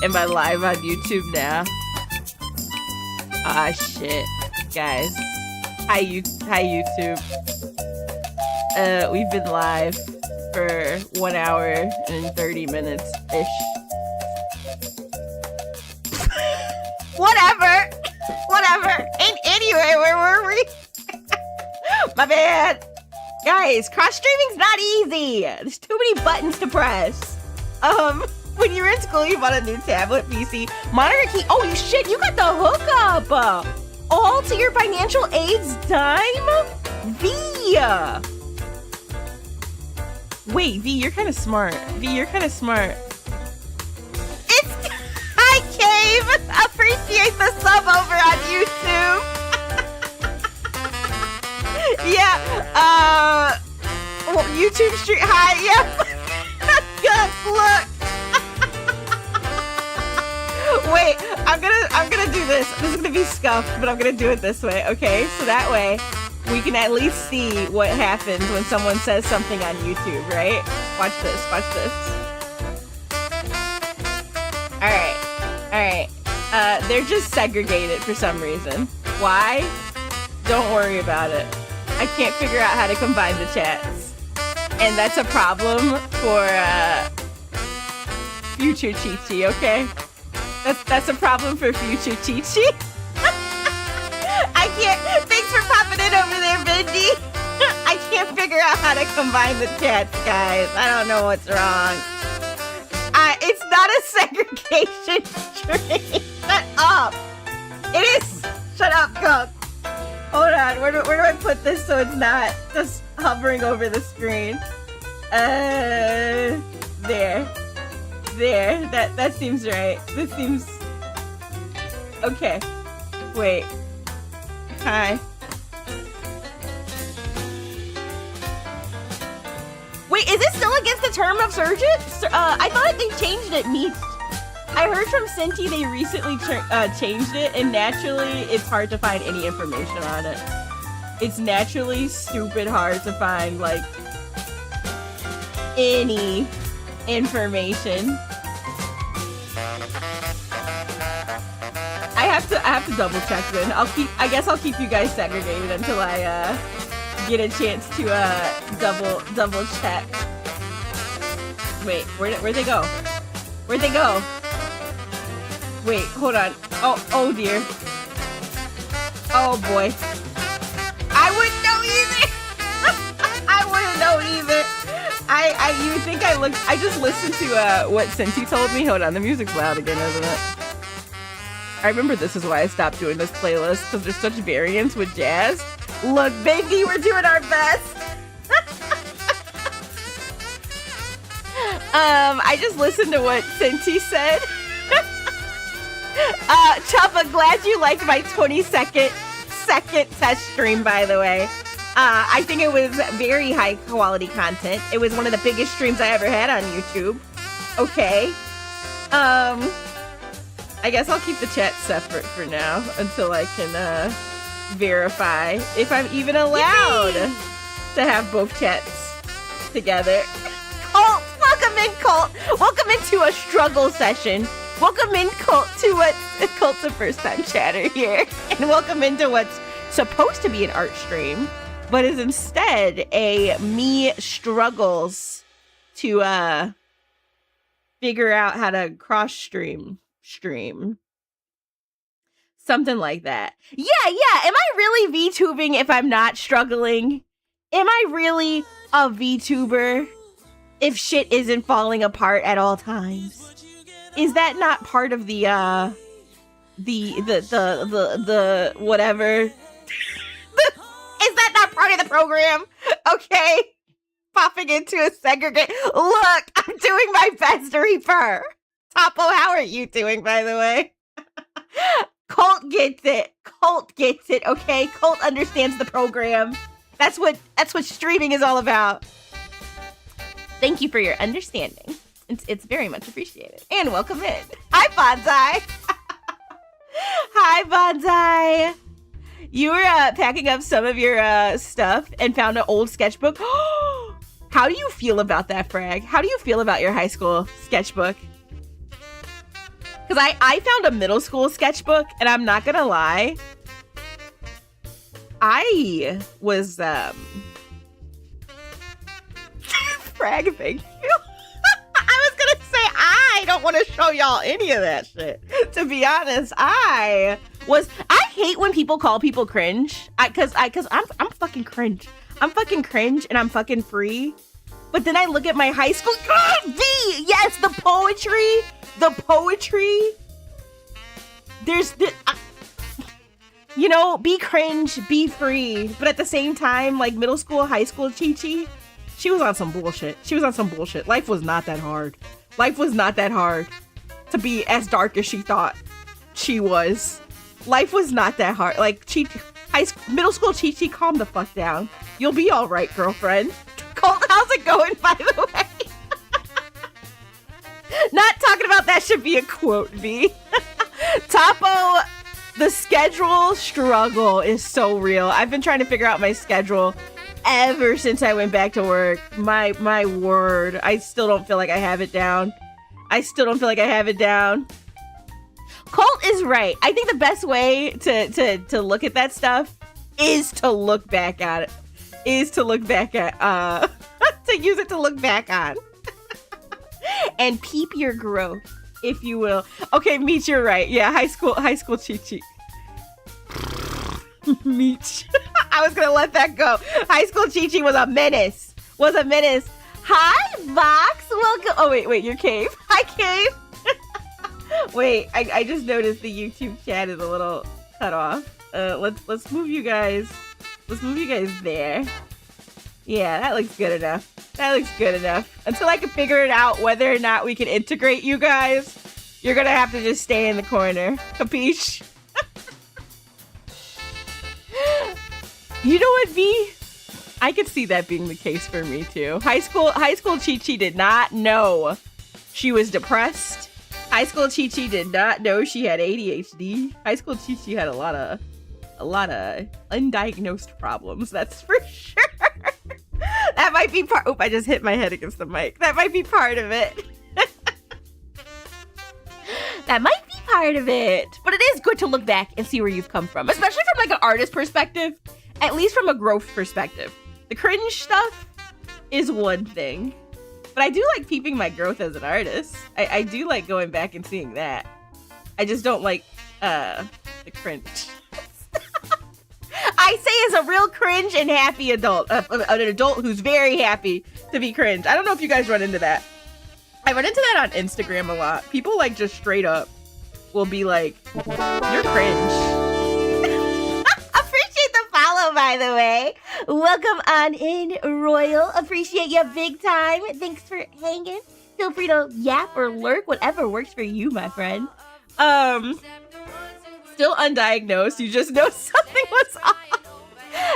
Am I live on YouTube now? Ah, shit. Guys. Hi, YouTube. We've been live for 1 hour and 30 minutes-ish. Whatever! Anyway, where were we? My bad. Guys, cross-streaming's not easy. There's too many buttons to press. When you were in school, you bought a new tablet, PC, monitor key. Oh, shit, you got the hookup. All to your financial aid's dime? V. Wait, V, you're kind of smart. It's Hi, Cave. Appreciate the sub over on YouTube. Yeah, well, YouTube stream. Hi, yep. God, look. Wait, I'm gonna do this. This is gonna be scuffed, but I'm gonna do it this way, okay? So that way, we can at least see what happens when someone says something on YouTube, right? Watch this. Alright. They're just segregated for some reason. Why? Don't worry about it. I can't figure out how to combine the chats. And that's a problem for, future Chi-Chi, okay? That's a problem for future Chi-Chi. I can't, thanks for popping in over there, Bendy. I can't figure out how to combine the chats, guys. I don't know what's wrong. It's not a segregation stream. Shut up. It is. Shut up, Cook. Hold on. Where do I put this so it's not just hovering over the screen? There. That seems right. This seems okay. Wait. Hi. Wait, is it still against the term of surgeon? I thought they changed it. I heard from Cinti they recently changed it, and naturally, it's hard to find any information on it. It's naturally stupid hard to find, like, any information. I have to double check then. I guess I'll keep you guys segregated until I get a chance to double check. Wait, where'd they go? Where'd they go? Wait, hold on. Oh dear. Oh boy. I wouldn't know either. You would think I just listened to what Cinti told me. Hold on, the music's loud again, isn't it? I remember this is why I stopped doing this playlist, because there's such variance with jazz. Look, baby, we're doing our best. I just listened to what Cinti said. Choppa, glad you liked my 20-second test stream, by the way. I think it was very high quality content. It was one of the biggest streams I ever had on YouTube. Okay. I guess I'll keep the chat separate for now until I can verify if I'm even allowed to have both chats together. Colt, welcome in, Colt. Welcome into a struggle session. Welcome in, Colt, to what Colt's a first-time chatter here, and welcome into what's supposed to be an art stream, but is instead a me struggles to figure out how to cross stream. Something like that. Yeah. Am I really VTubing if I'm not struggling? Am I really a VTuber if shit isn't falling apart at all times? Is that not part of the whatever? Is that not part of the program? Okay. Popping into a segregate. Look, I'm doing my best, Reaper. Topo, how are you doing, by the way? Colt gets it, okay? Colt understands the program. That's what streaming is all about. Thank you for your understanding. It's very much appreciated. And welcome in. Hi, Bonsai. Hi, Bonsai. You were packing up some of your stuff and found an old sketchbook. How do you feel about that, Frag? How do you feel about your high school sketchbook? Because I found a middle school sketchbook, and I'm not gonna lie, I was frag, thank you. I was gonna say I don't want to show y'all any of that shit. To be honest, I hate when people call people cringe. Cause I'm fucking cringe. I'm fucking cringe and I'm fucking free. But then I look at my high school. Yes, the poetry. You know, be cringe, be free. But at the same time, like middle school, high school Chi-Chi, she was on some bullshit. Life was not that hard. Life was not that hard to be as dark as she thought she was. Life was not that hard. Like, middle school Chi-Chi, calm the fuck down. You'll be all right, girlfriend. Colt, how's it going, by the way? Not talking about that should be a quote, V. Topo, the schedule struggle is so real. I've been trying to figure out my schedule ever since I went back to work. My word. I still don't feel like I have it down. Colt is right. I think the best way to look at that stuff is to look back at it. To use it to look back on. And peep your growth, if you will. Okay, Meech, you're right. Yeah, high school Chi-Chi. Meech. I was gonna let that go. High school Chi-Chi was a menace. Hi, Vox. Welcome. Oh, wait, you're Cave. Hi, Cave. Wait, I just noticed the YouTube chat is a little cut off. Let's move you guys. There. Yeah, that looks good enough. Until I can figure it out whether or not we can integrate you guys, you're gonna have to just stay in the corner. Capiche? You know what, V? I could see that being the case for me too. High school Chi-Chi did not know she was depressed. High school Chi-Chi did not know she had ADHD. High school Chi-Chi had a lot of undiagnosed problems, that's for sure. That might be part. I just hit my head against the mic. That might be part of it. But it is good to look back and see where you've come from, especially from like an artist perspective, at least from a growth perspective. The cringe stuff is one thing, but I do like peeping my growth as an artist. I do like going back and seeing that. I just don't like the cringe. I say as a real cringe and happy adult, an adult who's very happy to be cringe. I don't know if you guys run into that. I run into that on Instagram a lot. People like just straight up will be like, you're cringe. Appreciate the follow, by the way. Welcome on in, Royal. Appreciate you big time. Thanks for hanging. Feel free to yap or lurk, whatever works for you, my friend. Still undiagnosed. You just know something was off.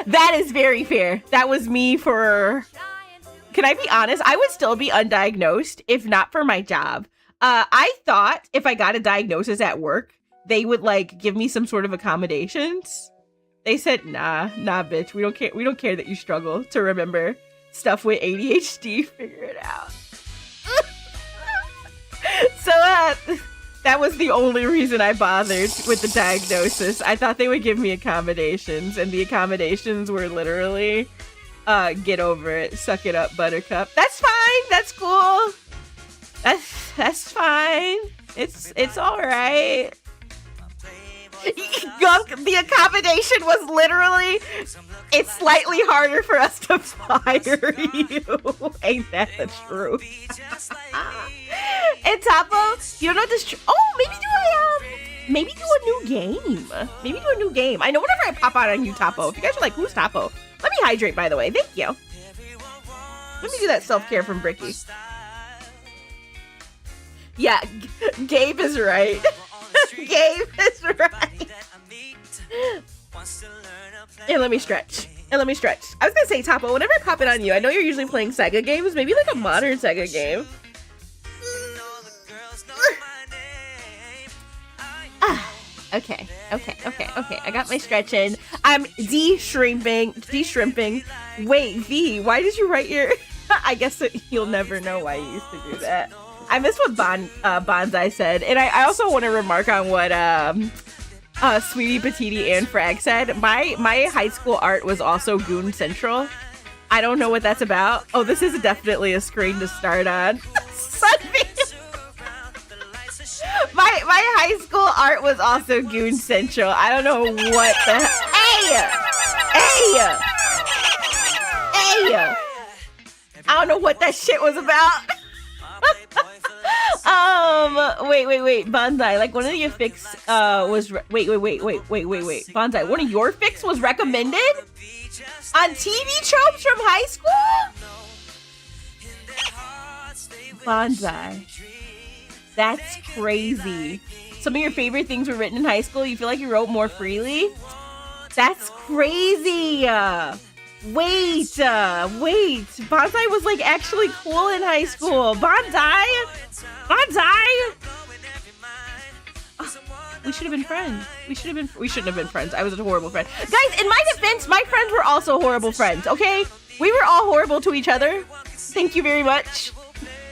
That is very fair. That was me for... Can I be honest? I would still be undiagnosed if not for my job. I thought if I got a diagnosis at work, they would like give me some sort of accommodations. They said, nah, bitch. We don't care that you struggle to remember stuff with ADHD. Figure it out. So, that was the only reason I bothered with the diagnosis. I thought they would give me accommodations, and the accommodations were literally, get over it, suck it up, buttercup. That's fine. That's cool. That's fine. It's all right. Gunk, the accommodation was literally, it's slightly harder for us to fire you. Ain't that the truth? And Topo, you don't know this. Maybe do a new game. I know whenever I pop out on you, Topo, if you guys are like, who's Topo? Let me hydrate, by the way. Thank you. Let me do that self-care from Bricky. Yeah, Gabe is right. Gabe is right. And let me stretch. I was gonna say, Topo, whenever I pop it on you, I know you're usually playing Sega games, maybe like a modern Sega game. Okay. I got my stretch in. I'm de-shrimping. Wait, V, why did you write your... I guess that you'll never know why you used to do that. I miss what Bonsai said, and I also want to remark on what Sweetie Petiti and Frag said. My high school art was also Goon Central. I don't know what that's about. Oh, this is definitely a screen to start on. Sunbeam. My high school art was also Goon Central. I don't know what the Hey! I don't know what that shit was about. Wait. Bonsai, like one of your fix was wait. Bonsai, one of your fix was recommended on TV tropes from high school? Bonsai. That's crazy. Some of your favorite things were written in high school. You feel like you wrote more freely? That's crazy. Wait. Bonsai was like actually cool in high school. Bonsai. Oh, we should have been friends. We shouldn't have been friends. I was a horrible friend. Guys, in my defense, my friends were also horrible friends, okay? We were all horrible to each other. Thank you very much.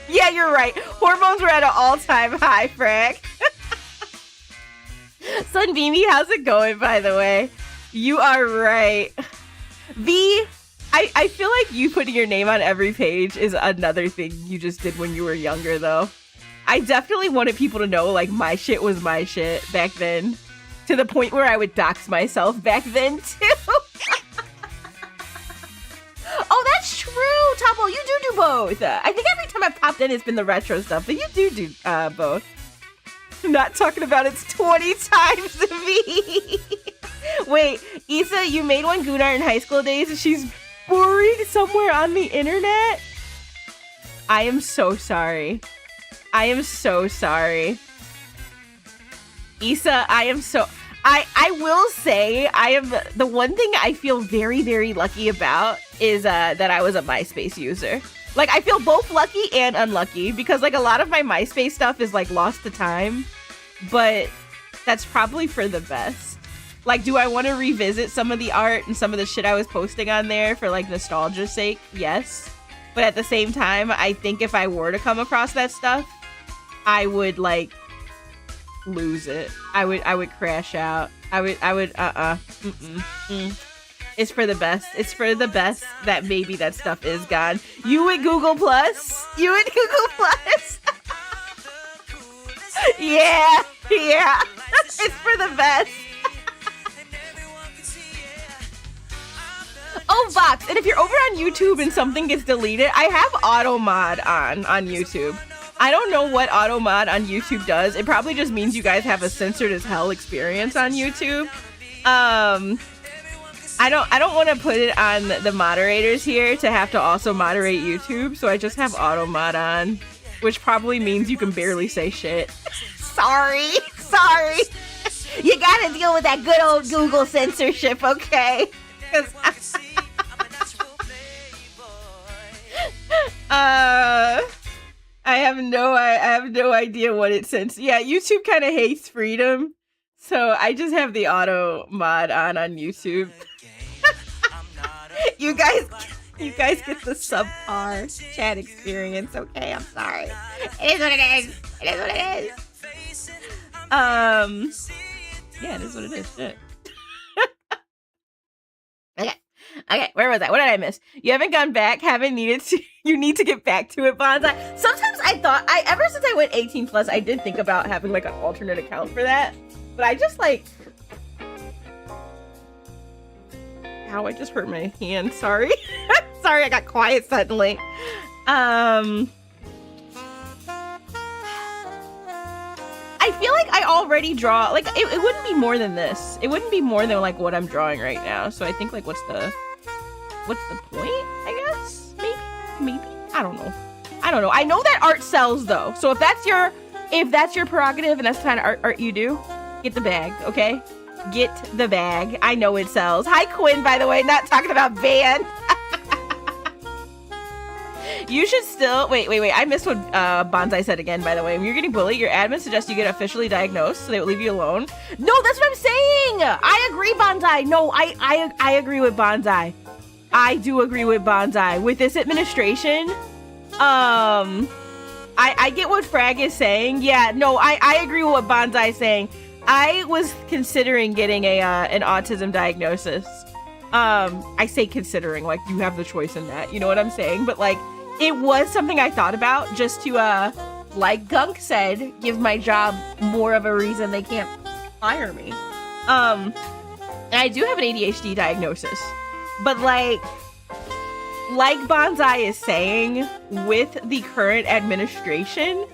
Yeah, you're right. Hormones were at an all-time high, Frank. Sunbeamy, how's it going, by the way? You are right. V, I feel like you putting your name on every page is another thing you just did when you were younger, though. I definitely wanted people to know, like, my shit was my shit back then. To the point where I would dox myself back then, too. Oh, that's true, Topo. You do both. I think every time I've popped in, it's been the retro stuff, but you do both. I'm not talking about it's 20 times the V. Wait, Issa, you made one Gunnar in high school days. She's buried somewhere on the internet. I am so sorry. I am so sorry. Issa, I will say, I am the one thing I feel very, very lucky about is that I was a MySpace user. Like, I feel both lucky and unlucky because, like, a lot of my MySpace stuff is, like, lost to time, but that's probably for the best. Like, do I want to revisit some of the art and some of the shit I was posting on there for, like, nostalgia's sake? Yes. But at the same time, I think if I were to come across that stuff, I would, like, lose it. I would crash out. It's for the best. It's for the best that maybe that stuff is gone. You at Google Plus? Yeah. It's for the best. Oh, Vox, and if you're over on YouTube and something gets deleted, I have auto mod on YouTube. I don't know what auto mod on YouTube does. It probably just means you guys have a censored as hell experience on YouTube. I don't want to put it on the moderators here to have to also moderate YouTube, so I just have auto mod on, which probably means you can barely say shit. Sorry. You gotta deal with that good old Google censorship, okay? I have no idea what it says. Yeah, YouTube kind of hates freedom, so I just have the auto mod on YouTube. You guys get the subpar chat experience, okay? I'm sorry. It is what it is. Yeah, it is what it is. Shit. Okay, where was I? What did I miss? You haven't gone back, haven't needed to. You need to get back to it, Bonsai. Sometimes I thought, ever since I went 18 plus, I did think about having like an alternate account for that. But I just like, ow, I just hurt my hand, sorry. Sorry, I got quiet suddenly. I feel like I already draw, like, it wouldn't be more than this. It wouldn't be more than like what I'm drawing right now. So I think like, what's the point, I guess? Maybe? I don't know. I know that art sells though. So if that's your prerogative and that's the kind of art you do, get the bag, okay? Get the bag. I know it sells. Hi, Quinn, by the way, not talking about band. You should still wait. I missed what Bonsai said again, by the way. When you're getting bullied, your admin suggests you get officially diagnosed so they will leave you alone. No, that's what I'm saying. I agree, Bonsai. No, I agree with Bonsai. I do agree with Bonsai. With this administration, I get what Frag is saying. Yeah, no, I agree with what Bonsai is saying. I was considering getting a an autism diagnosis. I say considering, like, you have the choice in that, you know what I'm saying? But like, it was something I thought about just to like Gunk said, give my job more of a reason they can't fire me. And I do have an ADHD diagnosis, but like Bonsai is saying, with the current administration,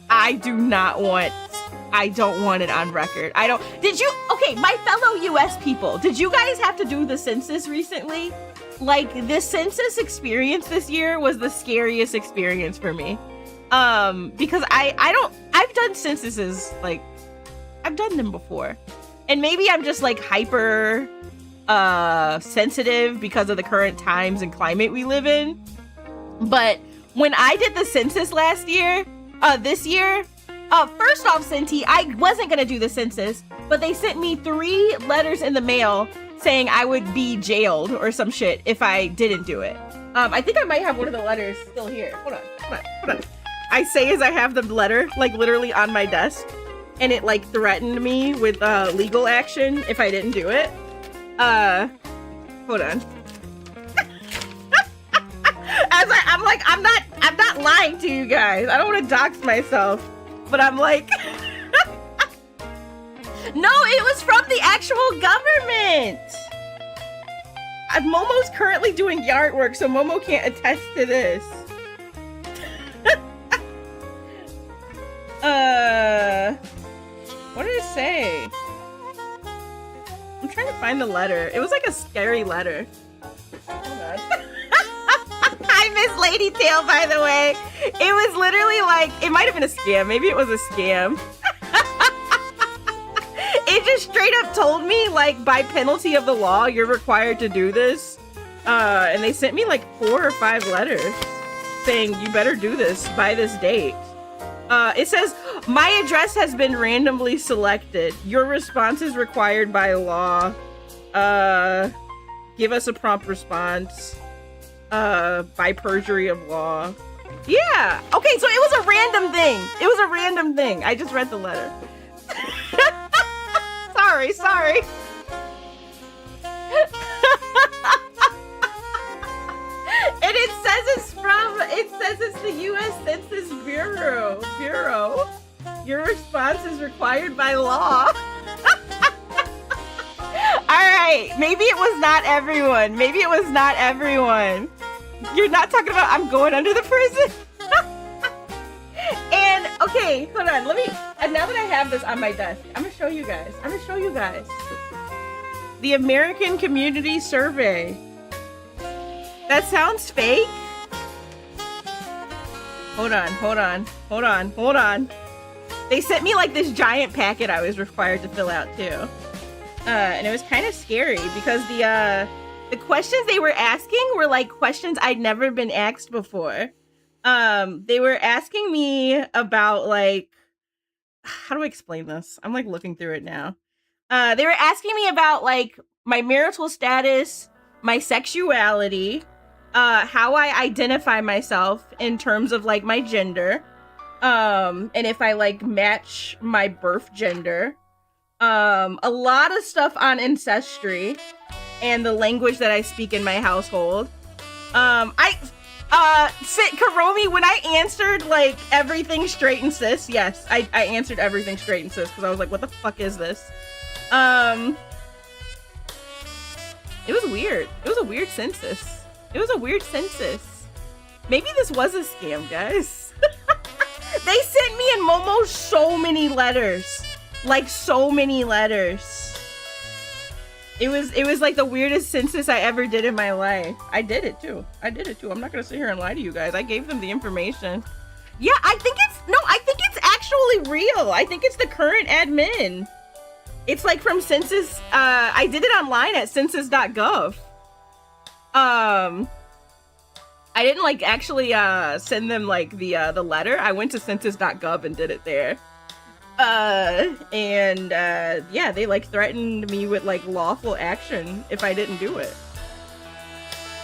I don't want it on record. Okay, my fellow US people, did you guys have to do the census recently? Like, the census experience this year was the scariest experience for me. Because I've done censuses, like, I've done them before. And maybe I'm just like hyper sensitive because of the current times and climate we live in. But when I did the census this year, first off, Senti, I wasn't gonna do the census, but they sent me 3 letters in the mail saying I would be jailed or some shit if I didn't do it. I think I might have one of the letters still here. Hold on. I say as I have the letter, like, literally on my desk, and it, like, threatened me with legal action if I didn't do it. Hold on. I'm not lying to you guys. I don't want to dox myself, but I'm like, no, it was from the actual government. Momo's currently doing yard work, so Momo can't attest to this. What did it say? I'm trying to find the letter. It was like a scary letter. Hold on. I miss Lady Tail, by the way. It was literally like, it might have been a scam. Maybe it was a scam. It just straight up told me, like, by penalty of the law, you're required to do this. And they sent me like 4 or 5 letters saying, you better do this by this date. It says, my address has been randomly selected. Your response is required by law. Give us a prompt response. By perjury of law. Yeah. Okay, so it was a random thing. It was a random thing. I just read the letter. Sorry. And it says it's the U.S. Census Bureau. Your response is required by law. Alright, maybe it was not everyone. You're not talking about I'm going under the prison? And, okay, hold on, now that I have this on my desk, I'm gonna show you guys. The American Community Survey. That sounds fake. Hold on. They sent me like this giant packet I was required to fill out too. And it was kind of scary because the questions they were asking were like questions I'd never been asked before. They were asking me about, like, how do I explain this? I'm like looking through it now. They were asking me about like my marital status, my sexuality, how I identify myself in terms of like my gender, and if I like match my birth gender, a lot of stuff on ancestry and the language that I speak in my household. Karomi, when I answered like everything straight and cis, yes, I answered everything straight and cis because I was like, what the fuck is this? It was weird. It was a weird census. Maybe this was a scam, guys. They sent me and Momo so many letters. Like, so many letters. It was like the weirdest census I ever did in my life. I did it too. I'm not gonna sit here and lie to you guys. I gave them the information. Yeah, I think it's actually real. I think it's the current admin. It's like from census. I did it online at census.gov. I didn't like actually send them like the letter. I went to census.gov and did it there. Yeah, they like threatened me with like lawful action if I didn't do it.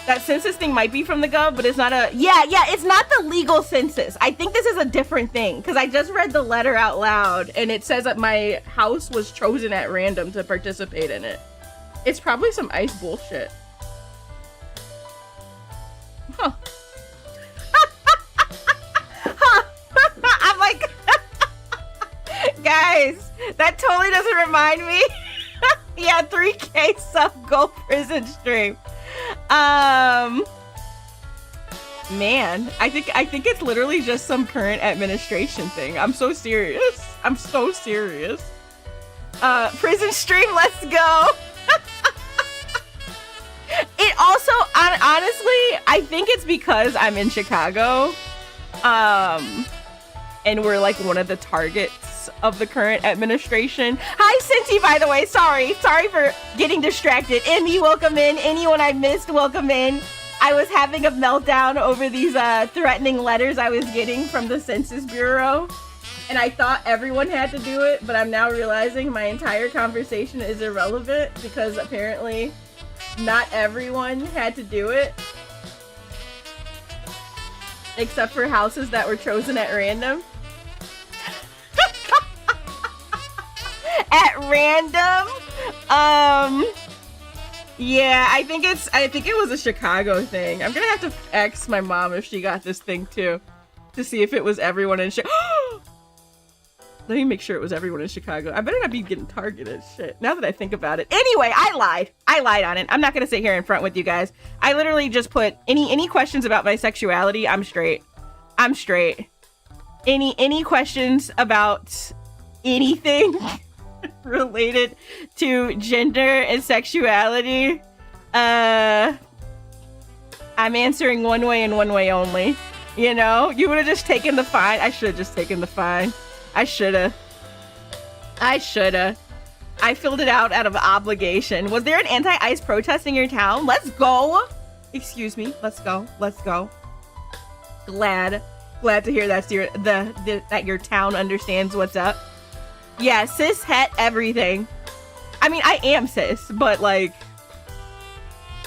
That census thing might be from the Gov, but it's not a... Yeah, it's not the legal census. I think this is a different thing, because I just read the letter out loud, and it says that my house was chosen at random to participate in it. It's probably some ICE bullshit. Huh. I'm like... Guys, that totally doesn't remind me. Yeah, 3K sub gold prison stream. Man, I think it's literally just some current administration thing. I'm so serious. I'm so serious. Prison stream, let's go. It also, honestly, I think it's because I'm in Chicago. And we're like one of the targets of the current administration. Hi, Cinti, by the way. Sorry for getting distracted. Emmy, welcome in. Anyone I missed, welcome in. I was having a meltdown over these threatening letters I was getting from the Census Bureau. And I thought everyone had to do it, but I'm now realizing my entire conversation is irrelevant because apparently not everyone had to do it. Except for houses that were chosen at random. At random? Yeah, I think it was a Chicago thing. I'm gonna have to ask my mom if she got this thing too, to see if it was everyone in Chicago. Let me make sure it was everyone in Chicago. I better not be getting targeted. Shit. Now that I think about it. Anyway, I lied on it. I'm not gonna sit here in front with you guys. I literally just put any questions about my sexuality. I'm straight. I'm straight. Any questions about anything related to gender and sexuality? I'm answering one way and one way only. You know, you would have just taken the fine. I should have just taken the fine. I shoulda. I filled it out of obligation. Was there an anti-ICE protest in your town? Let's go. Excuse me. Let's go. Glad to hear that's that your town understands what's up. Yeah, cis het everything. I mean, I am cis, but like,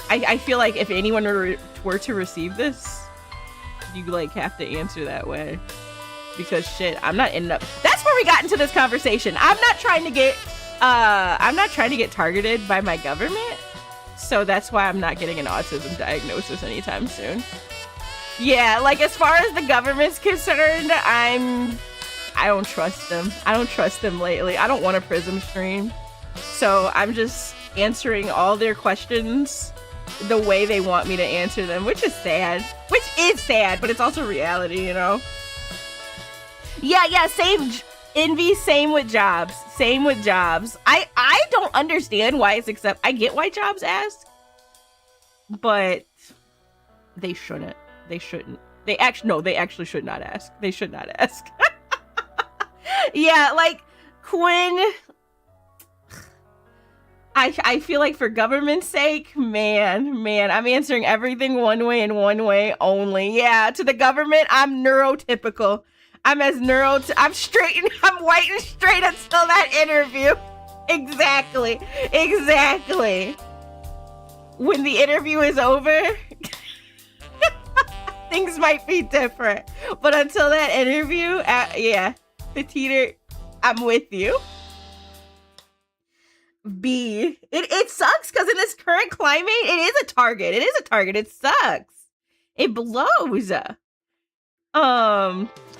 I feel like if anyone were to receive this, you like have to answer that way. Because shit, I'm not ending up. That's where we got into this conversation. I'm not trying to get targeted by my government, so that's why I'm not getting an autism diagnosis anytime soon. Yeah, like as far as the government's concerned, I don't trust them. I don't trust them lately. I don't want a Prism stream, so I'm just answering all their questions the way they want me to answer them, which is sad. But it's also reality, you know. Yeah, same Envy, same with jobs. I don't understand why it's I get why jobs ask, but they shouldn't. They actually should not ask. They should not ask. Yeah, like Quinn, I feel like for government's sake, man, I'm answering everything one way and one way only. Yeah, to the government, I'm neurotypical. I'm straight and I'm white and straight until that interview. Exactly. When the interview is over, things might be different. But until that interview, yeah, Petiter, I'm with you. B, it sucks because in this current climate, it is a target. It sucks. It blows.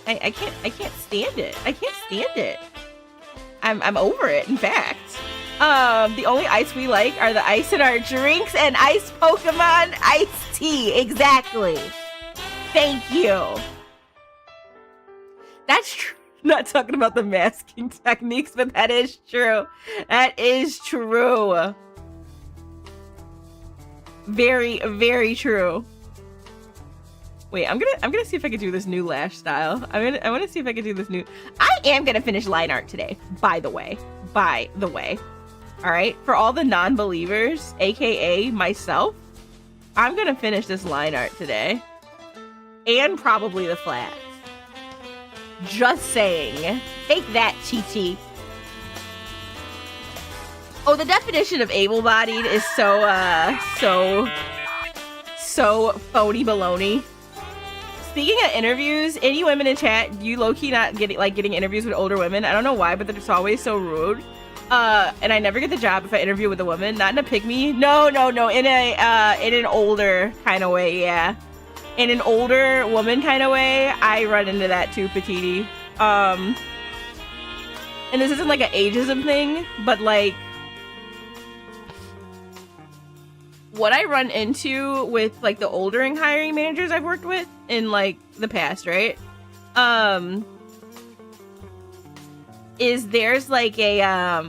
I can't stand it. I'm over it, in fact. The only ice we like are the ice in our drinks and ice Pokemon iced tea. Exactly. Thank you. That's true. Not talking about the masking techniques, but that is true. Very, very true. Wait, I'm gonna see if I can do this new lash style. I want to see if I can do this new. I am gonna finish line art today. By the way. All right, for all the non-believers, aka myself, I'm gonna finish this line art today, and probably the flats. Just saying. Take that, Chi-Chi. Oh, the definition of able-bodied is so so phony baloney. Speaking of interviews, any women in chat, you low-key not getting interviews with older women? I don't know why, but they're just always so rude. And I never get the job if I interview with a woman. Not in a pick-me. No. In an older kind of way, yeah. In an older woman kind of way, I run into that too, Petiti. And this isn't like an ageism thing, but like what I run into with like the older hiring managers I've worked with in like the past, right? Is there's like a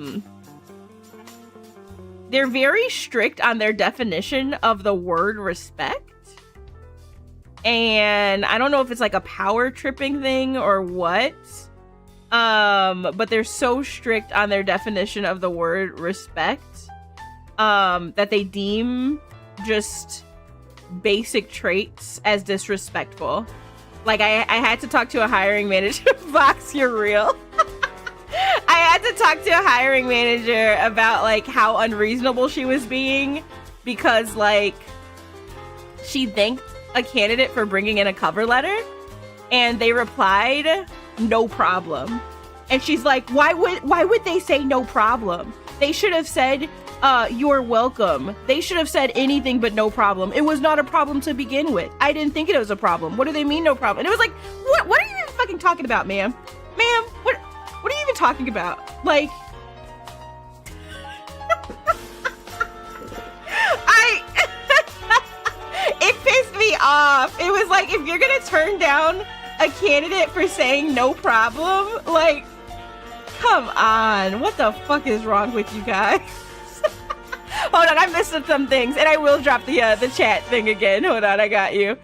they're very strict on their definition of the word respect. And I don't know if it's like a power tripping thing or what. But they're so strict on their definition of the word respect that they deem just basic traits as disrespectful. Like I had to talk to a hiring manager. Vox, you're real. I had to talk to a hiring manager about like how unreasonable she was being because like she thanked a candidate for bringing in a cover letter and they replied, "No problem." And she's like, why would they say no problem? They should have said, "You're welcome." They should have said anything but no problem. It was not a problem to begin with. I didn't think it was a problem. What do they mean no problem? And it was like, what are you even fucking talking about, ma'am? Ma'am, what are you even talking about? Like, it pissed me off. It was like, if you're gonna turn down a candidate for saying no problem, like, come on. What the fuck is wrong with you guys? Hold on, I missed some things, and I will drop the chat thing again. Hold on, I got you.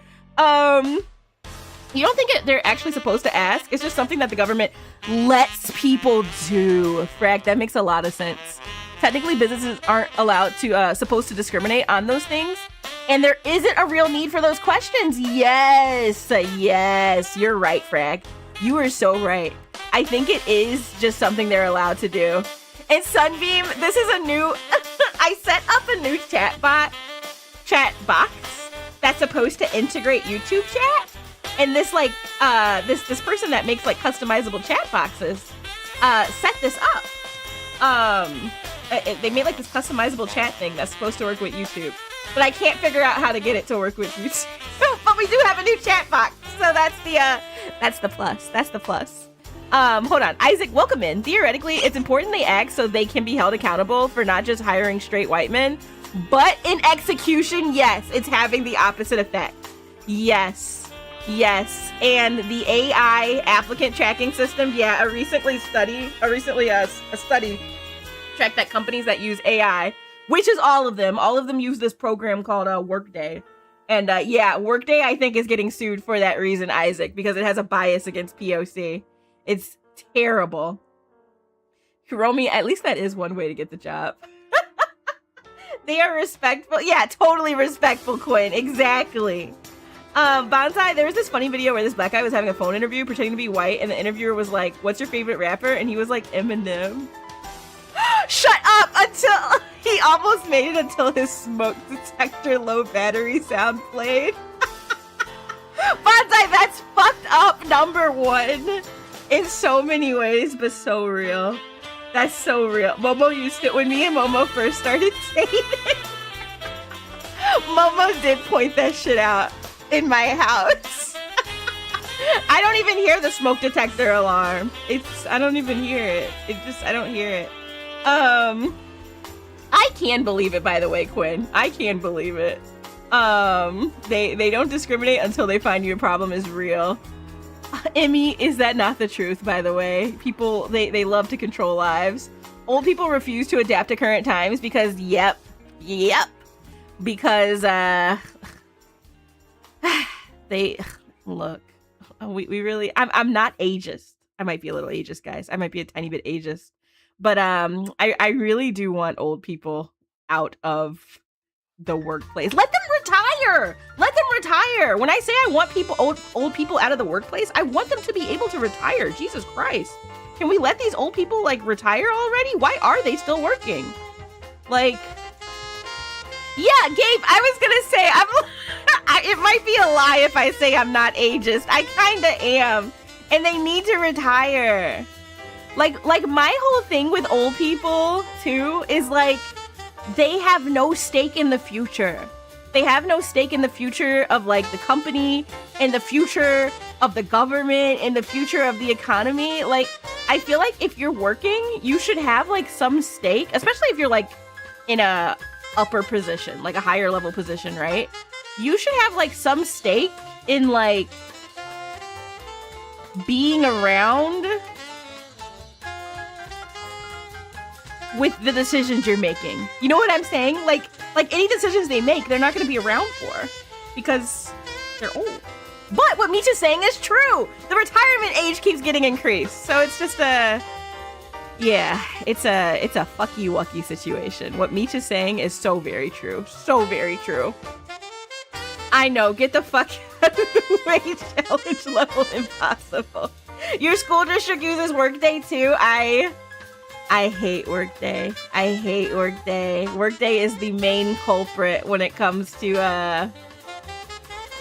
You don't think they're actually supposed to ask? It's just something that the government lets people do. Frag, that makes a lot of sense. Technically, businesses aren't allowed to, supposed to discriminate on those things. And there isn't a real need for those questions. Yes, you're right, Frag. You are so right. I think it is just something they're allowed to do. And Sunbeam, this is a new, I set up a new chat box that's supposed to integrate YouTube chat. And this like, this person that makes like customizable chat boxes, set this up. They made like this customizable chat thing that's supposed to work with YouTube. But I can't figure out how to get it to work with YouTube. But we do have a new chat box. So that's the plus. That's the plus. Hold on. Isaac, welcome in. Theoretically, it's important they act so they can be held accountable for not just hiring straight white men, but in execution, yes, it's having the opposite effect. Yes. And the AI applicant tracking system, yeah, a study tracked that companies that use AI, which is all of them use this program called Workday. And yeah, Workday, I think, is getting sued for that reason, Isaac, because it has a bias against POC. It's terrible. Hiromi, at least that is one way to get the job. They are respectful. Yeah, totally respectful, Quinn. Exactly. Bonsai, there was this funny video where this black guy was having a phone interview pretending to be white, and the interviewer was like, "What's your favorite rapper?" And he was like, "Eminem." Shut up! Until he almost made it until his smoke detector low battery sound played. Bonsai, that's fucked up #1 in so many ways, but so real. That's so real. Momo used it when me and Momo first started dating. Momo did point that shit out in my house. I don't even hear the smoke detector alarm. I don't even hear it. I don't hear it. I can believe it, by the way, Quinn. I can believe it. They don't discriminate until they find your problem is real. Emmy, is that not the truth, by the way? People, they love to control lives. Old people refuse to adapt to current times because, yep. Because, look, we really, I'm not ageist. I might be a little ageist, guys. I might be a tiny bit ageist. But I really do want old people out of the workplace. Let them retire. When I say I want old people out of the workplace, I want them to be able to retire. Jesus Christ. Can we let these old people like retire already? Why are they still working? Like, yeah, Gabe, I was gonna say, it might be a lie if I say I'm not ageist. I kinda am. And they need to retire. Like my whole thing with old people, too, is like, they have no stake in the future. They have no stake in the future of, like, the company, and the future of the government, and the future of the economy. Like, I feel like if you're working, you should have, like, some stake, especially if you're, like, in a upper position, like a higher level position, right? You should have, like, some stake in, like, being around with the decisions you're making. You know what I'm saying? Like any decisions they make, they're not going to be around for because they're old. But what Meech is saying is true. The retirement age keeps getting increased. So it's just it's a fucky wucky situation. What Meech is saying is so very true. So very true. I know, get the fuck out of the way, challenge level impossible. Your school district uses Workday too? I hate Workday. I hate Workday. Workday is the main culprit when it comes to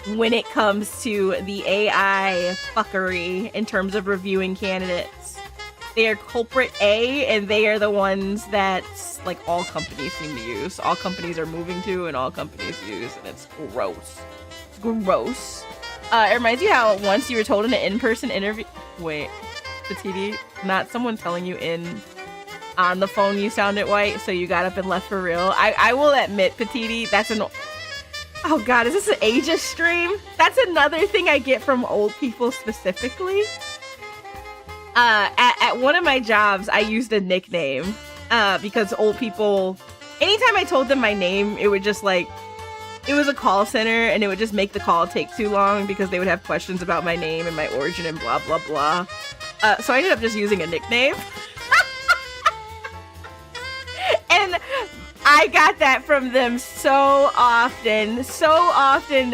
the AI fuckery in terms of reviewing candidates. They are culprit A, and they are the ones that, like, all companies seem to use. All companies are moving to, and all companies use, and it's gross. It's gross. It reminds you how once you were told in an in-person interview... Wait, the TD? Not someone telling you on the phone you sounded white, so you got up and left for real. I will admit, Petiti, that's an... Oh god, is this an ageist stream? That's another thing I get from old people specifically. At one of my jobs, I used a nickname because old people... Anytime I told them my name, it would just like... It was a call center, and it would just make the call take too long because they would have questions about my name and my origin and blah, blah, blah. So I ended up just using a nickname. And I got that from them so often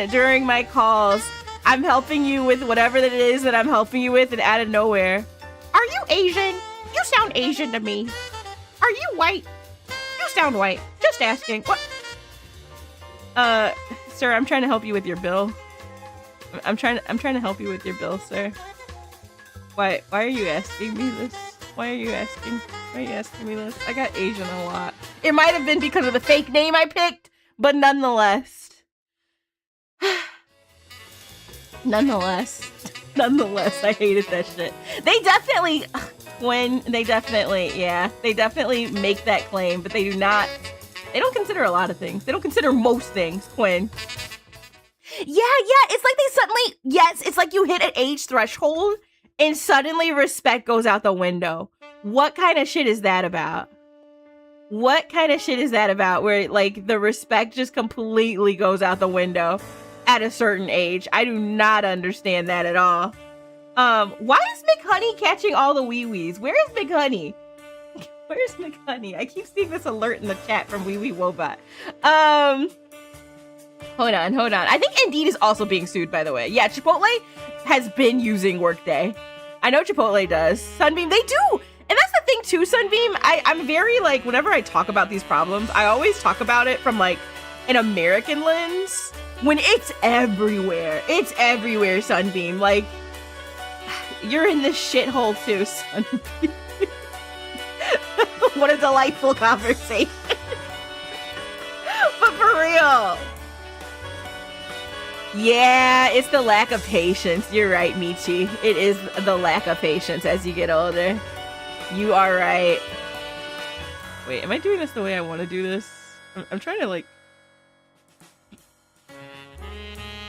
during my calls. I'm helping you with whatever it is that I'm helping you with, and out of nowhere, are you Asian? You sound Asian to me. Are you white? You sound white. Just asking. What? Sir, I'm trying to help you with your bill. I'm trying to help you with your bill, sir. Why are you asking me this? Why are you asking me this? I got Asian a lot. It might have been because of the fake name I picked, but nonetheless. Nonetheless, I hated that shit. They definitely, Quinn, they definitely make that claim, but they don't consider a lot of things. They don't consider most things, Quinn. Yeah, it's like they suddenly, it's like you hit an age threshold and suddenly respect goes out the window. What kind of shit is that about? Where, like, the respect just completely goes out the window at a certain age? I do not understand that at all. Why is McHoney catching all the wee-wees? Where is McHoney? Where's McHoney? I keep seeing this alert in the chat from Wee Wee Wobot. Hold on. I think Indeed is also being sued, by the way. Yeah, Chipotle has been using Workday. I know Chipotle does. Sunbeam, they do! And that's the thing too, Sunbeam. I'm very, like, whenever I talk about these problems, I always talk about it from, like, an American lens. When it's everywhere. It's everywhere, Sunbeam. Like, you're in this shithole too, Sunbeam. What a delightful conversation. But for real. Yeah, it's the lack of patience. You're right, Michi. It is the lack of patience as you get older. You are right. Wait, am I doing this the way I want to do this? I'm trying to, like...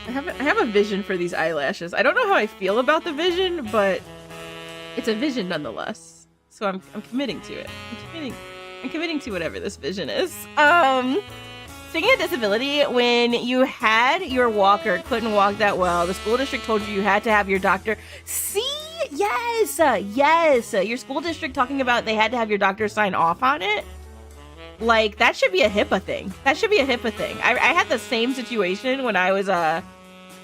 I have a vision for these eyelashes. I don't know how I feel about the vision, but it's a vision nonetheless. So I'm committing to it. I'm committing to whatever this vision is. Speaking of disability, when you had your walker couldn't walk that well, the school district told you had to have your doctor. See? Yes. Your school district talking about they had to have your doctor sign off on it. Like, that should be a HIPAA thing. I had the same situation when I was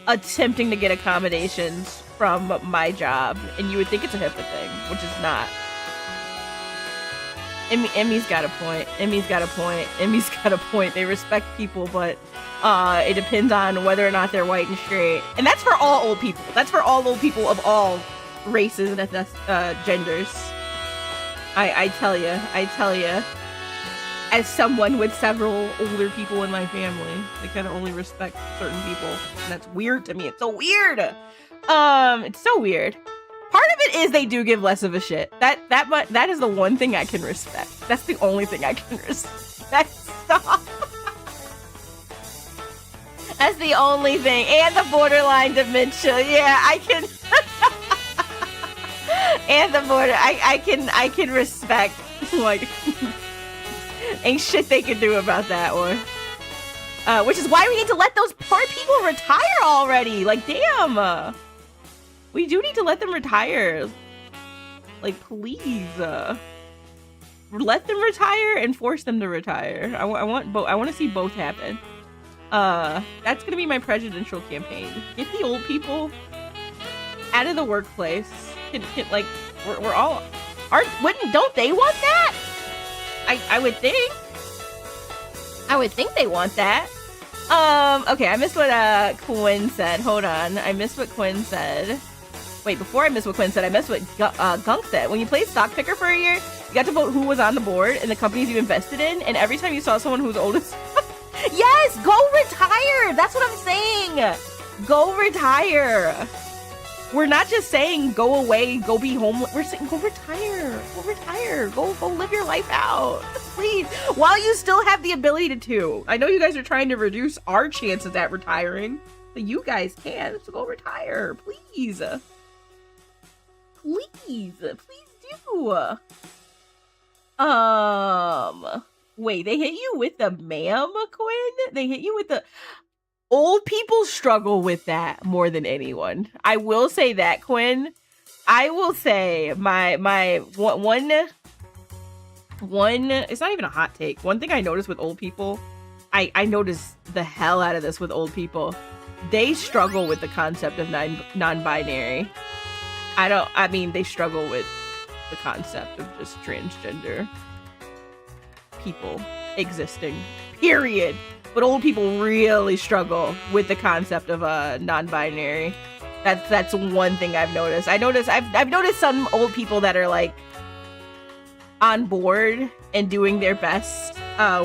attempting to get accommodations from my job, and you would think it's a HIPAA thing, which is not. Emmy's got a point. Emmy's got a point. Emmy's got a point. They respect people, but it depends on whether or not they're white and straight. And that's for all old people. That's for all old people of all races and genders. I tell you, as someone with several older people in my family, they kind of only respect certain people. And that's weird to me. It's so weird. It's so weird. Part of it is they do give less of a shit. That is the one thing I can respect. That's the only thing I can respect. Stop. That's the only thing. And the borderline dementia. Yeah, I can. And the border. I can respect. Like, ain't shit they can do about that one. Which is why we need to let those poor people retire already. Like, damn. We do need to let them retire. Like, please. Let them retire and force them to retire. I want to see both happen. That's gonna be my presidential campaign. Get the old people out of the workplace. Like, we're all don't they want that? I would think. I would think they want that. Okay, I missed what Quinn said. Hold on, I missed what Quinn said. Wait, before I missed what Quinn said, I missed what Gunk said. When you played Stock Picker for a year, you got to vote who was on the board and the companies you invested in, and every time you saw someone who's old as yes, go retire! That's what I'm saying! Go retire! We're not just saying go away, go be homeless. We're saying go retire. Go retire. Go live your life out. Please. While you still have the ability to. I know you guys are trying to reduce our chances at retiring, but you guys can, so go retire. Please. Please. Please do. Wait, they hit you with the ma'am, Quinn? They hit you with the... Old people struggle with that more than anyone. I will say that, Quinn. I will say my one. It's not even a hot take. One thing I noticed with old people, I noticed the hell out of this with old people. They struggle with the concept of non-binary. I mean, they struggle with the concept of just transgender people existing. Period. But old people really struggle with the concept of non-binary. That's one thing I've noticed. I've noticed some old people that are like on board and doing their best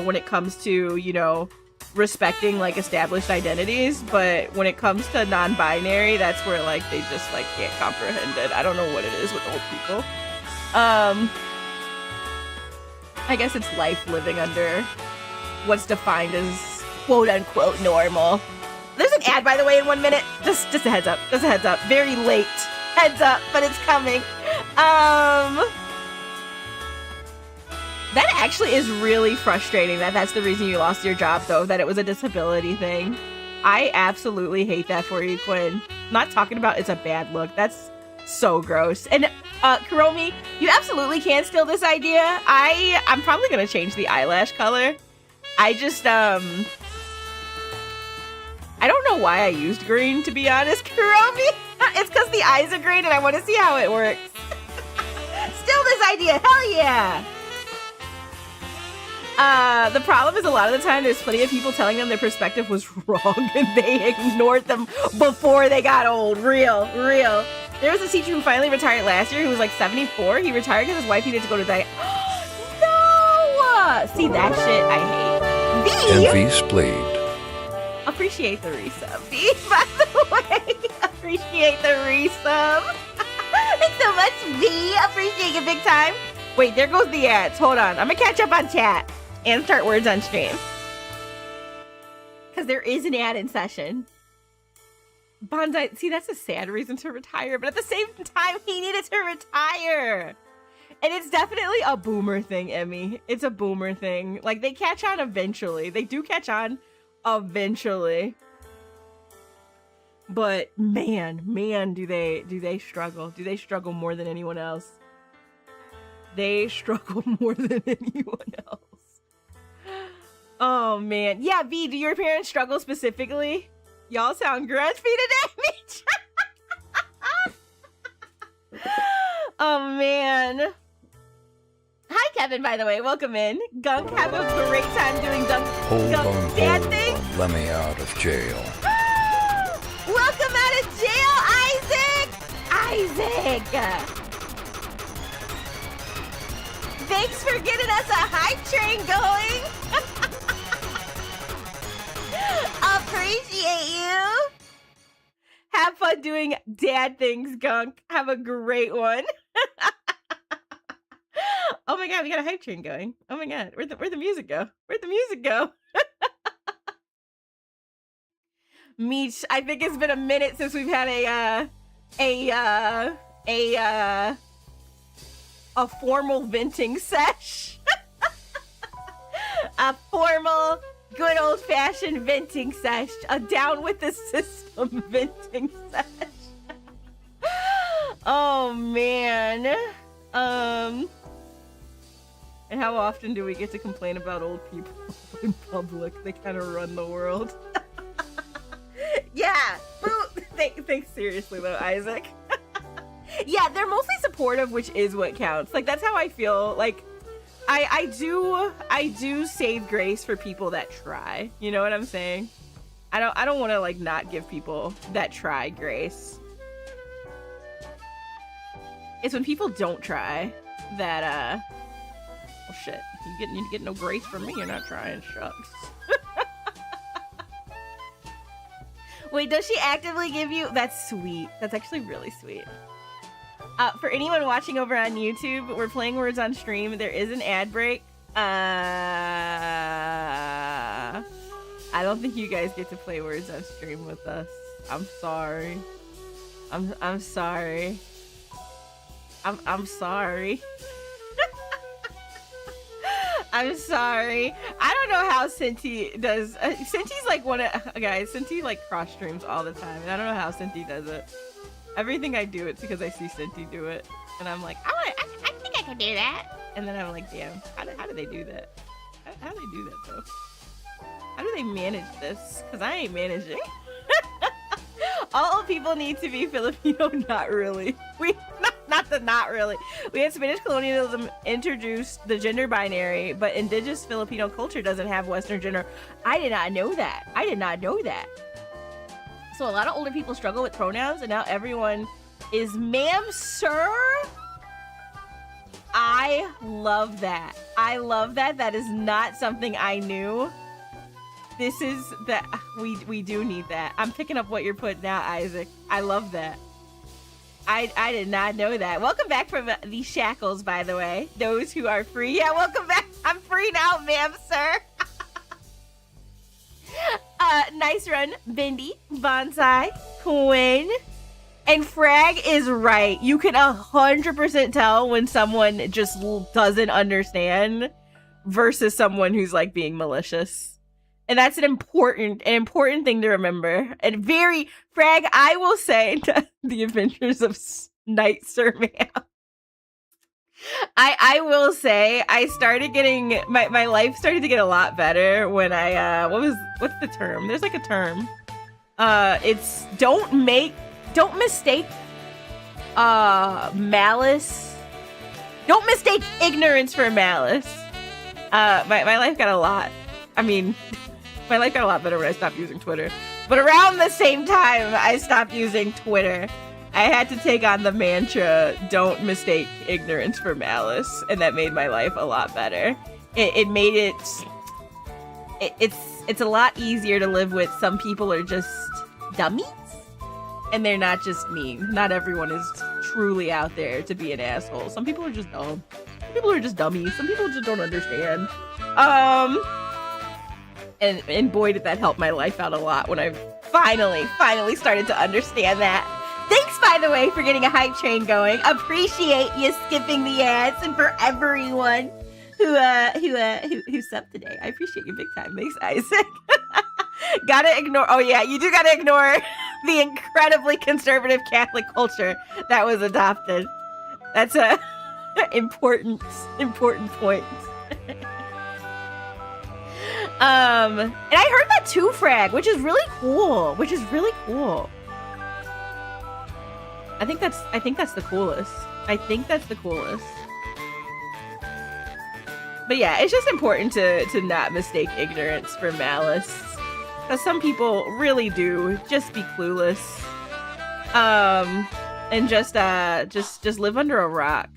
when it comes to, you know, respecting like established identities, but when it comes to non-binary, that's where like they just like can't comprehend it. I don't know what it is with old people. I guess it's life living under what's defined as quote-unquote normal. There's an ad, by the way, in 1 minute. Just a heads up. Just a heads up. Very late. Heads up, but it's coming. That actually is really frustrating that that's the reason you lost your job, though, that it was a disability thing. I absolutely hate that for you, Quinn. I'm not talking about it's a bad look. That's so gross. And Kuromi, you absolutely can steal this idea. I'm probably going to change the eyelash color. I just, I don't know why I used green, to be honest, Kuromi. It's because the eyes are green and I want to see how it works. Steal this idea, hell yeah! The problem is a lot of the time there's plenty of people telling them their perspective was wrong and they ignored them before they got old. Real. There was a teacher who finally retired last year who was like 74. He retired because his wife needed to go to diet. No! See, that shit I hate. Envy Splayed. Appreciate the resub, V, by the way. Appreciate the resub. Thanks so much, V. Appreciate it big time. Wait, there goes the ads. Hold on. I'm gonna catch up on chat and start words on stream. Because there is an ad in session. Bonsai, see, that's a sad reason to retire, but at the same time, he needed to retire. And it's definitely a boomer thing, Emmy. It's a boomer thing. Like, they catch on eventually. They do catch on eventually. But man, do they struggle. Do they struggle more than anyone else? They struggle more than anyone else. Oh man. Yeah, V, do your parents struggle specifically? Y'all sound grumpy today. Oh man. Hi, Kevin. YAPPIN, by the way. Welcome in. Gunk, have a great time doing Gunk dad thing. Let me out of jail. Welcome out of jail, Isaac! Isaac! Thanks for getting us a hype train going. Appreciate you. Have fun doing dad things, Gunk. Have a great one. Oh my god, we got a hype train going. Oh my god, where'd the music go? Where'd the music go? Meech, I think it's been a minute since we've had a formal venting sesh. A formal, good old-fashioned venting sesh. A down with the system venting sesh. Oh man. And how often do we get to complain about old people in public? They kind of run the world. Yeah. Thanks seriously though, Isaac. Yeah, they're mostly supportive, which is what counts. Like, that's how I feel. Like, I do save grace for people that try. You know what I'm saying? I don't want to like not give people that try grace. It's when people don't try that well shit, you get no grace from me. You're not trying. Shucks. Wait, does she actively give you? That's sweet. That's actually really sweet. For anyone watching over on YouTube, we're playing Words on Stream. There is an ad break. I don't think you guys get to play Words on Stream with us. I'm sorry. I'm sorry. I'm sorry. I'm sorry. I don't know how Cinti does. Cinti's like one of guys. Cinti like cross streams all the time, and I don't know how Cinti does it. Everything I do, it's because I see Cinti do it, and I'm like, I think I can do that. And then I'm like, damn, how do they do that? How do they do that though? How do they manage this? Because I ain't managing. All people need to be Filipino. Not really. Not really. We had Spanish colonialism introduced the gender binary, but indigenous Filipino culture doesn't have Western gender. I did not know that. So a lot of older people struggle with pronouns, and now everyone is ma'am, sir. I love that. That is not something I knew. This is that we do need that. I'm picking up what you're putting out, Isaac. I love that. I did not know that. Welcome back from the shackles, by the way. Those who are free. Yeah, welcome back. I'm free now, ma'am, sir. Nice run, Bindi, Bonsai, Quinn. And Frag is right. You can 100% tell when someone just doesn't understand versus someone who's like being malicious. And that's an important thing to remember. And Frag, I will say, The Adventures of Night Sir Ma'am. I will say, I started getting, my life started to get a lot better when I, what's the term? There's like a term. It's don't mistake, malice. Don't mistake ignorance for malice. My life got a lot. I mean, my life got a lot better when I stopped using Twitter. But around the same time I stopped using Twitter, I had to take on the mantra, don't mistake ignorance for malice. And that made my life a lot better. It made it's a lot easier to live with. Some people are just dummies. And they're not just mean. Not everyone is truly out there to be an asshole. Some people are just dumb. Some people are just dummies. Some people just don't understand. And boy, did that help my life out a lot when I finally started to understand that. Thanks, by the way, for getting a hype train going. Appreciate you skipping the ads, and for everyone who subbed today. I appreciate you big time. Thanks, Isaac. Gotta ignore. Oh yeah, you do gotta ignore the incredibly conservative Catholic culture that was adopted. That's a important point. And I heard that too, Frag, which is really cool. I think that's the coolest. But yeah, it's just important to not mistake ignorance for malice. Because some people really do just be clueless. And just live under a rock.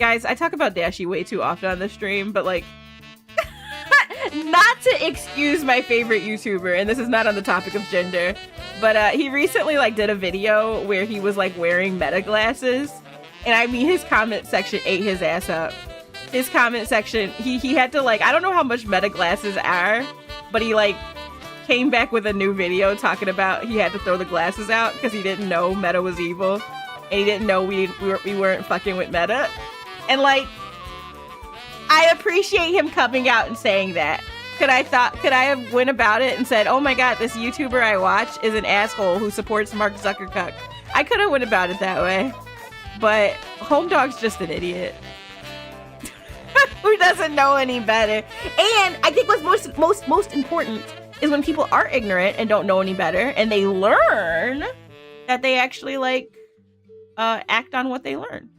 Guys, I talk about Dashi way too often on the stream, but like, not to excuse my favorite YouTuber, and this is not on the topic of gender, but he recently like did a video where he was like wearing meta glasses, and I mean his comment section ate his ass up. His comment section, he had to like, I don't know how much meta glasses are, but he like came back with a new video talking about he had to throw the glasses out because he didn't know meta was evil, and he didn't know we weren't fucking with meta. And like, I appreciate him coming out and saying that. Could I have went about it and said, oh my god, this YouTuber I watch is an asshole who supports Mark Zuckerberg? I could have went about it that way. But Home Dog's just an idiot. Who doesn't know any better. And I think what's most important is when people are ignorant and don't know any better, and they learn that they actually like act on what they learn.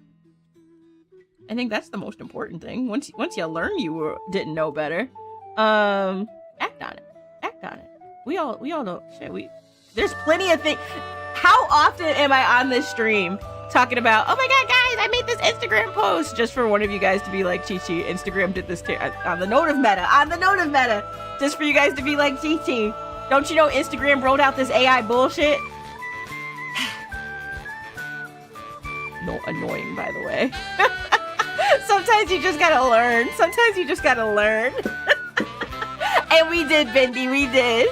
I think that's the most important thing. Once you learn you didn't know better, act on it. Act on it. We all know shit. There's plenty of things. How often am I on this stream talking about, oh my god, guys, I made this Instagram post, just for one of you guys to be like, Chi-Chi, Instagram did this on the note of meta, just for you guys to be like, Chi-Chi, don't you know Instagram rolled out this AI bullshit? No, annoying, by the way. Sometimes you just gotta learn. And we did, Bendy, we did.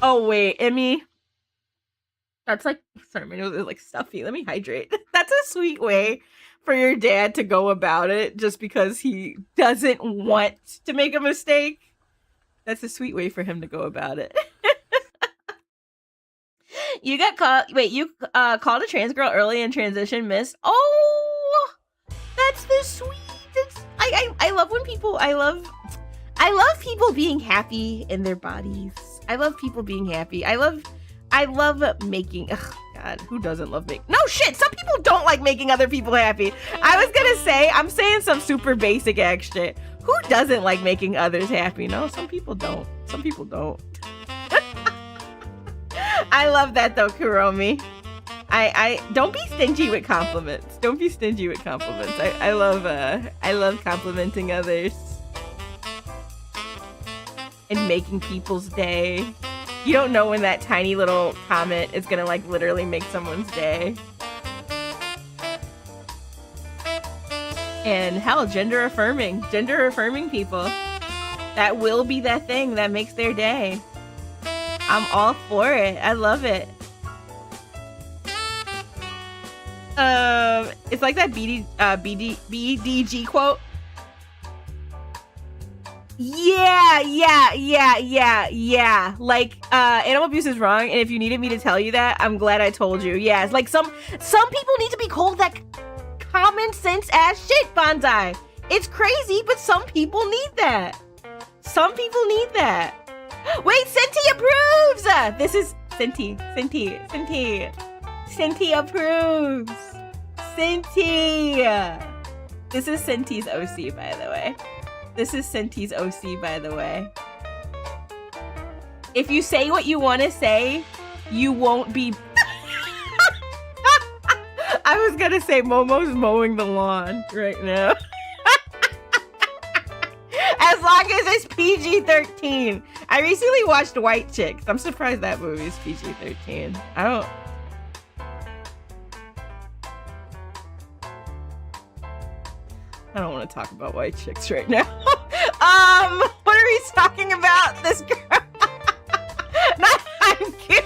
Oh wait, Emmy. That's like, sorry, my nose is like stuffy. Let me hydrate. That's a sweet way for your dad to go about it, just because he doesn't want to make a mistake. That's a sweet way for him to go about it. You got called. Wait, you called a trans girl early in transition, miss. Oh, that's the sweetest. I love when people. I love people being happy in their bodies. I love people being happy. I love making. Ugh, God, who doesn't love making? No shit. Some people don't like making other people happy. I was gonna say, I'm saying some super basic ass shit. Who doesn't like making others happy? No, some people don't. Some people don't. I love that though, Kuromi. I don't be stingy with compliments. Don't be stingy with compliments. I love complimenting others and making people's day. You don't know when that tiny little comment is gonna like literally make someone's day. And hell, gender affirming people. That will be that thing that makes their day. I'm all for it. I love it. It's like that BDG quote. Yeah. Like, animal abuse is wrong, and if you needed me to tell you that, I'm glad I told you. Yeah, it's like some people need to be called that common sense ass shit, Bonsai. It's crazy, but some people need that. Some people need that. Wait, Senti approves! This is Senti approves. Senti! This is Senti's OC, by the way. If you say what you want to say, you won't be... I was gonna say Momo's mowing the lawn right now. As long as it's PG-13. I recently watched White Chicks. I'm surprised that movie is PG-13. I don't want to talk about White Chicks right now. What are we talking about? This girl. I'm cute.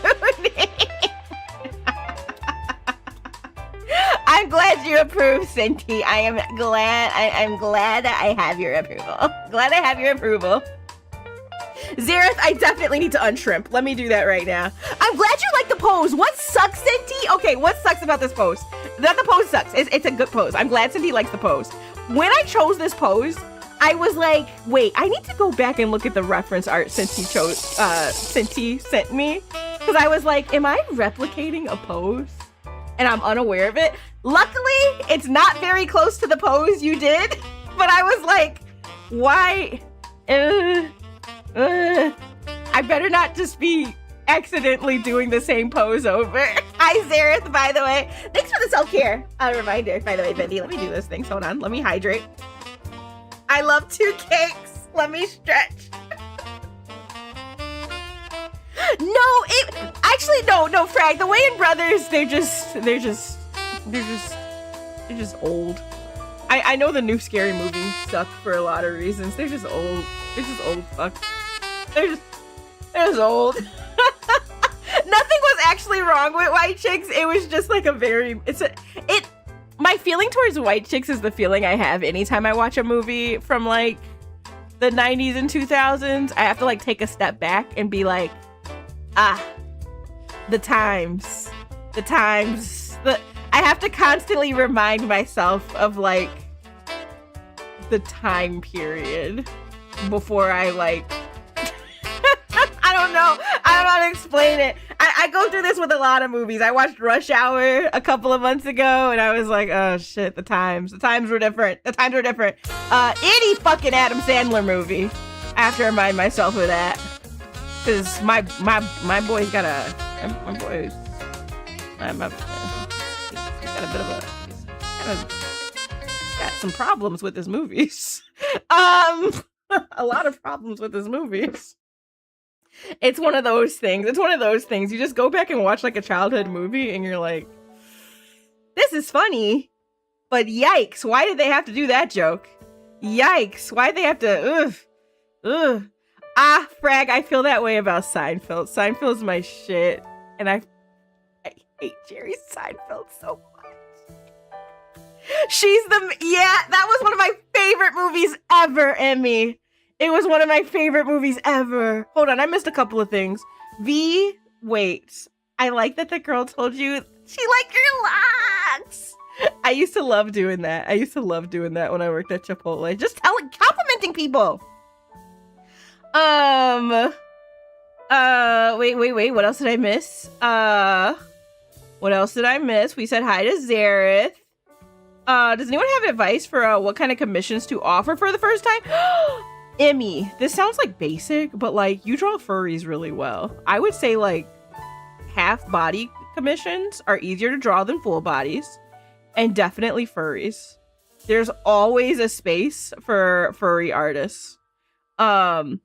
I'm glad you approve, Senti. I'm glad that I have your approval. Xerath, I definitely need to unshrimp. Let me do that right now. I'm glad you like the pose. What sucks, Senti? Okay, what sucks about this pose? Not the pose sucks. It's a good pose. I'm glad Senti likes the pose. When I chose this pose, I was like, wait, I need to go back and look at the reference art Senti sent me. Because I was like, am I replicating a pose? and I'm unaware of it. Luckily, it's not very close to the pose you did, but I was like, why? I better not just be accidentally doing the same pose over. Hi, Zareth, by the way. Thanks for the self-care. A reminder, by the way, Bendy, let me do those things. Hold on, let me hydrate. I love 2 cakes. Let me stretch. No, Frag. The Wayans brothers, they're just old. I know the new Scary Movie sucked for a lot of reasons. They're just old. They're just old fucks. They're just old. Nothing was actually wrong with white chicks. It was just like my feeling towards white chicks is the feeling I have anytime I watch a movie from like the 90s and 2000s. I have to like take a step back and be like, the times. I have to constantly remind myself of like the time period before I like I don't know how to explain it. I go through this with a lot of movies. I watched Rush Hour a couple of months ago and I was like, oh shit, the times were different. Any fucking Adam Sandler movie. I have to remind myself of that. Cause my boy's got got some problems with his movies. A lot of problems with his movies. It's one of those things. You just go back and watch like a childhood movie and you're like, this is funny, but yikes, why did they have to do that joke? Yikes, why did they have to, Frag, I feel that way about Seinfeld. Seinfeld's my shit. And I hate Jerry Seinfeld so much. That was one of my favorite movies ever, Emmy. It was one of my favorite movies ever. Hold on, I missed a couple of things. Wait. I like that the girl told you she liked your locks. I used to love doing that. When I worked at Chipotle. Just complimenting people. Wait. What else did I miss? We said hi to Zareth. Does anyone have advice for what kind of commissions to offer for the first time? Emmy, this sounds like basic, but like you draw furries really well. I would say like half body commissions are easier to draw than full bodies, and definitely furries. There's always a space for furry artists. I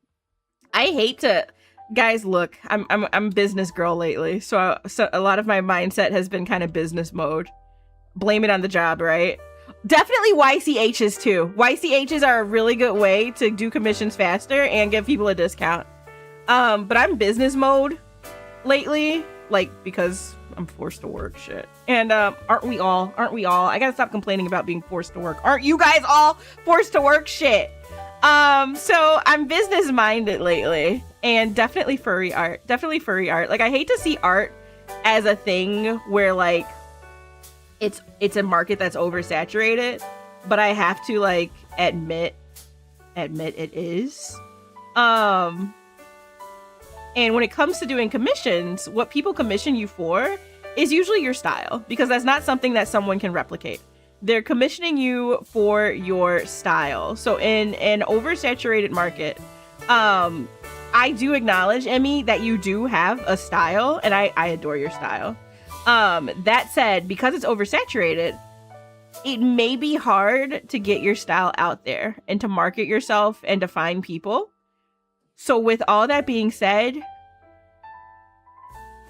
hate to, guys, look, I'm business girl lately, so a lot of my mindset has been kind of business mode. Blame it on the job, right? Definitely YCHs too. YCHs are a really good way to do commissions faster and give people a discount. But I'm business mode lately, like because I'm forced to work shit. And aren't we all? I gotta stop complaining about being forced to work. Aren't you guys all forced to work shit? So I'm business minded lately, and definitely furry art. Like I hate to see art as a thing where like it's a market that's oversaturated, but I have to like admit it is. And when it comes to doing commissions, what people commission you for is usually your style, because that's not something that someone can replicate. They're commissioning you for your style. So in an oversaturated market, I do acknowledge, Emmy, that you do have a style, and I adore your style. That said, because it's oversaturated, it may be hard to get your style out there and to market yourself and to find people. So with all that being said,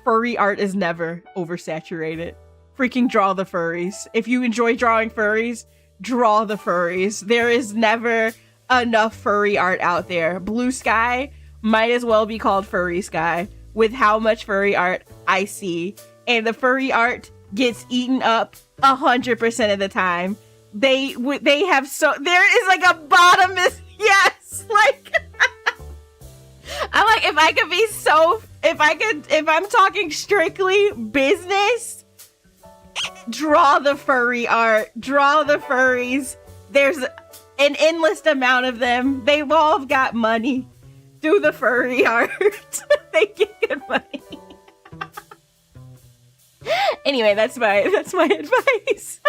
furry art is never oversaturated. Freaking draw the furries. If you enjoy drawing furries, draw the furries. There is never enough furry art out there. Blue sky might as well be called furry sky with how much furry art I see. And the furry art gets eaten up 100% of the time. They have there is like a bottomless, yes, like I'm like, if I'm talking strictly business, draw the furry art, draw the furries. There's an endless amount of them. They've all got money. Do the furry art. They get good money. Anyway, that's my advice.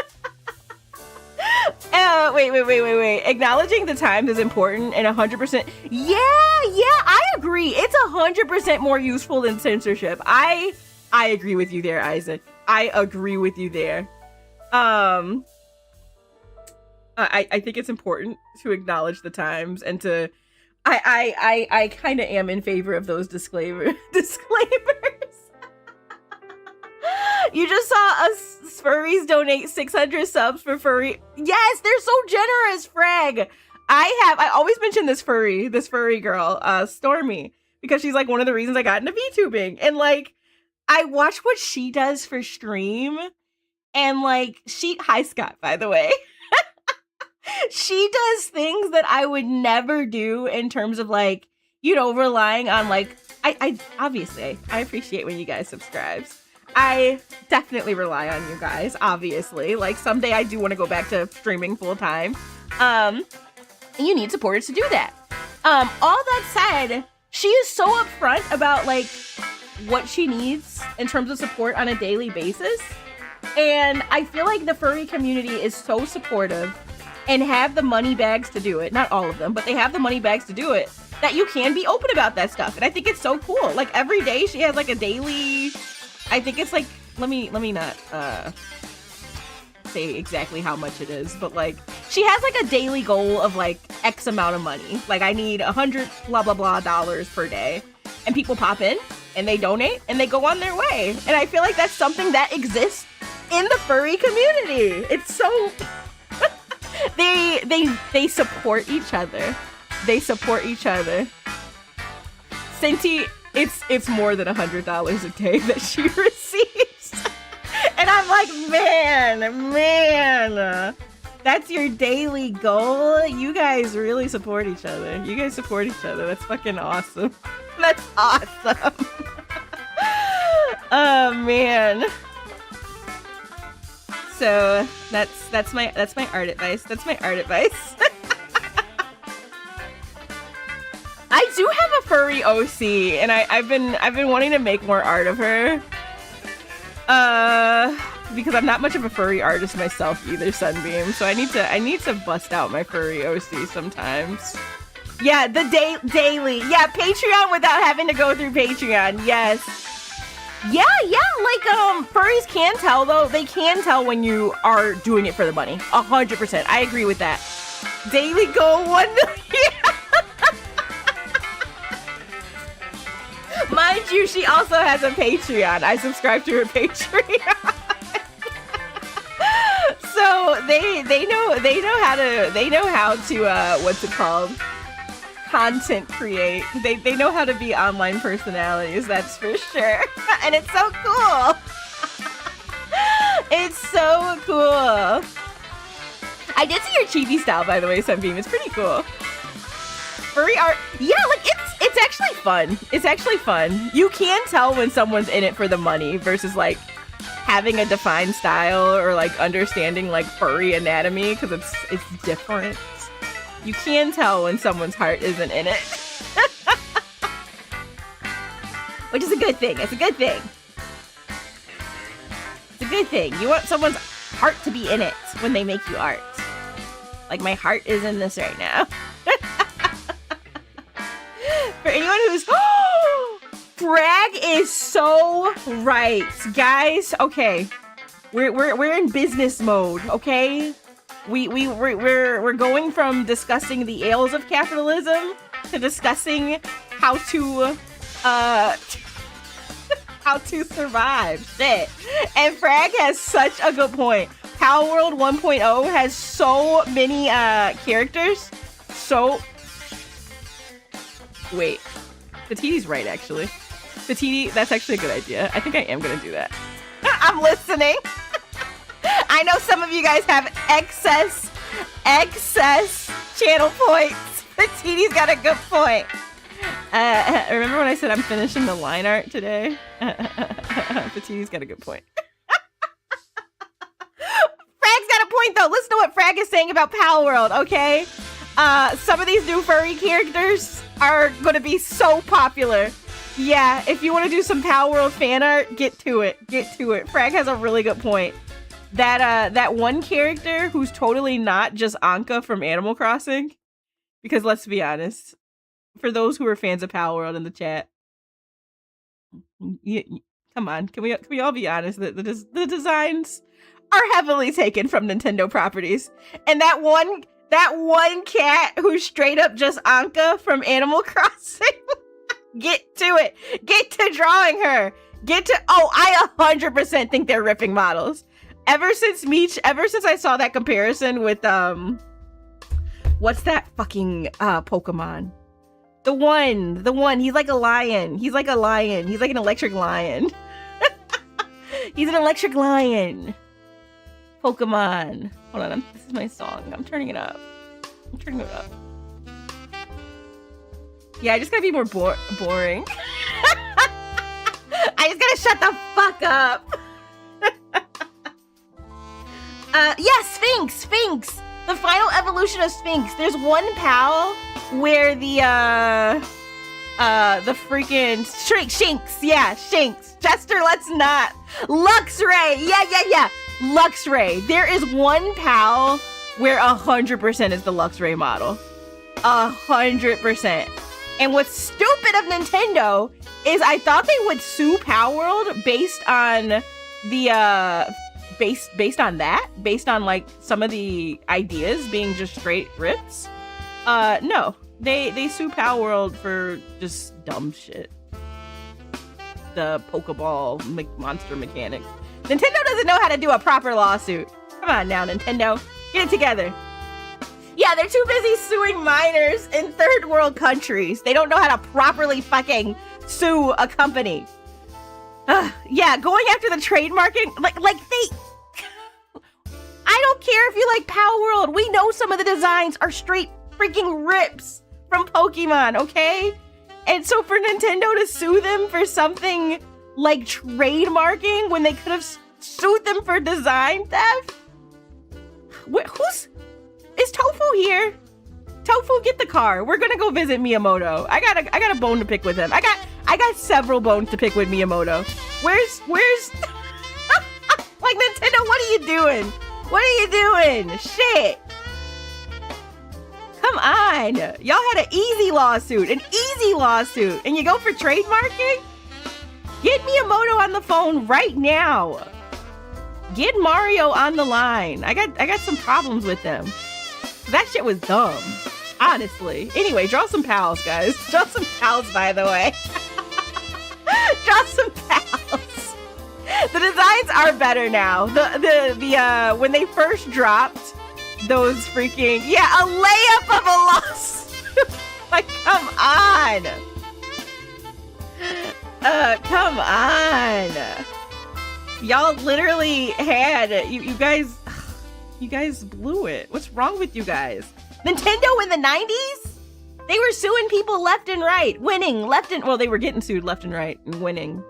Wait. Acknowledging the times is important and 100%. Yeah, I agree. It's 100% more useful than censorship. I agree with you there, Isaac. I agree with you there. I think it's important to acknowledge the times and to. I kind of am in favor of those disclaimers. You just saw us furries donate 600 subs for furry. Yes, they're so generous, Frag. I always mention this furry girl, Stormy, because she's like one of the reasons I got into VTubing. And like, I watch what she does for stream, and like, hi Scott, by the way. She does things that I would never do in terms of like, you know, relying on like, I obviously, I appreciate when you guys subscribe. I definitely rely on you guys, obviously. Like, someday I do want to go back to streaming full time. You need supporters to do that. All that said, she is so upfront about like what she needs in terms of support on a daily basis. And I feel like the furry community is so supportive and have the money bags to do it. Not all of them, but they have the money bags to do it, that you can be open about that stuff. And I think it's so cool. Like, every day she has like a daily, I think it's like, let me not say exactly how much it is, but like, she has like a daily goal of like X amount of money. Like, I need 100 blah blah blah dollars per day. And people pop in and they donate and they go on their way. And I feel like that's something that exists in the furry community. It's so they support each other. They support each other. Cinti, it's more than $100 a day that she receives. And I'm like, man, that's your daily goal. You guys really support each other. You guys support each other. That's fucking awesome. That's awesome. Oh man. So that's my art advice. That's my art advice. I do have a furry OC, and I've been wanting to make more art of her. Because I'm not much of a furry artist myself either, Sunbeam. So I need to bust out my furry OC sometimes. Yeah, the daily. Yeah, Patreon without having to go through Patreon. Yes. Yeah, like, furries can tell, though. They can tell when you are doing it for the money. 100%. I agree with that. Daily goal 1 million. Mind you, she also has a Patreon. I subscribe to her Patreon. So they know how to what's it called? Content create. They know how to be online personalities, that's for sure. And it's so cool. It's so cool. I did see your chibi style, by the way, Sunbeam. It's pretty cool. Furry art. Yeah, like it's actually fun. It's actually fun. You can tell when someone's in it for the money versus like having a defined style or like understanding like furry anatomy, because it's different. You can tell when someone's heart isn't in it. Which is a good thing. It's a good thing. It's a good thing. You want someone's heart to be in it when they make you art. Like, my heart is in this right now. For anyone who's... Frag is so right. Guys, okay. We're in business mode, okay? We're going from discussing the ails of capitalism to discussing how to survive. Shit. And Frag has such a good point. Power World 1.0 has so many characters. So wait, Fatiti's right, actually. Fatiti, that's actually a good idea. I think I am gonna do that. I'm listening. I know some of you guys have excess channel points. Fatiti's got a good point. Remember when I said I'm finishing the line art today? Fatiti's got a good point. Frag's got a point, though. Listen to what Frag is saying about Pal World, okay? Some of these new furry characters are going to be so popular. Yeah, if you want to do some Power World fan art, get to it. Get to it. Frag has a really good point. That one character who's totally not just Anka from Animal Crossing, because let's be honest, for those who are fans of Power World in the chat, come on, can we all be honest that the designs are heavily taken from Nintendo properties, and that one cat who's straight up just Anka from Animal Crossing. Get to it. Get to drawing her. I 100% think they're ripping models. Ever since I saw that comparison with what's that fucking Pokemon? The one, he's like a lion. He's like an electric lion. He's an electric lion. Pokemon. Hold on, this is my song. I'm turning it up. Yeah, I just gotta be more boring. I just gotta shut the fuck up. Yeah, Sphinx. The final evolution of Sphinx. There's one PAL where the freaking Shinx. Yeah, Shinx. Chester, let's not. Luxray. Yeah. Luxray. There is one PAL where 100% is the Luxray model. 100%. And what's stupid of Nintendo is I thought they would sue Power World based on the based on like some of the ideas being just straight rips. No, they sue Power World for just dumb shit. The Pokeball monster mechanics. Nintendo doesn't know how to do a proper lawsuit. Come on now, Nintendo, get it together. Yeah, they're too busy suing minors in third world countries. They don't know how to properly fucking sue a company. Yeah, going after the trademarking, like they... I don't care if you like Power World. We know some of the designs are straight freaking rips from Pokemon, okay? And so for Nintendo to sue them for something like trademarking when they could have sued them for design theft? Is Tofu here? Tofu, get the car. We're gonna go visit Miyamoto. I got a bone to pick with him. I got several bones to pick with Miyamoto. Where's like Nintendo, what are you doing? What are you doing? Shit. Come on. Y'all had an easy lawsuit, and you go for trademarking? Get Miyamoto on the phone right now. Get Mario on the line. I got some problems with them. That shit was dumb, honestly. Anyway, draw some pals, guys. Draw some pals, by the way. Draw some pals. The designs are better now. The when they first dropped those freaking, yeah, a layup of a loss. Like, come on. Come on. Y'all literally had you guys blew it. What's wrong with you guys? Nintendo in the 90s? They were suing people left and right, winning left and, well, they were getting sued left and right and winning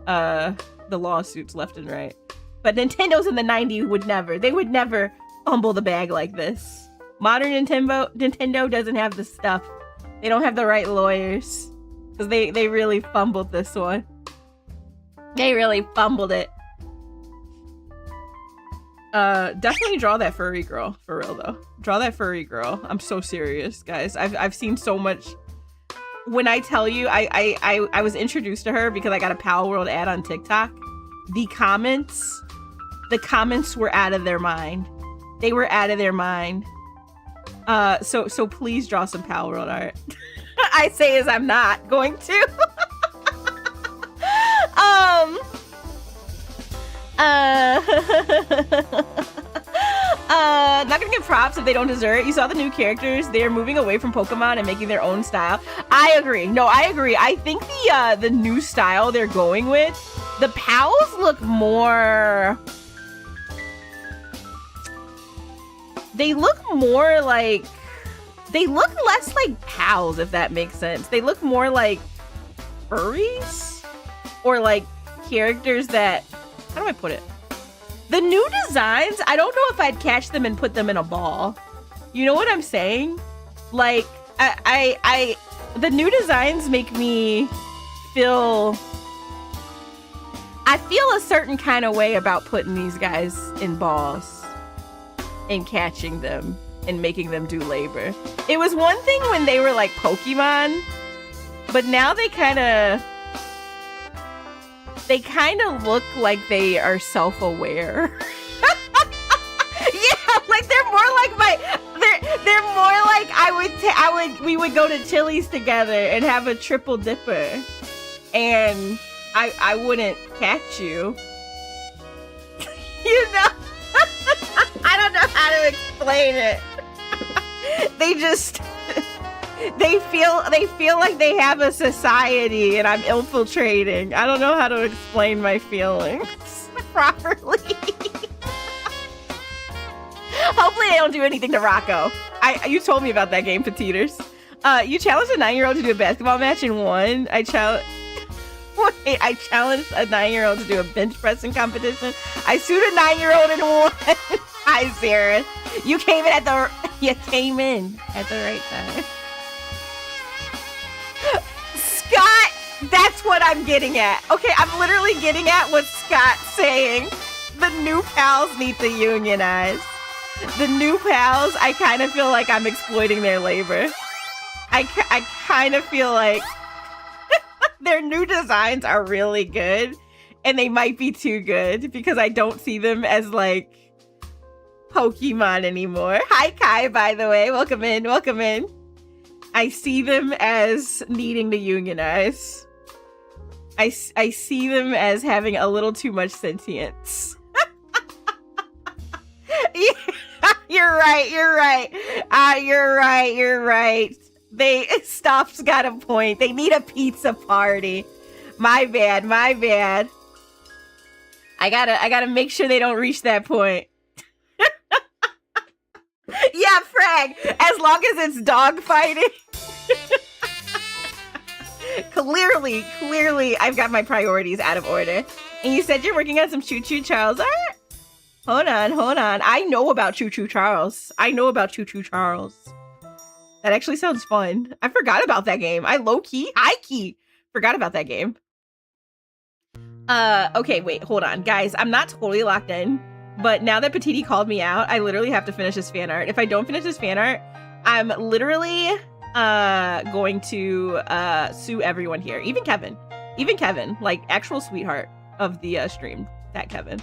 the lawsuits left and right. But Nintendo's in the 90s they would never fumble the bag like this. Modern Nintendo doesn't have the stuff. They don't have the right lawyers. Because they really fumbled this one. They really fumbled it. Definitely draw that furry girl, for real though. Draw that furry girl. I'm so serious, guys. I've seen so much. When I tell you, I was introduced to her because I got a Power World ad on TikTok. The comments were out of their mind. They were out of their mind. So please draw some Power World art. I say as I'm not going to. Not gonna give props if they don't deserve it. You saw the new characters. They're moving away from Pokemon and making their own style. I agree. No, I agree. I think the new style they're going with, the pals look more... They look more like... They look less like pals, if that makes sense. They look more like furries? Or like characters that... How do I put it? The new designs, I don't know if I'd catch them and put them in a ball. You know what I'm saying? Like, the new designs make me feel a certain kind of way about putting these guys in balls and catching them and making them do labor. It was one thing when they were like Pokemon, but now they kind of look like they are self-aware. Yeah, like they're more like they're more like we would go to Chili's together and have a triple dipper, and I wouldn't catch you. You know? I don't know how to explain it. They feel like they have a society and I'm infiltrating. I don't know how to explain my feelings properly. Hopefully I don't do anything to Rocco. You told me about that game, Petiters. You challenged a 9-year-old to do a basketball match and won. I challenged a 9-year-old to do a bench pressing competition. I sued a 9-year-old and won. Hi, Sarah. You came in at the right time. Scott, that's what I'm getting at. Okay, I'm literally getting at what Scott's saying. The new pals need to unionize. The new pals, I kind of feel like I'm exploiting their labor. I kind of feel like their new designs are really good, and they might be too good because I don't see them as like Pokemon anymore. Hi, Kai, by the way. Welcome in. Welcome in. I see them as needing to unionize. I see them as having a little too much sentience. Yeah, you're right. You're right. You're right. You're right. Stoff's got a point. They need a pizza party. My bad. My bad. I gotta make sure they don't reach that point. Yeah, Frag. As long as it's dog fighting. Clearly, I've got my priorities out of order. And you said you're working on some Choo Choo Charles art? Hold on. I know about Choo Choo Charles. That actually sounds fun. I forgot about that game. I high-key forgot about that game. Okay, wait, hold on. Guys, I'm not totally locked in, but now that Petiti called me out, I literally have to finish this fan art. If I don't finish this fan art, I'm literally going to sue everyone here. Even Kevin, like actual sweetheart of the stream, that Kevin.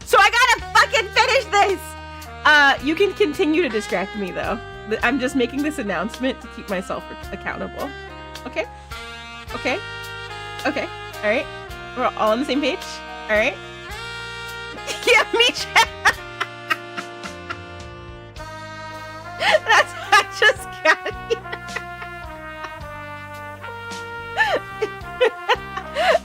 So I gotta fucking finish this! You can continue to distract me though. I'm just making this announcement to keep myself accountable. Okay? Okay? Okay. Alright. We're all on the same page? Alright? Yeah, me too! That's I just got it.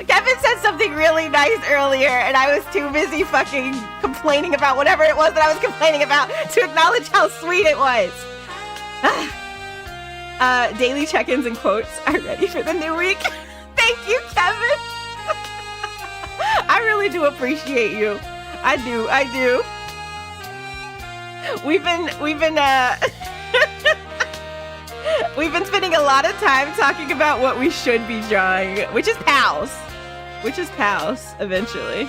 Kevin said something really nice earlier, and I was too busy fucking complaining about whatever it was that I was complaining about to acknowledge how sweet it was. Daily check-ins and quotes are ready for the new week. Thank you, Kevin. I really do appreciate you. I do. We've been spending a lot of time talking about what we should be drawing, which is pals eventually.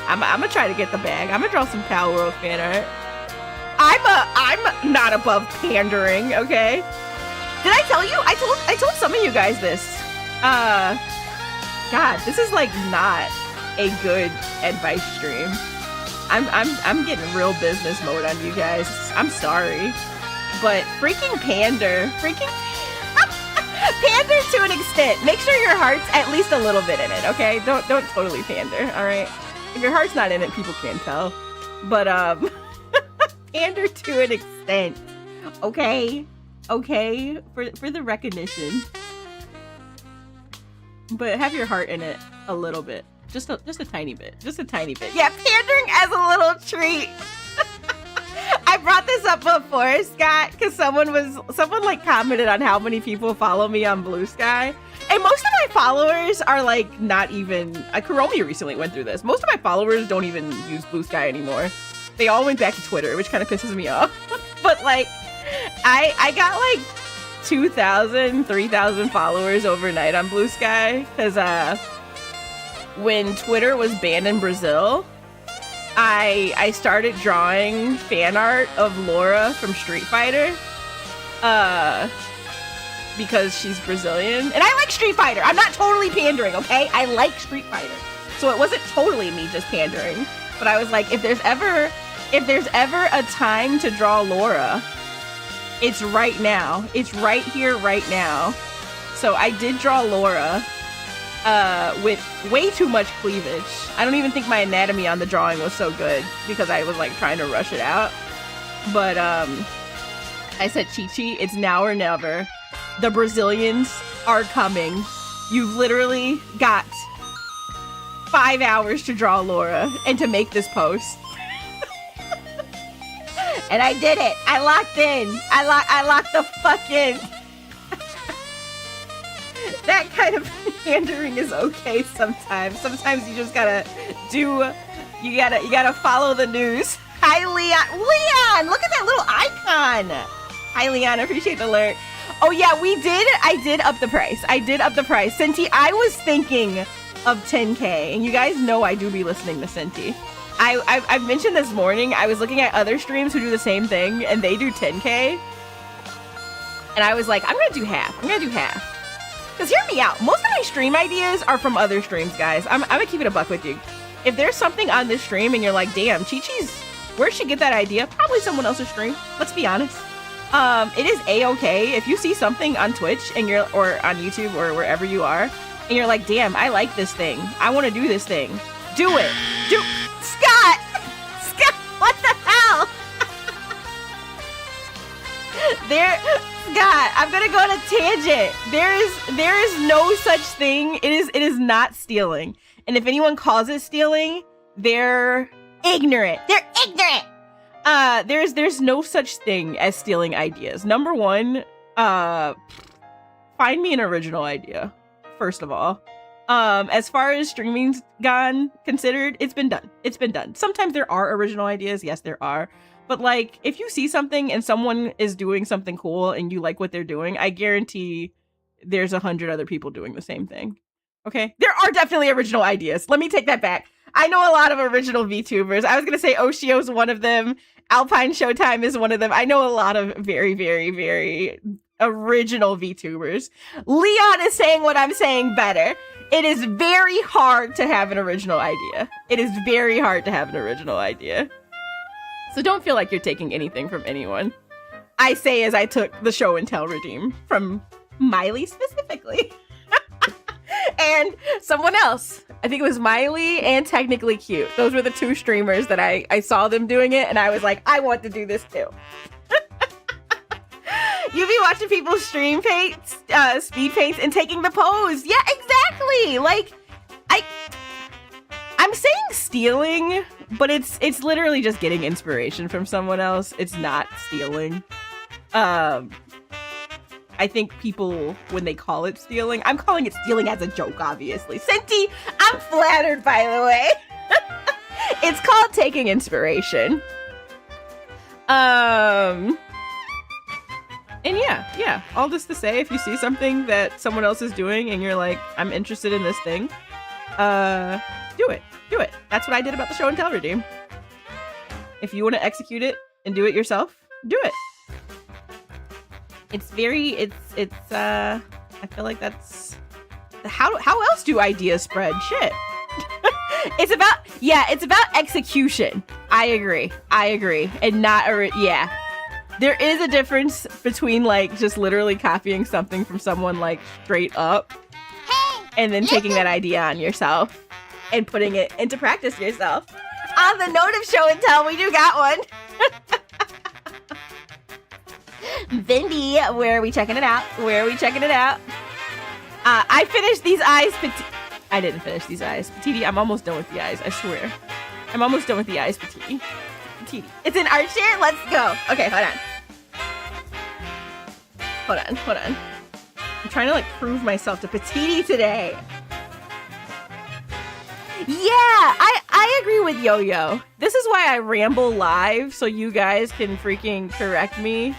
I'm gonna try to get the bag. I'm gonna draw some Pal World fan art. I'm not above pandering, okay? Did I tell you? I told some of you guys this. God, this is like not a good advice stream. I'm getting real business mode on you guys. I'm sorry. But freaking pander to an extent. Make sure your heart's at least a little bit in it, okay? Don't totally pander, all right? If your heart's not in it, people can't tell. But pander to an extent, okay? Okay, for the recognition. But have your heart in it a little bit, just a tiny bit, Yeah, pandering as a little treat. I brought this up before, Scott, because someone like commented on how many people follow me on Blue Sky. And most of my followers are like not even, Kuromi recently went through this. Most of my followers don't even use Blue Sky anymore. They all went back to Twitter, which kind of pisses me off. But like, I got like 2,000, 3,000 followers overnight on Blue Sky. Because when Twitter was banned in Brazil, I started drawing fan art of Laura from Street Fighter. Because she's Brazilian. And I like Street Fighter. I'm not totally pandering, okay? I like Street Fighter. So it wasn't totally me just pandering. But I was like, if there's ever a time to draw Laura, it's right now. It's right here, right now. So I did draw Laura with way too much cleavage. I don't even think my anatomy on the drawing was so good because I was like trying to rush it out. But I said, Chi-Chi, it's now or never. The Brazilians are coming. You've literally got 5 hours to draw Laura and to make this post. And I did it. I locked in. I locked the fuck in. That kind of pandering is okay sometimes. Sometimes you just gotta you gotta follow the news. Hi, Leon. Leon, look at that little icon. Hi, Leon. I appreciate the alert. Oh yeah, I did up the price. Senti, I was thinking of 10K, and you guys know I do be listening to Senti. I've mentioned this morning, I was looking at other streams who do the same thing, and they do 10K. And I was like, I'm gonna do half. Because hear me out, most of my stream ideas are from other streams, guys. I'm gonna keep it a buck with you. If there's something on this stream and you're like, damn, Chi-Chi's, where'd she get that idea? Probably someone else's stream, let's be honest. It is a-okay if you see something on Twitch and or on YouTube or wherever you are, and you're like, damn, I like this thing. I want to do this thing. Do it. Scott, what the hell? Scott, I'm gonna go on a tangent. There is no such thing. It is not stealing. And if anyone calls it stealing, they're ignorant. There's no such thing as stealing ideas. Number one, find me an original idea, first of all. As far as streaming's considered, it's been done. Sometimes there are original ideas, yes there are. But like, if you see something and someone is doing something cool and you like what they're doing, I guarantee there's 100 other people doing the same thing. Okay? There are definitely original ideas. Let me take that back. I know a lot of original VTubers. I was gonna say Oshio's one of them. Alpine Showtime is one of them. I know a lot of very, very, very original VTubers. Leon is saying what I'm saying better. It is very hard to have an original idea. So don't feel like you're taking anything from anyone. I say as I took the show and tell redeem from Miley specifically. And someone else. I think it was Miley and Technically Cute. Those were the two streamers that I saw them doing it, and I was like, I want to do this too. You be watching people stream paints, speed paints, and taking the pose. Yeah, exactly. Like, I'm saying stealing, but it's literally just getting inspiration from someone else. It's not stealing. I think people, when they call it stealing, I'm calling it stealing as a joke, obviously. Senti, I'm flattered, by the way. It's called taking inspiration. And yeah, all this to say, if you see something that someone else is doing and you're like, I'm interested in this thing, do it. That's what I did about the show and tell redeem. If you want to execute it and do it yourself, do it. It's I feel like that's how else do ideas spread? Shit. It's about execution. I agree. And not yeah. There is a difference between like just literally copying something from someone like straight up and then taking that idea on yourself and putting it into practice yourself. On the note of show and tell, we do got one. Vindy, where are we checking it out? I finished these eyes. I didn't finish these eyes. Petiti, I'm almost done with the eyes. I swear. I'm almost done with the eyes, Petiti. It's an art share? Let's go. Okay, hold on. I'm trying to like prove myself to Petiti today. Yeah, I agree with Yo-Yo. This is why I ramble live, so you guys can freaking correct me.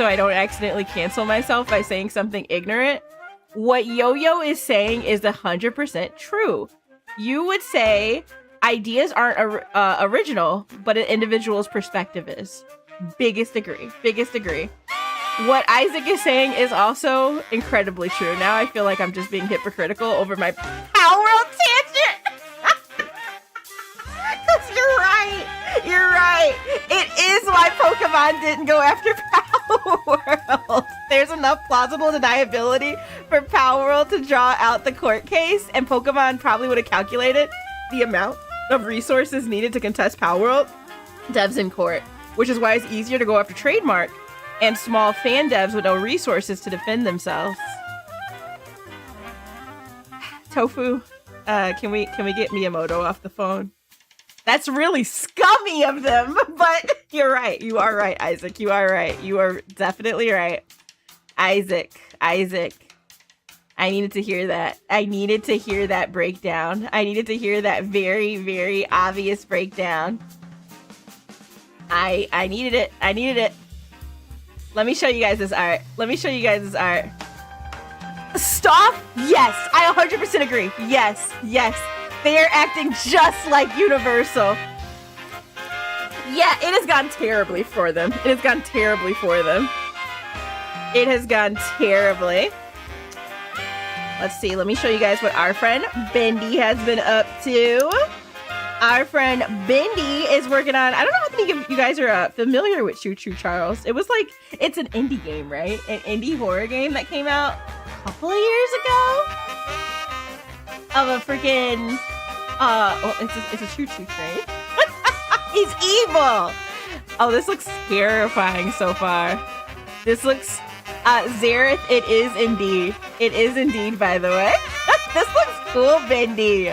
so I don't accidentally cancel myself by saying something ignorant. What Yo-Yo is saying is 100% true. You would say ideas aren't original, but an individual's perspective is. Biggest agree. Biggest agree. What Isaac is saying is also incredibly true. Now I feel like I'm just being hypocritical over my Power World tangent. Because you're right. You're right. It is why Pokemon didn't go after Power World. There's enough plausible deniability for Power World to draw out the court case, and Pokemon probably would have calculated the amount of resources needed to contest Power World devs in court, which is why it's easier to go after trademark and small fan devs with no resources to defend themselves. Tofu, can we get Miyamoto off the phone? That's really scummy of them, but you're right. You are right, Isaac. You are right. You are definitely right. Isaac. I needed to hear that. I needed to hear that breakdown. I needed to hear that very, very obvious breakdown. I needed it. I needed it. Let me show you guys this art. Stop? Yes, I 100% agree. Yes. They are acting just like Universal. Yeah, it has gone terribly for them. It has gone terribly. Let's see, let me show you guys what our friend Bendy has been up to. Our friend Bendy is working on, I don't know how many of you guys are familiar with Choo Choo Charles. It was like, it's an indie game, right? An indie horror game that came out a couple of years ago. Of a freaking, it's a choo-choo train. He's evil. Oh, this looks terrifying so far. This looks, Zareth, it is indeed, by the way. This looks cool, Bendy.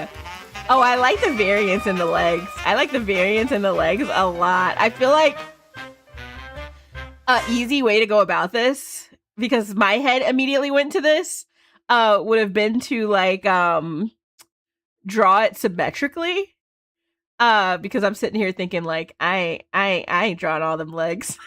Oh, I like the variants in the legs. I like the variants in the legs a lot. I feel like an easy way to go about this, because my head immediately went to this, would have been to like draw it symmetrically. Because I'm sitting here thinking like I ain't drawing all them legs.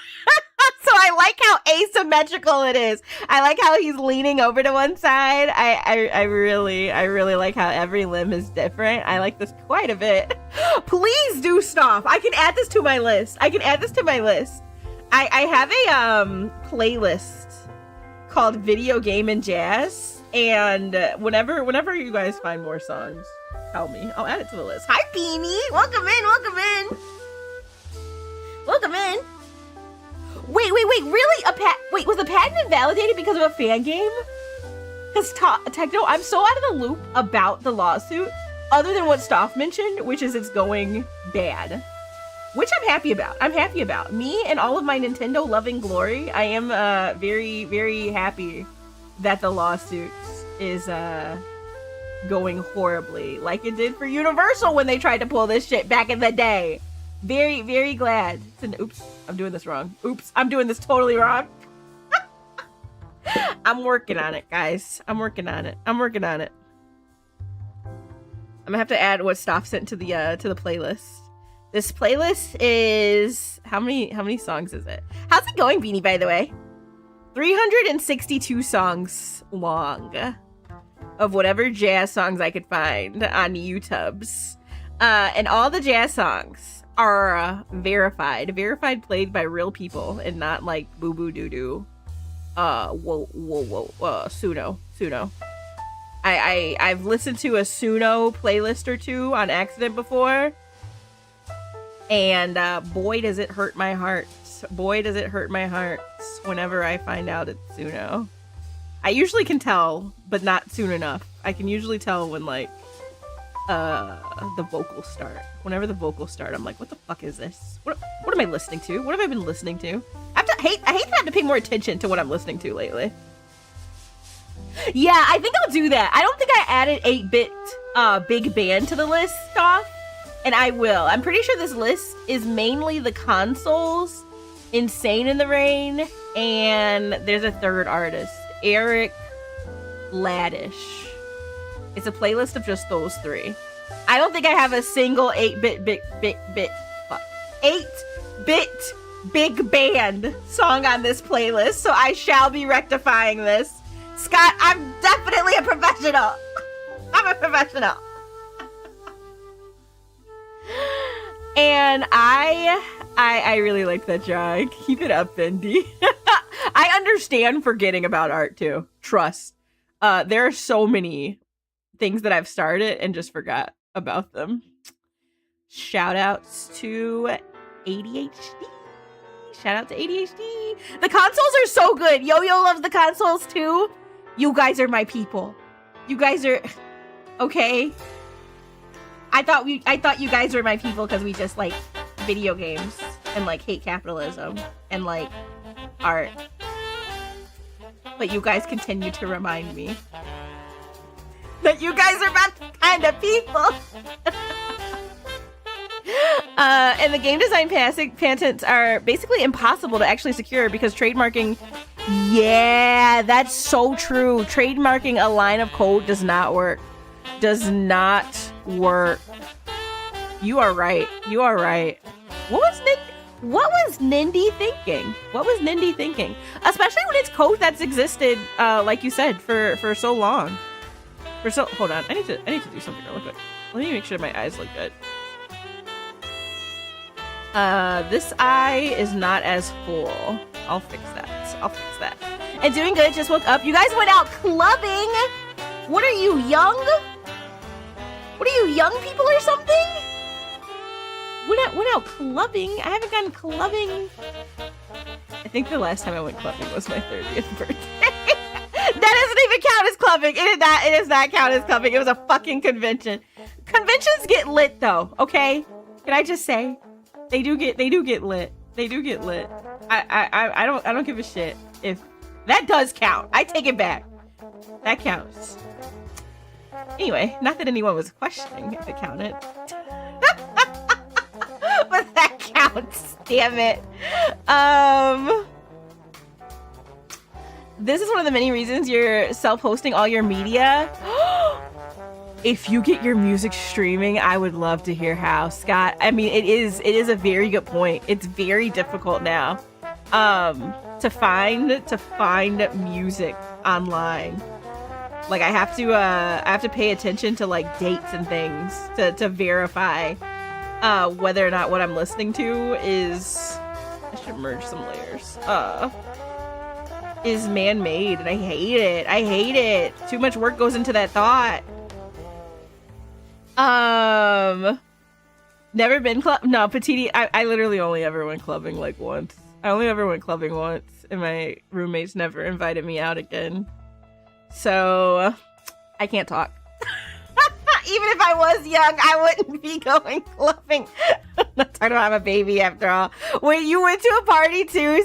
So I like how asymmetrical it is. I like how he's leaning over to one side. I really like how every limb is different. I like this quite a bit. Please do stop. I can add this to my list. I have a playlist called Video Game and Jazz, and whenever you guys find more songs, tell me. I'll add it to the list. Hi, Beanie. Welcome in. Wait. Really? Wait, was the patent invalidated because of a fan game? Because Techno, I'm so out of the loop about the lawsuit, other than what Stoff mentioned, which is it's going bad. Which I'm happy about. Me and all of my Nintendo loving glory, I am very, very happy that the lawsuit is going horribly, like it did for Universal when they tried to pull this shit back in the day. Very, very glad. Oops, I'm doing this wrong. Oops, I'm doing this totally wrong. I'm working on it, guys. I'm working on it. I'm gonna have to add what Stoff sent to the playlist. This playlist is how many songs is it? How's it going, Beanie, by the way? 362 songs long of whatever jazz songs I could find on YouTube's. And all the jazz songs are verified played by real people and not like boo boo doo doo. Suno. I've listened to a Suno playlist or two on accident before, and boy does it hurt my heart. Whenever I find out it's Suno. I usually can tell, but not soon enough. I can usually tell when like the vocals start. Whenever the vocals start, I'm like, what the fuck is this? What am I listening to? What have I been listening to? I hate having to pay more attention to what I'm listening to lately. Yeah, I think I'll do that. I don't think I added 8-bit big band to the list stuff, and I will. I'm pretty sure this list is mainly the consoles, Insane in the Rain, and there's a third artist, Eric Laddish. It's a playlist of just those three. I don't think I have a single 8-bit big band song on this playlist, so I shall be rectifying this. Scott, I'm definitely a professional. I'm a professional. And I really like that drawing. Keep it up, Bendy. I understand forgetting about art too. Trust. There are so many things that I've started and just forgot about them. Shout outs to ADHD. Shout out to ADHD. The consoles are so good. Yo-Yo loves the consoles too. You guys are my people. You guys are okay. I thought you guys were my people because we just like video games and like hate capitalism and like art. But you guys continue to remind me that you guys are my kind of people. And the game design patents are basically impossible to actually secure because trademarking. Yeah, that's so true. Trademarking a line of code does not work. Does not work. You are right. You are right. What was Nindy thinking? What was Nindy thinking? Especially when it's code that's existed, like you said, for so long. Hold on. I need to do something real quick. Let me make sure my eyes look good. This eye is not as full. I'll fix that. And doing good. Just woke up. You guys went out clubbing. What are you, young? What are you, young people or something? Went out clubbing. I haven't gone clubbing. I think the last time I went clubbing was my 30th birthday. That doesn't even count as clubbing. It does not count as clubbing. It was a fucking convention. Conventions get lit though, okay? Can I just say? They do get lit. They do get lit. I don't give a shit if that does count. I take it back. That counts. Anyway, not that anyone was questioning if it counted. But that counts. Damn it. This is one of the many reasons you're self-hosting all your media. If you get your music streaming, I would love to hear how, Scott. I mean, it is a very good point. It's very difficult now to find music online. Like I have to pay attention to like dates and things to verify whether or not what I'm listening to is, I should merge some layers, is man-made, and I hate it. I hate it. Too much work goes into that thought. Never been no, Petiti, I literally only ever went clubbing like once. I only ever went clubbing once, and my roommates never invited me out again. So, I can't talk. Even if I was young, I wouldn't be going clubbing. I'm not talking about I'm a baby after all. Wait, you went to a party too?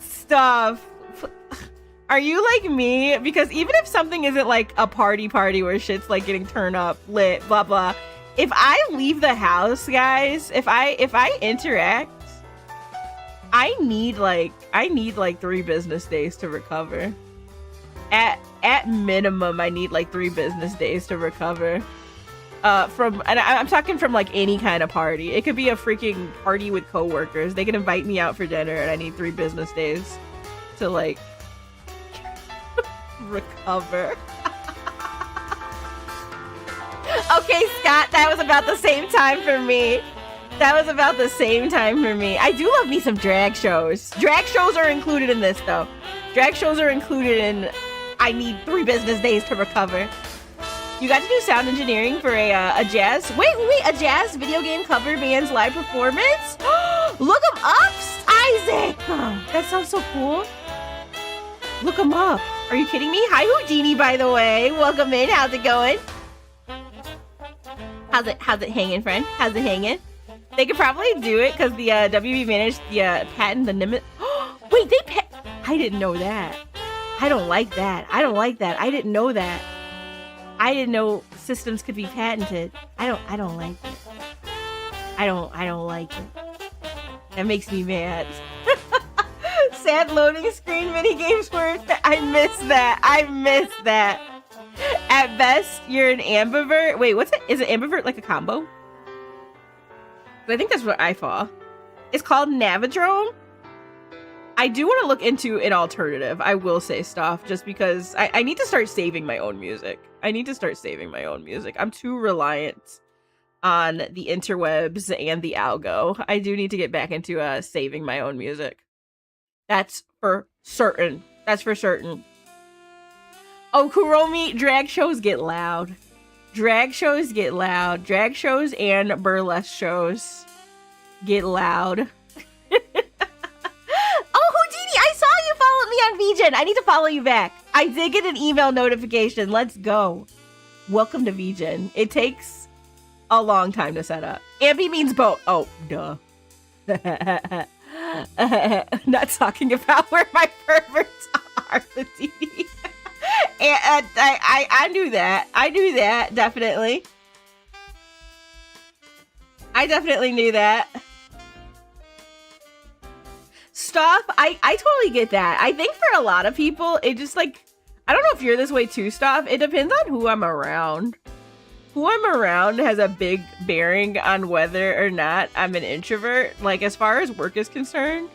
Stop. Are you like me? Because even if something isn't like a party where shit's like getting turned up, lit, blah, blah. If I leave the house, guys, if I interact, I need like 3 business days to recover. At minimum, I need like 3 business days to recover. And I'm talking from like any kind of party. It could be a freaking party with coworkers. They can invite me out for dinner and I need 3 business days to like recover. Okay, Scott, that was about the same time for me. I do love me some drag shows. Drag shows are included in this though. Drag shows are included in I need 3 business days to recover. You got to do sound engineering for a jazz. Wait, a jazz video game cover band's live performance? Look him up, Isaac. That sounds so cool. Look him up. Are you kidding me? Hi, Houdini, by the way. Welcome in. How's it going? How's it hanging, friend? How's it hanging? They could probably do it because the WB managed the patent the Nimitz. Wait, I didn't know that. I don't like that. I didn't know that. I didn't know systems could be patented. I don't like it. I don't like it. That makes me mad. Sad loading screen mini games where I miss that. At best, you're an ambivert. Wait, what's it? Is an ambivert like a combo? I think that's what I fall. It's called Navidrone. I do want to look into an alternative. I will say stuff just because I need to start saving my own music. I'm too reliant on the interwebs and the algo. I do need to get back into saving my own music. That's for certain. Oh, Kuromi, drag shows get loud. Drag shows and burlesque shows get loud. Oh, Houdini, I saw you followed me on VGen. I need to follow you back. I did get an email notification. Let's go. Welcome to VGen. It takes a long time to set up. Ampy means boat. Oh, duh. Not talking about where my perverts are, Houdini. And I knew that. Definitely. I definitely knew that. Stuff, I totally get that. I think for a lot of people, it just like, I don't know if you're this way too, Stuff. It depends on who I'm around. Who I'm around has a big bearing on whether or not I'm an introvert. Like, as far as work is concerned,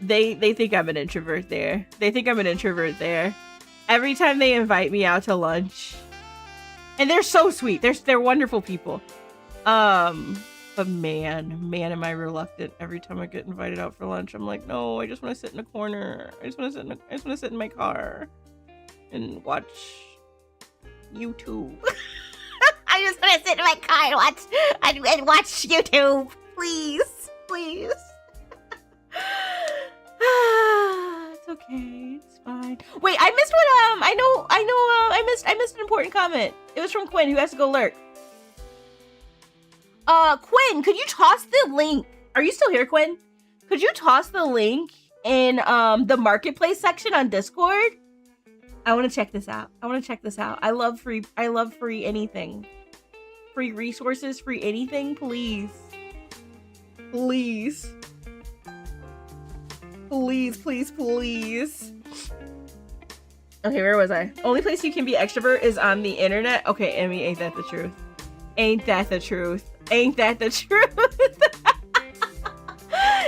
they think I'm an introvert there. Every time they invite me out to lunch, and they're so sweet. They're wonderful people. But man, am I reluctant every time I get invited out for lunch. I'm like, no, I just want to sit in a corner. I just want to sit in my car and watch YouTube. I just want to sit in my car and watch YouTube. Please. It's okay. It's fine. Wait, I missed what I missed an important comment. It was from Quinn, who has to go lurk. Quinn, could you toss the link? Are you still here, Quinn? Could you toss the link in the marketplace section on Discord? I want to check this out. I love free anything. Free resources, free anything, please. Please. Okay, where was I? Only place you can be extrovert is on the internet. Okay, Emmy, ain't that the truth?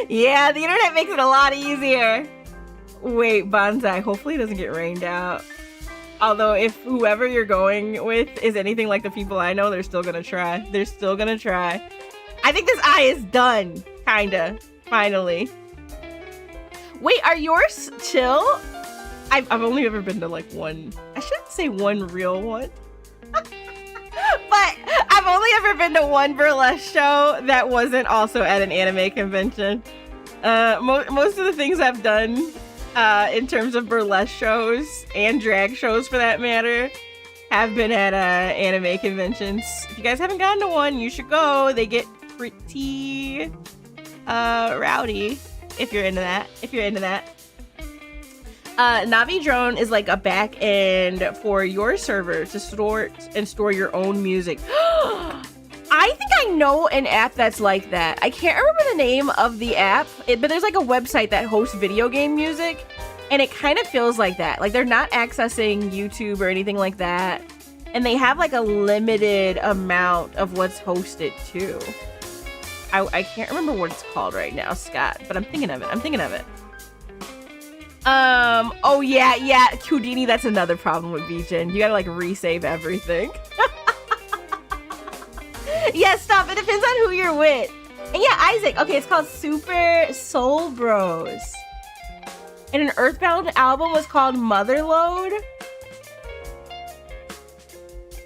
Yeah, the internet makes it a lot easier. Wait, Bonsai, hopefully it doesn't get rained out. Although if whoever you're going with is anything like the people I know, they're still gonna try. I think this eye is done, kinda, finally. Wait, are yours chill? I've only ever been to like one, I shouldn't say one real one. But I've only ever been to one burlesque show that wasn't also at an anime convention. Most of the things I've done in terms of burlesque shows and drag shows for that matter have been at anime conventions. If you guys haven't gone to one, you should go. They get pretty rowdy if you're into that. Navidrone is like a back end for your server to store your own music. I think I know an app that's like that. I can't remember the name of the app, but there's like a website that hosts video game music, and it kind of feels like that. Like they're not accessing YouTube or anything like that, and they have like a limited amount of what's hosted too. I can't remember what it's called right now, Scott, but I'm thinking of it. Oh yeah, Houdini, that's another problem with VGen. You gotta like resave everything. Yeah, stop. It depends on who you're with. And yeah, Isaac. Okay, it's called Super Soul Bros. And an Earthbound album was called Motherload.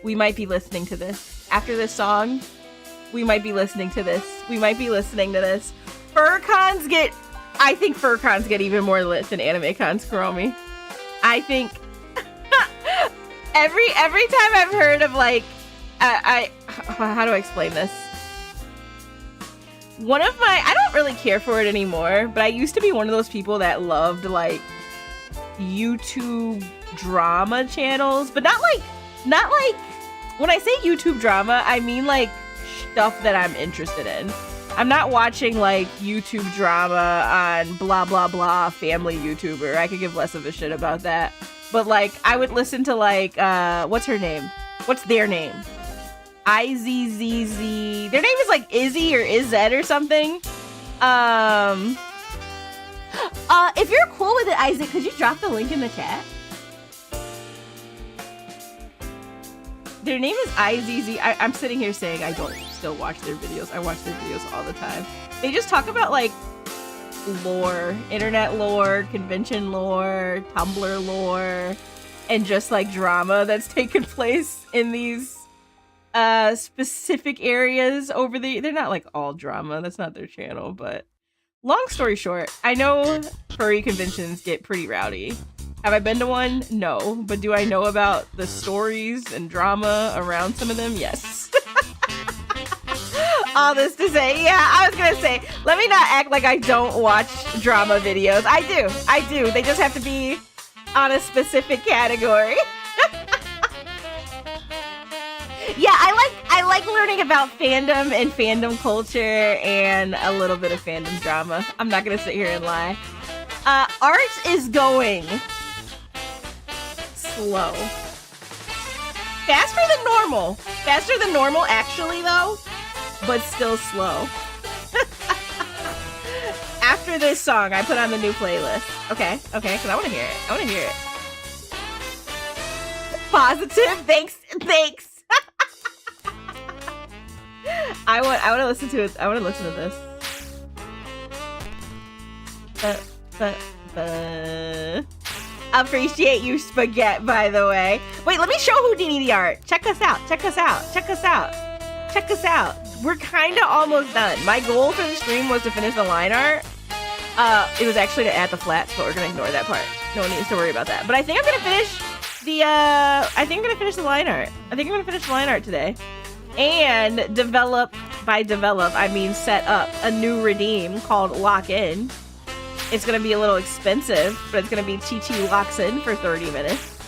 We might be listening to this. After this song, we might be listening to this. I think FurCons get even more lit than anime cons, Kuromi. I think every time I've heard of like, how do I explain this? I don't really care for it anymore, but I used to be one of those people that loved like YouTube drama channels, but not like, when I say YouTube drama, I mean like stuff that I'm interested in. I'm not watching like YouTube drama on blah blah blah family YouTuber. I could give less of a shit about that. But like I would listen to like what's their name? IZZZ. Their name is like Izzy or Izette or something. If you're cool with it, Isaac, could you drop the link in the chat? Their name is IZZ. I'm sitting here saying I don't still watch their videos. I watch their videos all the time. They just talk about like lore, internet lore, convention lore, Tumblr lore, and just like drama that's taken place in these specific areas over they're not like all drama. That's not their channel, but long story short, I know furry conventions get pretty rowdy. Have I been to one? No. But do I know about the stories and drama around some of them? Yes. All this to say, yeah, I was gonna say, let me not act like I don't watch drama videos. I do. They just have to be on a specific category. Yeah, I like learning about fandom and fandom culture and a little bit of fandom drama. I'm not gonna sit here and lie. Art is going slow. Faster than normal actually though, but still slow. After this song, I put on the new playlist. Okay, because I want to hear it. Positive, thanks. I want to listen to it. I want to listen to this. Appreciate you, Spaghetti, by the way. Wait, let me show Houdini the art. Check us out. We're kind of almost done. My goal for the stream was to finish the line art. It was actually to add the flats, but we're gonna ignore that part. No one needs to worry about that. But I think I'm gonna finish the line art. I think I'm gonna finish the line art today. And develop, by develop, I mean set up a new redeem called Lock In. It's gonna be a little expensive, but it's gonna be Chi-Chi locks in for 30 minutes.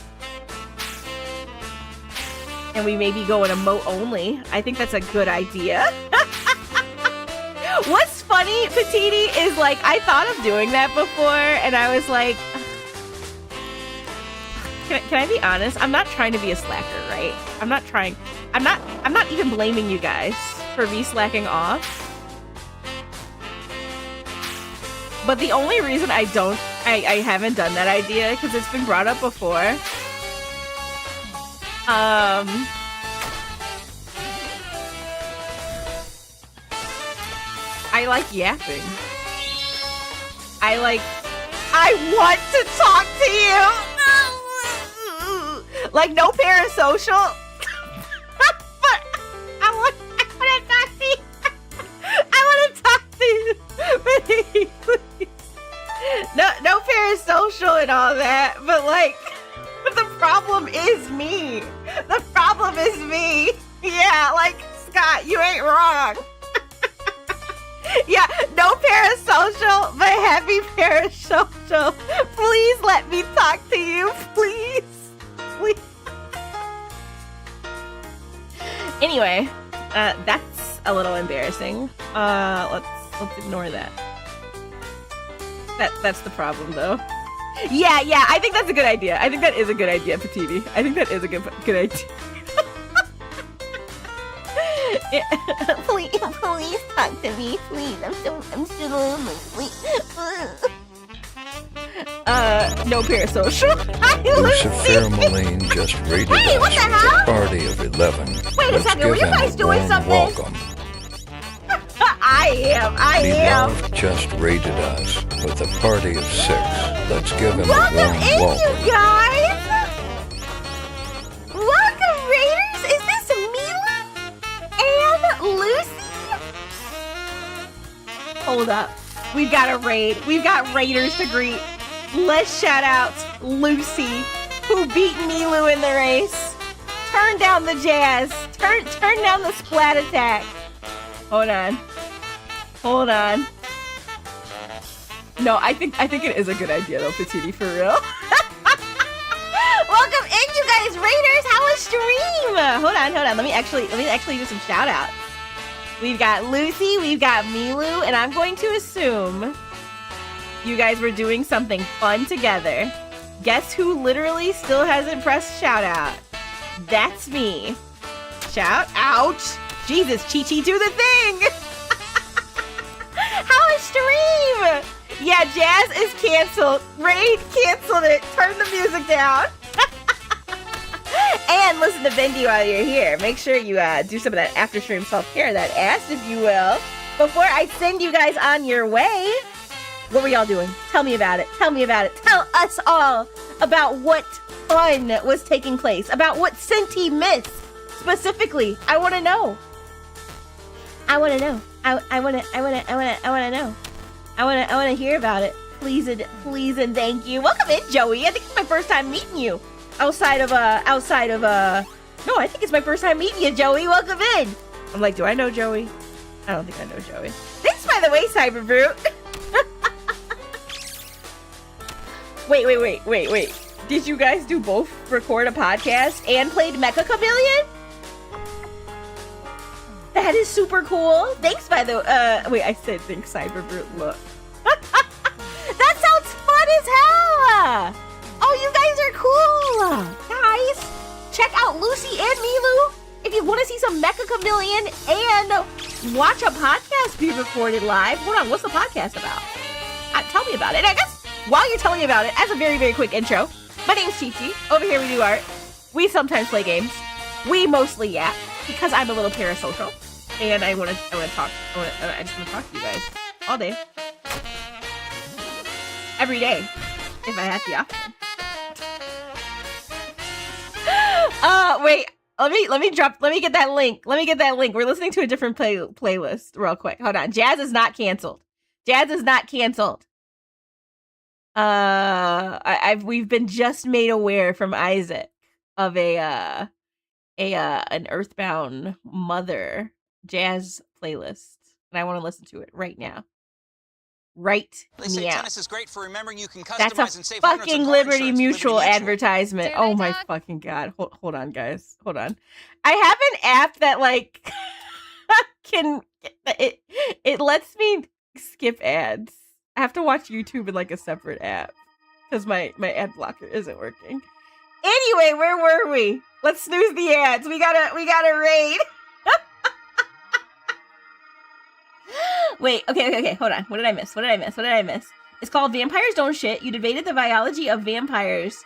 And we maybe go in emote only. I think that's a good idea. What's funny, Petiti, is like I thought of doing that before, and I was like, can I be honest? I'm not trying to be a slacker, right? I'm not even blaming you guys for me slacking off. But the only reason I haven't done that idea, because it's been brought up before. I like yapping. I want to talk to you. Like no parasocial. But I want to talk to you. Please. No parasocial and all that, but like the problem is me. Yeah, like Scott, you ain't wrong. Yeah, no parasocial, but happy parasocial. Please let me talk to you, please. Anyway, that's a little embarrassing. Let's ignore that. That's the problem, though. Yeah, I think that's a good idea. I think that is a good idea, Petiti. I think that is a good idea. Please talk to me, please. I'm still lonely. No parasocial. Lucifer Moline just raided us with a party of 11. Wait a second, were you guys doing something? Welcome. I am. Beloved just raided us with a party of 6. Let's give him a warm welcome. You guys! Welcome, Raiders! Is this Mila and Lucy? Hold up. We've got a raid. We've got Raiders to greet. Let's shout out Lucy, who beat Milu in the race. Turn down the jazz. Turn down the splat attack. Hold on. No, I think it is a good idea though, Petiti, for real. Welcome in, you guys, Raiders. How was stream? Hold on. Let me actually do some shout outs. We've got Lucy, we've got Milu, and I'm going to assume you guys were doing something fun together. Guess who literally still hasn't pressed shout out? That's me. Shout out. Jesus, Chi-Chi, do the thing. How was Yeah, Jazz is canceled. Raid canceled it. Turn the music down. And listen to Bendy while you're here. Make sure you do some of that after stream self-care, that ass, if you will. Before I send you guys on your way, what were y'all doing? Tell me about it. Tell me about it. Tell us all about what fun was taking place, about what Senti missed specifically. I want to know. I want to know. I want to know. I want to hear about it. Please and thank you. Welcome in, Joey. I think it's my first time meeting you. Outside of no, I think it's my first time meeting you, Joey. Welcome in. I'm like, do I know Joey? I don't think I know Joey. Thanks, by the way, Cyberbrute. Wait. Did you guys do both record a podcast and played Mecha Chameleon? That is super cool. Thanks, by the wait, I said thanks, Cyberbrute. Look. That sounds fun as hell. Oh, you guys are cool. Guys, check out Lucy and Milu if you want to see some Mecha Chameleon and watch a podcast be recorded live. Hold on, what's the podcast about? Tell me about it. And I guess while you're telling me about it, as a very, very quick intro, my name's Chi-Chi. Over here we do art. We sometimes play games. We mostly yap because I'm a little parasocial. And I want to talk. I just want to talk to you guys all day. Every day, if I had the option. Wait. Let me get that link. We're listening to a different playlist real quick. Hold on. Jazz is not canceled. We've been just made aware from Isaac of an Earthbound Mother Jazz playlist, and I want to listen to it right now. They say tennis is great for remembering you can customize That's a and save fucking Liberty Mutual Liberty advertisement. Damn it, Oh my Doc. fucking god. Hold on, guys. Hold on. I have an app that like it lets me skip ads. I have to watch YouTube in like a separate app because my ad blocker isn't working. Anyway, where were we? Let's snooze the ads. We gotta raid. Wait, okay, hold on. What did I miss? It's called Vampires Don't Shit. You debated the biology of vampires.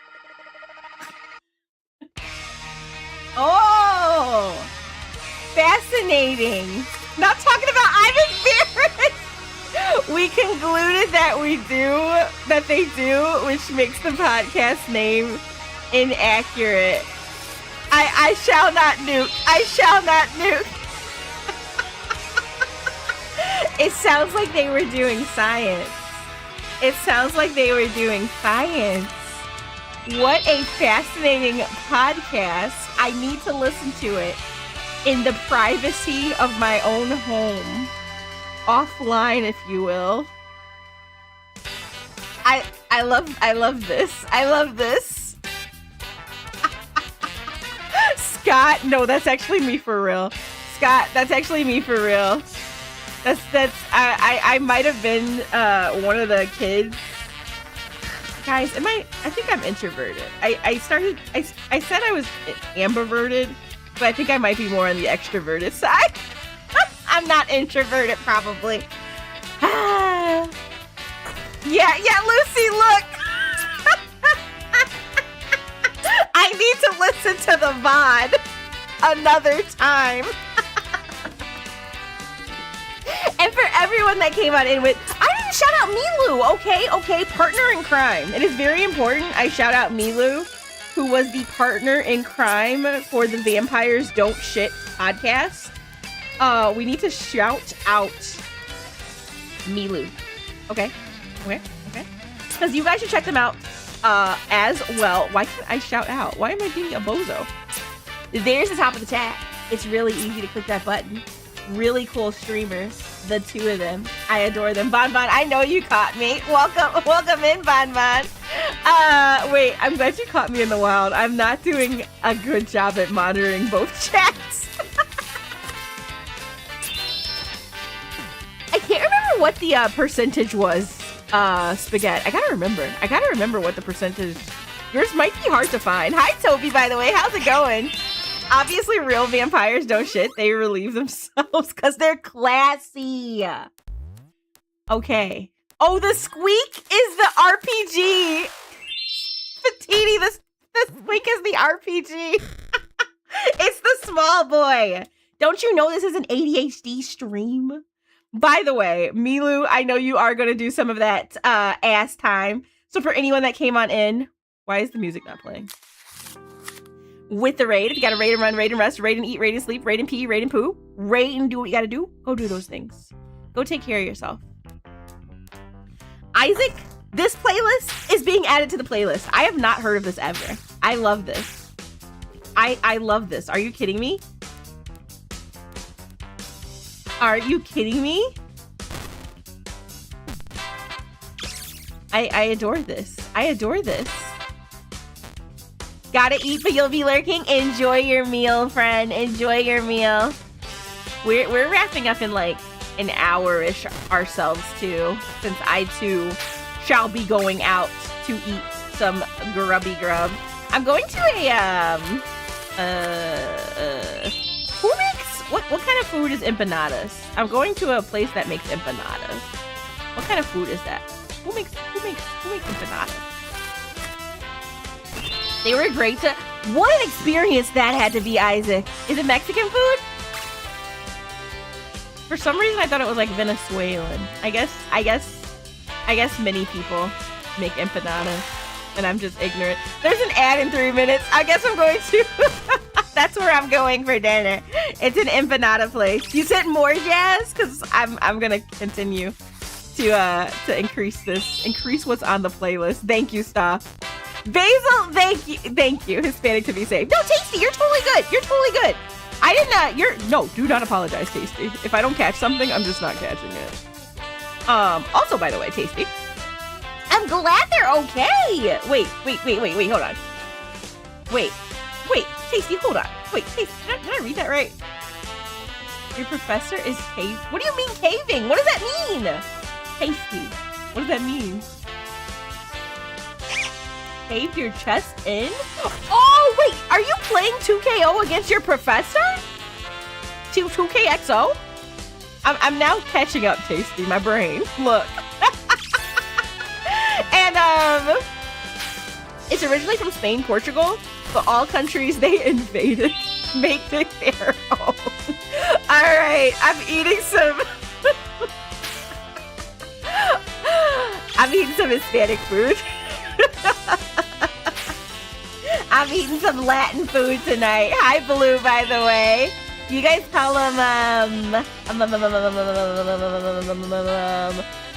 Oh! Fascinating. Not talking about Ivan Ferris! We concluded that they do, which makes the podcast name inaccurate. I shall not nuke. It sounds like they were doing science. What a fascinating podcast. I need to listen to it in the privacy of my own home. Offline, if you will. I love this. Scott, no, that's actually me for real. I might have been one of the kids. Guys, I think I'm introverted. I said I was ambiverted, but I think I might be more on the extroverted side. I'm not introverted, probably. Yeah, Lucy, look. I need to listen to the VOD another time. And for everyone that came on in with, I didn't shout out Milu. Okay, partner in crime. It is very important I shout out Milu, who was the partner in crime for the Vampires Don't Shit podcast. We need to shout out Milu. Okay. Because you guys should check them out as well. Why can't I shout out? Why am I being a bozo? There's the top of the chat. It's really easy to click that button. Really cool streamers, the two of them. I adore them. Bon, I know you caught me. Welcome in, Bon. Wait, I'm glad you caught me in the wild. I'm not doing a good job at monitoring both chats. I can't remember what the percentage was, Spaghetti. I gotta remember what the percentage. Yours might be hard to find. Hi, Toby, by the way. How's it going? Obviously, real vampires don't shit. They relieve themselves because they're classy. Okay. Oh, the squeak is the RPG. Fatini, the squeak is the RPG. It's the small boy. Don't you know this is an ADHD stream? By the way, Milu, I know you are going to do some of that ass time. So for anyone that came on in, why is the music not playing? With the raid, if you got to raid and run, raid and rest, raid and eat, raid and sleep, raid and pee, raid and poo, raid and do what you got to do, go do those things. Go take care of yourself. Isaac, this playlist is being added to the playlist. I have not heard of this ever. I love this. I love this. Are you kidding me? Are you kidding me? I adore this. I adore this. Gotta eat, but you'll be lurking. Enjoy your meal, friend. Enjoy your meal. We're wrapping up in like an hour-ish ourselves too, since I too shall be going out to eat some grubby grub. I'm going to a who makes what kind of food is empanadas? I'm going to a place that makes empanadas. What kind of food is that? Who makes empanadas? They were great to. What an experience that had to be, Isaac. Is it Mexican food? For some reason, I thought it was like Venezuelan. I guess many people make empanadas, and I'm just ignorant. There's an ad in 3 minutes. I guess I'm going to. That's where I'm going for dinner. It's an empanada place. You said more, Jazz, because I'm gonna continue to increase what's on the playlist. Thank you, Stop. Basil, thank you. Hispanic to be safe. No, Tasty, you're totally good. You're totally good. I didn't. No, do not apologize, Tasty. If I don't catch something, I'm just not catching it. Also, by the way, Tasty, I'm glad they're okay. Wait, hold on. Wait, Tasty, hold on. Wait, Tasty, did I read that right? Your professor is cave. What do you mean caving? What does that mean? Tasty, what does that mean? Cave your chest in? Oh, wait, are you playing 2KO against your professor? 2KXO? I'm now catching up, Tasty, my brain. Look. And, it's originally from Spain, Portugal, but all countries they invaded make it their own. All right, I'm eating some Hispanic food. I'm eating some Latin food tonight. Hi, Blue, by the way. You guys call them,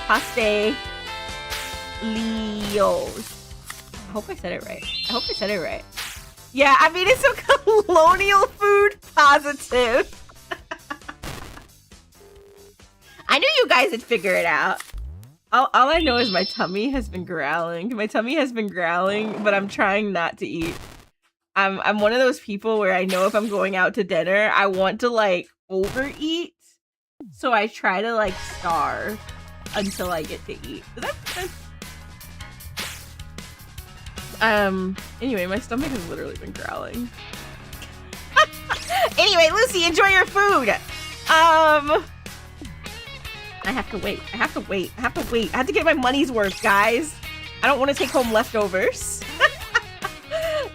pastelillos. I hope I said it right. Yeah, I'm eating some colonial food. Positive. I knew you guys would figure it out. All I know is my tummy has been growling. But I'm trying not to eat. I'm one of those people where I know if I'm going out to dinner, I want to like overeat. So I try to like starve until I get to eat. Anyway, my stomach has literally been growling. Anyway, Lucy, enjoy your food. I have to wait. I have to get my money's worth, guys. I don't want to take home leftovers.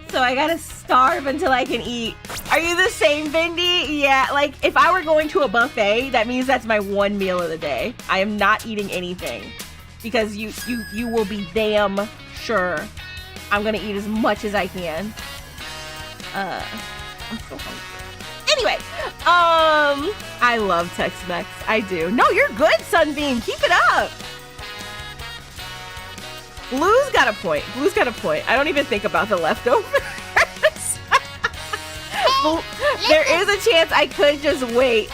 So I gotta starve until I can eat. Are you the same, Bindi? Yeah, like if I were going to a buffet, that means that's my one meal of the day. I am not eating anything because you will be damn sure I'm gonna eat as much as I can. I'm so hungry. Anyway, I love Tex-Mex. I do. No, you're good, Sunbeam. Keep it up. Blue's got a point. I don't even think about the leftovers. There is a chance I could just wait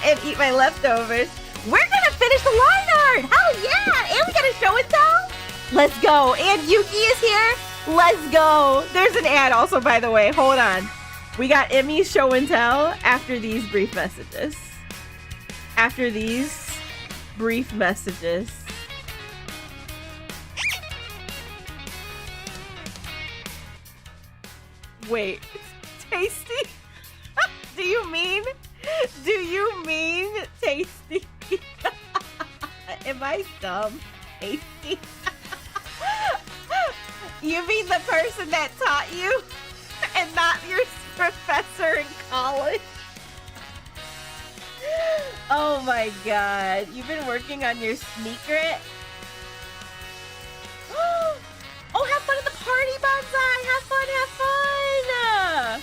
and eat my leftovers. We're gonna finish the line art. Hell yeah! And we got a show and tell. Let's go. And Yuki is here. Let's go. There's an ad also, by the way. Hold on. We got Emmy's show and tell after these brief messages. Wait, Tasty? Do you mean Tasty? Am I dumb? Tasty. You mean the person that taught you and not your professor in college? Oh my god. You've been working on your secret? Oh, have fun at the party, Bonsai! Have fun, have fun!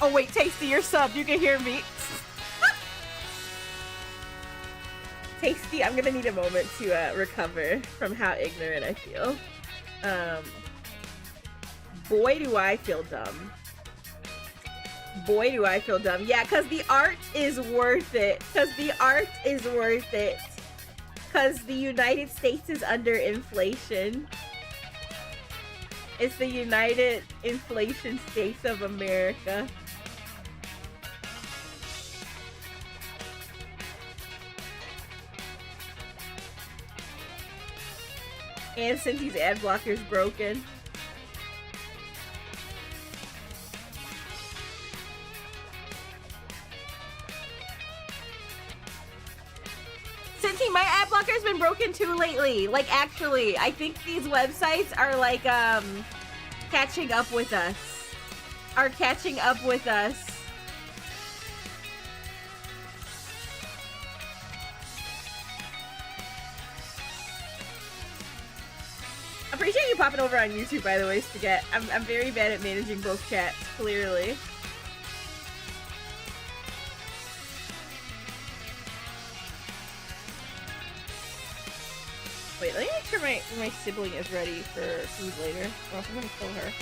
Oh wait, Tasty, you're subbed. You can hear me. Tasty, I'm gonna need a moment to recover from how ignorant I feel. Boy, do I feel dumb. Boy, do I feel dumb. Yeah, because the art is worth it. Because the art is worth it. Because the United States is under inflation. It's the United Inflation States of America. And since his ad blocker's broken. Cincy, my ad blocker's been broken too lately. Like, actually, I think these websites are like, catching up with us. Are catching up with us. Appreciate you popping over on YouTube, by the way, Spaghetti. I'm very bad at managing both chats, clearly. Wait, let me make sure my sibling is ready for food later. Or else I'm gonna kill her.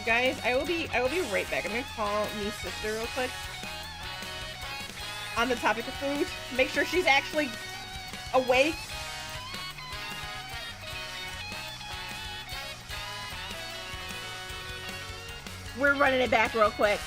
Guys, I will be right back. I'm gonna call me sister real quick. On the topic of food, make sure she's actually awake. We're running it back real quick.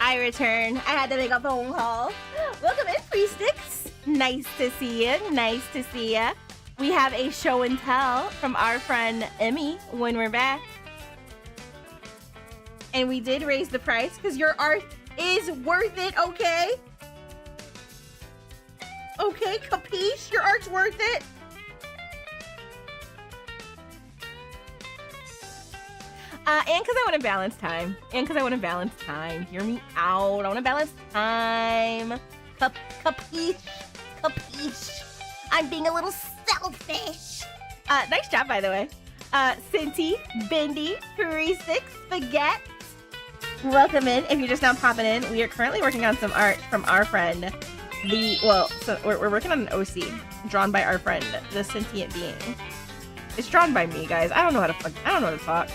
I return. I had to make a phone call. Welcome in, Free Sticks. Nice to see you. Nice to see you. We have a show and tell from our friend Emmy when we're back. And we did raise the price because your art is worth it, okay? Okay, capiche? Your art's worth it? And because I want to balance time. Hear me out. I want to balance time. Capiche. I'm being a little selfish. Nice job, by the way. Cinti, Bendy, 36, Spaghetti. Welcome in. If you're just now popping in, we are currently working on some art from our friend. So we're working on an OC drawn by our friend, the sentient being. It's drawn by me, guys. I don't know how to talk.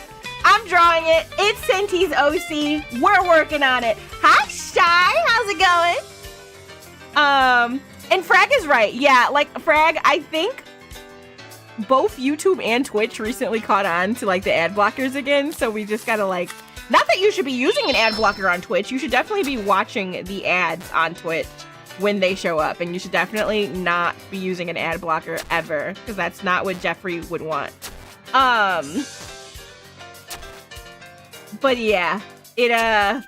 I'm drawing it. It's Senti's OC. We're working on it. Hi, Shy. How's it going? And Frag is right. Yeah, like Frag, I think both YouTube and Twitch recently caught on to like the ad blockers again. So we just gotta like, not that you should be using an ad blocker on Twitch. You should definitely be watching the ads on Twitch when they show up. And you should definitely not be using an ad blocker ever, because that's not what Jeffrey would want. But yeah, and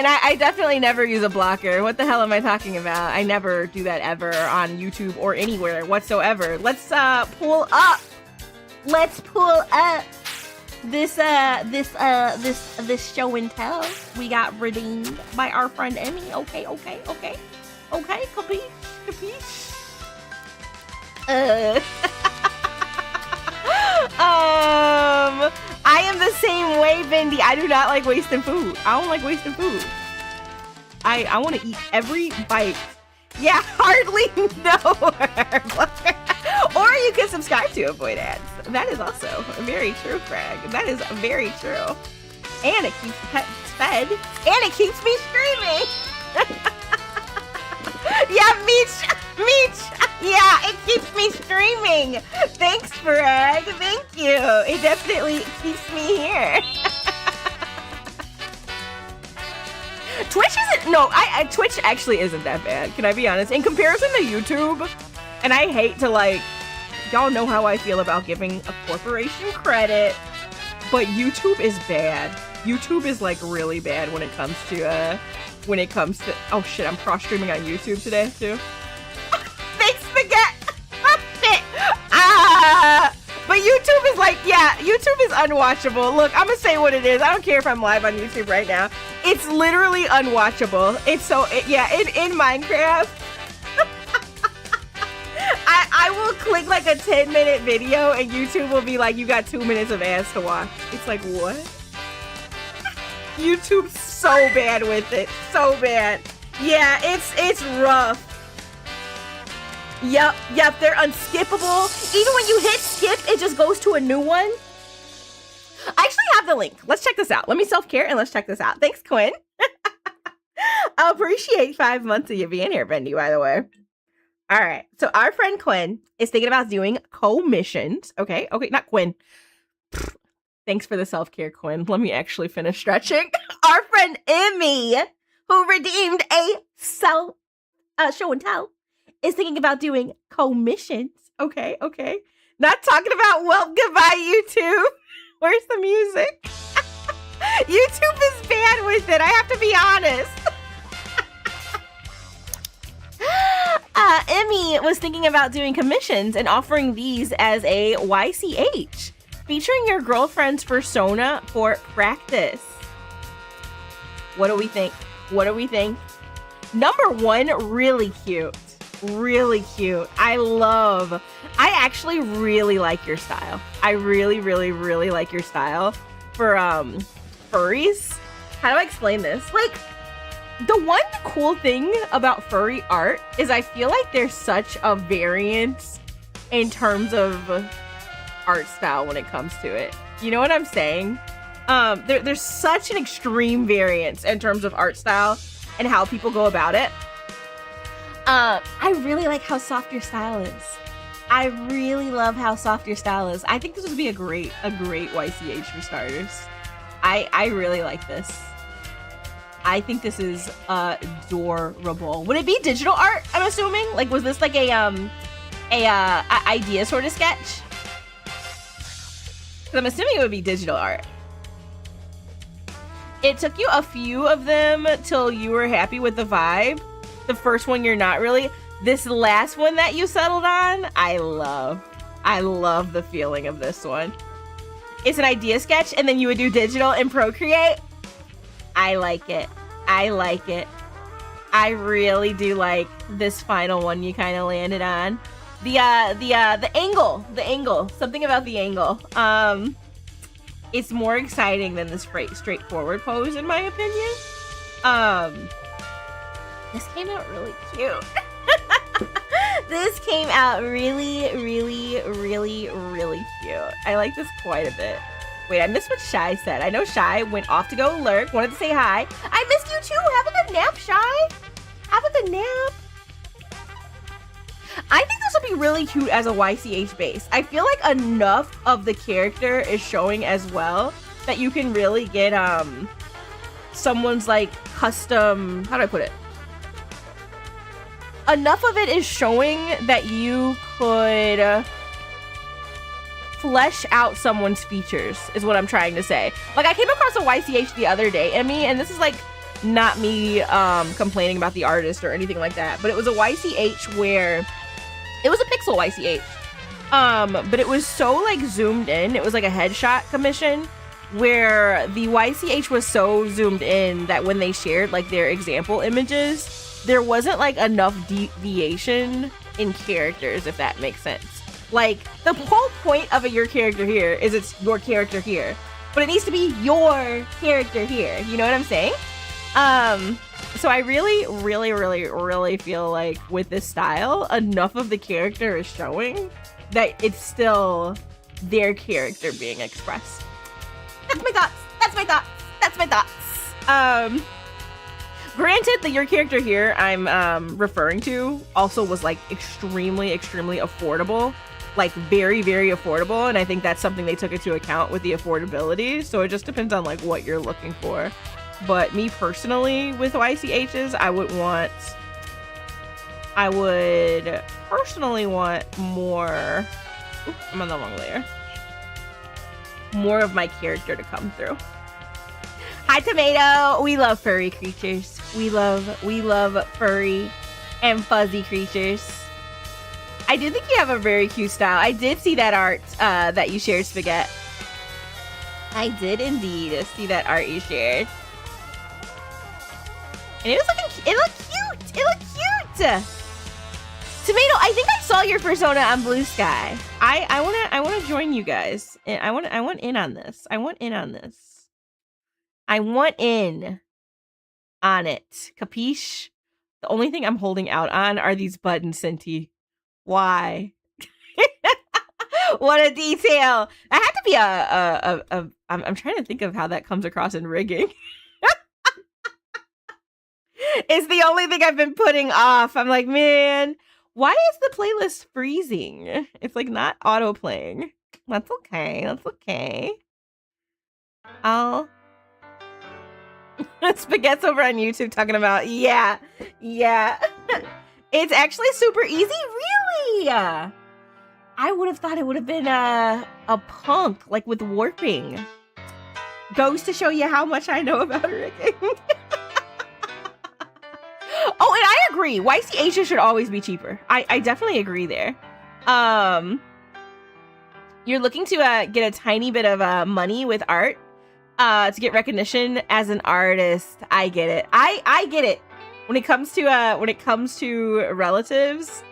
I definitely never use a blocker. What the hell am I talking about? I never do that ever on YouTube or anywhere whatsoever. Let's pull up. Let's pull up this show and tell we got redeemed by our friend Emmy. Okay, capiche. I am the same way, Vindy. I do not like wasting food. I don't like wasting food. I want to eat every bite. Yeah, hardly no. Or you can subscribe to avoid ads. That is also very true, Frag. That is very true. And it keeps the pets fed. And it keeps me streaming. Yeah, Meech. Yeah, it keeps me streaming. Thanks, Frag. Thank you. It definitely keeps me here. Twitch isn't, no, Twitch actually isn't that bad. Can I be honest? In comparison to YouTube, and I hate to like, y'all know how I feel about giving a corporation credit, but YouTube is bad. YouTube is like really bad when it comes to, oh shit, I'm cross-streaming on YouTube today too. Thanks, Spaghetti. Shit. But YouTube is like, yeah, YouTube is unwatchable. Look, I'm gonna say what it is. I don't care if I'm live on YouTube right now. It's literally unwatchable. It's so, in Minecraft, I will click like a 10-minute video and YouTube will be like, you got 2 minutes of ads to watch. It's like, what? YouTube's so bad with it. So bad. Yeah, it's rough. Yep, they're unskippable. Even when you hit skip, it just goes to a new one. I actually have the link. Let's check this out. Let me self-care and let's check this out. Thanks, Quinn. I appreciate 5 months of you being here, Bendy, by the way. All right, so our friend Quinn is thinking about doing co-missions. Okay, not Quinn. Thanks for the self-care, Quinn. Let me actually finish stretching. Our friend Emmy, who redeemed a show and tell, is thinking about doing co-missions. Okay. Not talking about, well, goodbye, YouTube. Where's the music? YouTube is bad with it. I have to be honest. Emmy was thinking about doing commissions and offering these as a YCH, featuring your girlfriend's persona for practice. What do we think? Number one, really cute. Really cute. I actually really like your style. I really like your style for furries. How do I explain this? Like, the one cool thing about furry art is I feel like there's such a variance in terms of art style when it comes to it. You know what I'm saying? There's such an extreme variance in terms of art style and how people go about it. I really like how soft your style is. I really love how soft your style is. I think this would be a great YCH for starters. I really like this. I think this is adorable. Would it be digital art, I'm assuming? Like, was this like a idea sort of sketch? 'Cause I'm assuming it would be digital art. It took you a few of them till you were happy with the vibe. The first one you're not really. This last one that you settled on, I love the feeling of this one. It's an idea sketch and then you would do digital and Procreate. I like it. I really do like this final one you kind of landed on. The angle, something about the angle. It's more exciting than the straightforward pose in my opinion. This came out really cute. This came out really, really, really, really cute. I like this quite a bit. Wait, I missed what Shy said. I know Shy went off to go lurk, wanted to say hi. I missed you too. Have a good nap, Shy. Have a good nap. I think this would be really cute as a YCH base. I feel like enough of the character is showing as well that you can really get someone's like custom, how do I put it? Enough of it is showing that you could flesh out someone's features is what I'm trying to say. Like I came across a YCH the other day, Emmy, and this is like not me complaining about the artist or anything like that, but it was a YCH where it was a pixel YCH. But it was so like zoomed in. It was like a headshot commission where the YCH was so zoomed in that when they shared like their example images, there wasn't like enough deviation in characters, if that makes sense. Like, the whole point of your character here is it's your character here. But it needs to be your character here. You know what I'm saying? So I really, really, really, really feel like with this style, enough of the character is showing that it's still their character being expressed. That's my thoughts. That's my thoughts. That's my thoughts. Granted, that your character here I'm referring to also was like extremely, extremely affordable. Like very, very affordable, and I think that's something they took into account with the affordability. So it just depends on like what you're looking for. But me personally, with YCHs, I would personally want more. Oops, I'm on the wrong layer. More of my character to come through. Hi, Tomato. We love furry creatures. We love furry and fuzzy creatures. I do think you have a very cute style. I did see that art that you shared, Spaghetti. I did indeed see that art you shared. And it looked cute. It looked cute. Tomato, I think I saw your persona on Blue Sky. I wanna join you guys. I want in on this. I want in on this. I want in on it. Capiche? The only thing I'm holding out on are these buttons, Cinti. Why? What a detail. That had to be I'm trying to think of how that comes across in rigging. It's the only thing I've been putting off. I'm like, man, why is the playlist freezing? It's like not auto playing. That's okay. That's okay. Spaghetti's over on YouTube talking about, yeah. It's actually super easy, really. I would have thought it would have been a punk, like with warping. Goes to show you how much I know about rigging. Oh, and I agree. YCH should always be cheaper. I definitely agree there. You're looking to get a tiny bit of money with art to get recognition as an artist. I get it. I get it. When it comes to relatives,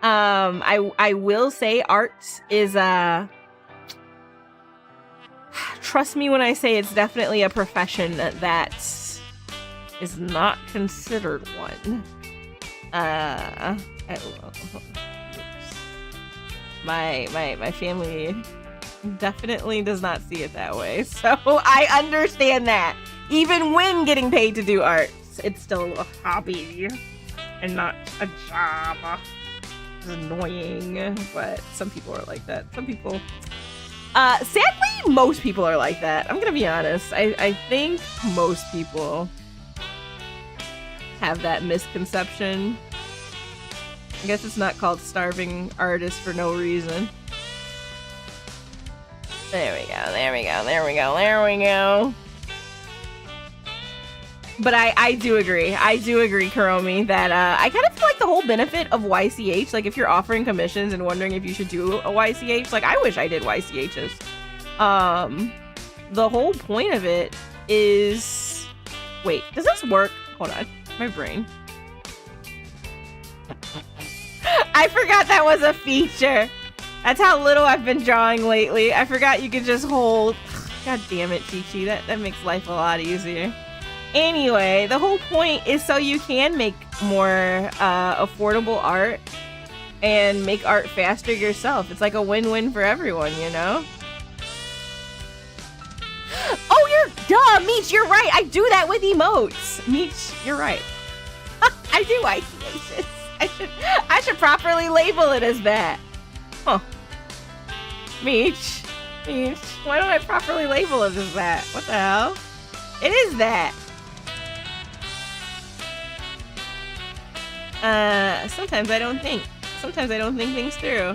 I will say art is trust me when I say it's definitely a profession that is not considered one. My family definitely does not see it that way, so I understand that. Even when getting paid to do art, it's still a hobby and not a job. It's annoying, but some people are like that. Some people, sadly, most people are like that. I'm gonna be honest. I think most people have that misconception. I guess it's not called starving artists for no reason. There we go. But I do agree, Kuromi, that I kind of feel like the whole benefit of YCH, like if you're offering commissions and wondering if you should do a YCH, like I wish I did YCHs. The whole point of it is, wait, does this work? Hold on, my brain. I forgot that was a feature. That's how little I've been drawing lately. I forgot you could just hold. God damn it, Chi-Chi. That makes life a lot easier. Anyway, the whole point is so you can make more affordable art and make art faster yourself. It's like a win-win for everyone, you know? Oh, you're dumb, Meech, you're right. I do that with emotes. Meech, you're right. I do isolations. I should properly label it as that. Huh. Meech, why don't I properly label it as that? What the hell? It is that. Sometimes I don't think. Sometimes I don't think things through.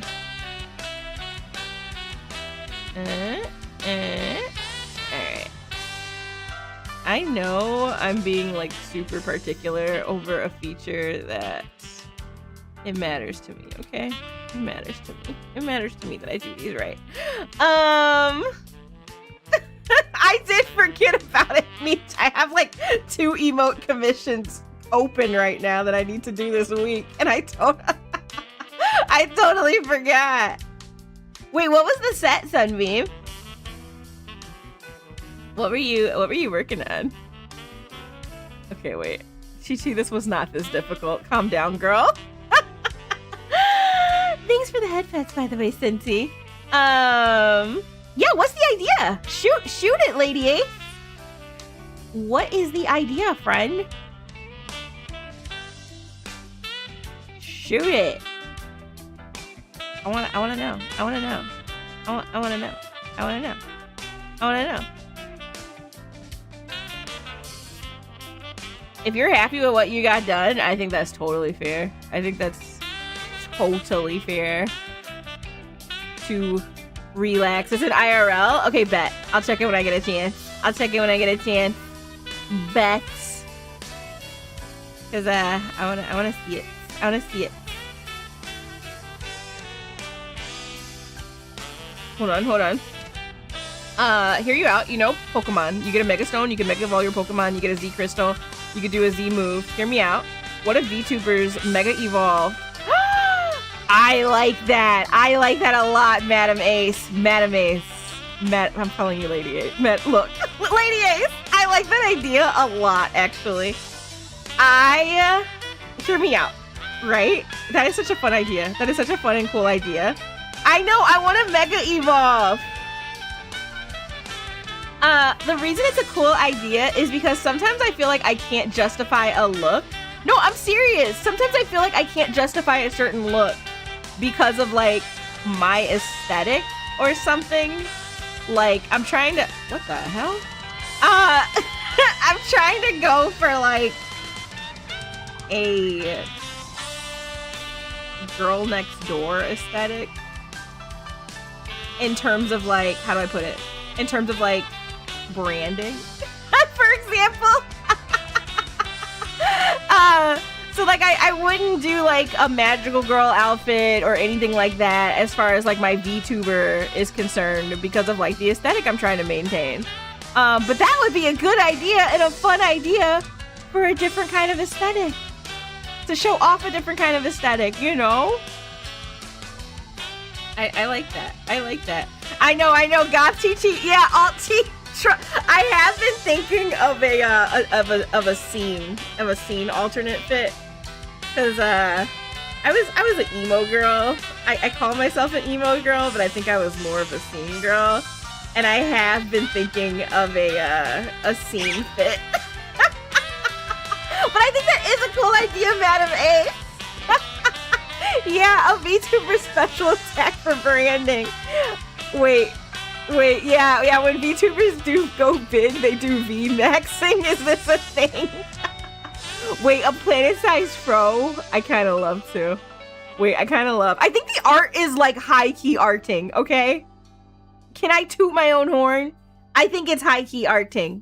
Alright. I know I'm being like super particular over a feature that it matters to me, okay? It matters to me. It matters to me that I do these right. I did forget about it, Meech. I have like 2 emote commissions open right now that I need to do this week, and I totally forgot. Wait, what was the set, Sunbeam? What were you working on? Okay, wait. Chi-Chi, this was not this difficult. Calm down, girl. Thanks for the headphones, by the way, Cincy. Yeah, what's the idea? Shoot it, Lady Ace. What is the idea, friend? Shoot it. I wanna know. I wanna know. I wanna know. I wanna know. I wanna know. If you're happy with what you got done, I think that's totally fair. I think that's totally fair to relax. Is it IRL? Okay, bet. I'll check it when I get a chance. Bet. Cause I wanna see it. Hold on. Hear you out. You know, Pokemon. You get a Mega Stone. You can Mega Evolve your Pokemon. You get a Z Crystal. You could do a Z move. Hear me out. What if VTubers Mega Evolve? I like that. I like that a lot, Madam Ace. I'm telling you, Lady Ace. Look, Lady Ace. I like that idea a lot, actually. Hear me out, right? That is such a fun idea. That is such a fun and cool idea. I know. I want to Mega Evolve. The reason it's a cool idea is because sometimes I feel like I can't justify a look. No, I'm serious. Sometimes I feel like I can't justify a certain look because of like my aesthetic or something. Like I'm trying to, what the hell? I'm trying to go for like a girl next door aesthetic in terms of like, how do I put it? In terms of like branding, for example. So like I wouldn't do like a magical girl outfit or anything like that as far as like my VTuber is concerned because of like the aesthetic I'm trying to maintain. But that would be a good idea and a fun idea for a different kind of aesthetic. To show off a different kind of aesthetic, you know? I like that. I know, Goth Chi-Chi. Yeah, Alt T. I have been thinking of a scene alternate fit. Cause I was an emo girl. I call myself an emo girl, but I think I was more of a scene girl. And I have been thinking of a scene fit. But I think that is a cool idea, Madam A. Yeah, a VTuber special attack for branding. Wait, yeah, when VTubers do go big, they do V-maxing. Is this a thing? Wait, a planet-sized fro? I kind of love to. I think the art is like high-key arting, okay? Can I toot my own horn? I think it's high-key arting.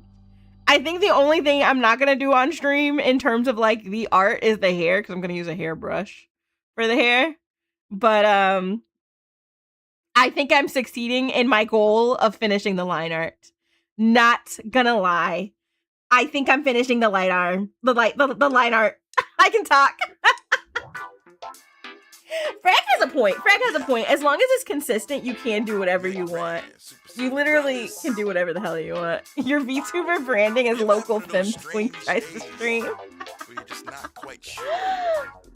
I think the only thing I'm not gonna do on stream in terms of like the art is the hair, because I'm gonna use a hairbrush for the hair. But I think I'm succeeding in my goal of finishing the line art. Not gonna lie. I think I'm finishing the line art. I can talk. Frag has a point. As long as it's consistent, you can do whatever you want. You literally can do whatever the hell you want. Your VTuber branding is local film twink tries to stream.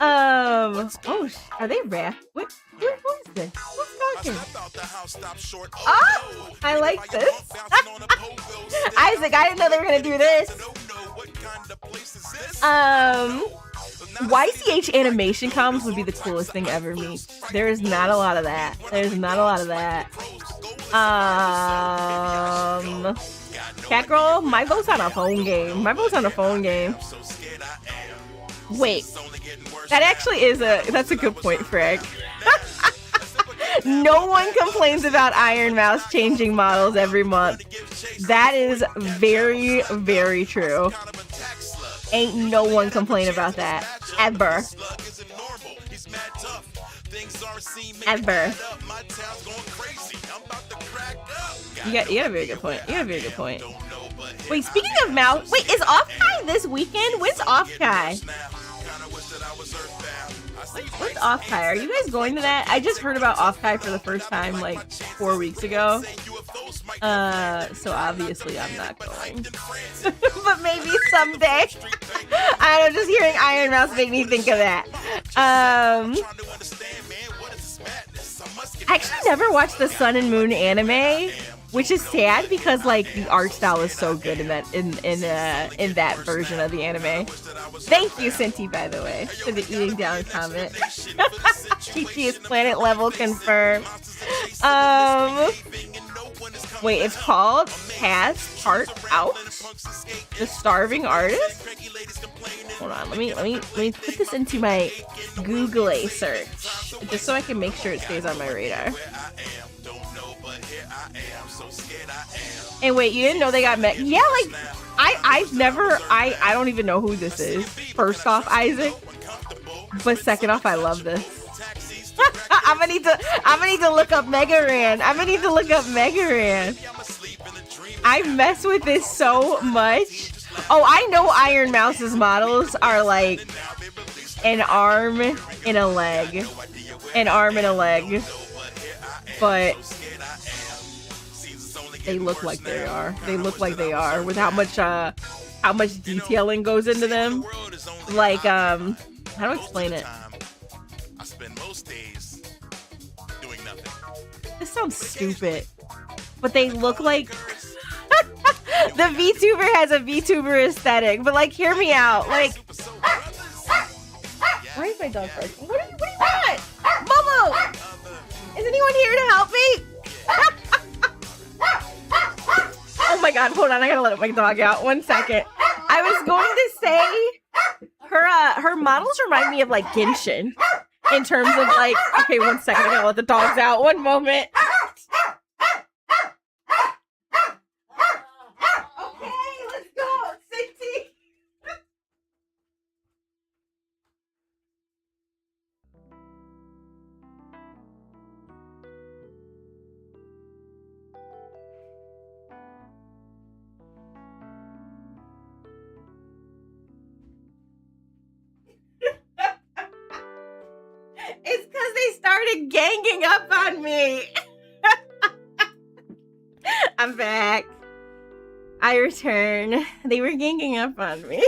Oh, are they rap? What? Who is this? Who's talking? Oh, I like this. Isaac, I didn't know they were gonna do this. YCH animation comms would be the coolest thing ever, me. There is not a lot of that. There's not a lot of that. Catgirl, my vote's on a phone game. My vote's on a phone game. Wait, that actually is that's a good point, Frank. No one complains about Iron Mouse changing models every month. That is very, very true. Ain't no one complain about that. Ever. Ever. You got a very good point. You got a very good point. Wait, speaking of Mouse, wait, is Off-Kai this weekend? When's Off-Kai? What's Off-Kai? Are you guys going to that? I just heard about Off-Kai for the first time like 4 weeks ago. So obviously I'm not going. But maybe someday. I don't know, just hearing Iron Mouse made me think of that. I actually never watched the Sun and Moon anime, which is sad because like the art style is so good in that in that version of the anime. Thank you, Cinti, by the way, for the eating down comment. TT is planet level confirmed. Wait, it's called Has Part Out? The Starving Artist? Hold on, let me put this into my Google search just so I can make sure it stays on my radar. And wait, you didn't know they got met? Yeah, like I don't even know who this is. First off, Isaac, but second off, I love this. I'm gonna need to look up Megaran. I mess with this so much. Oh, I know Iron Mouse's models are like an arm and a leg. But they look like they are. With how much detailing goes into them. Like, how do I explain it? This sounds stupid, but they look like the VTuber has a VTuber aesthetic. But like, hear me out. Like, why is my dog barking? What do you want? Momo! Is anyone here to help me? Oh my god, hold on, I gotta let my dog out. 1 second. I was going to say her models remind me of like Genshin. In terms of like, okay, 1 second, I gotta let the dogs out. 1 moment. Okay, let's go, 60. It's because they started ganging up on me. I'm back. I return. They were ganging up on me.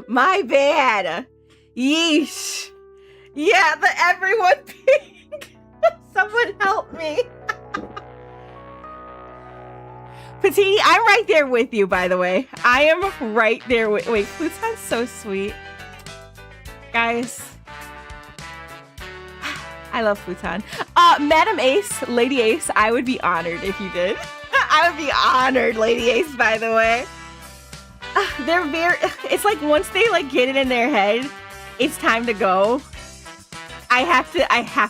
My bad. Yeesh. Yeah, the everyone pink. Someone help me. Patini, I'm right there with you, by the way. I am right there with... Wait, Pluton's so sweet. Guys, I love Pluton. Madam Ace, Lady Ace, I would be honored if you did. I would be honored, Lady Ace, by the way. They're very, it's like once they like get it in their head, it's time to go. I have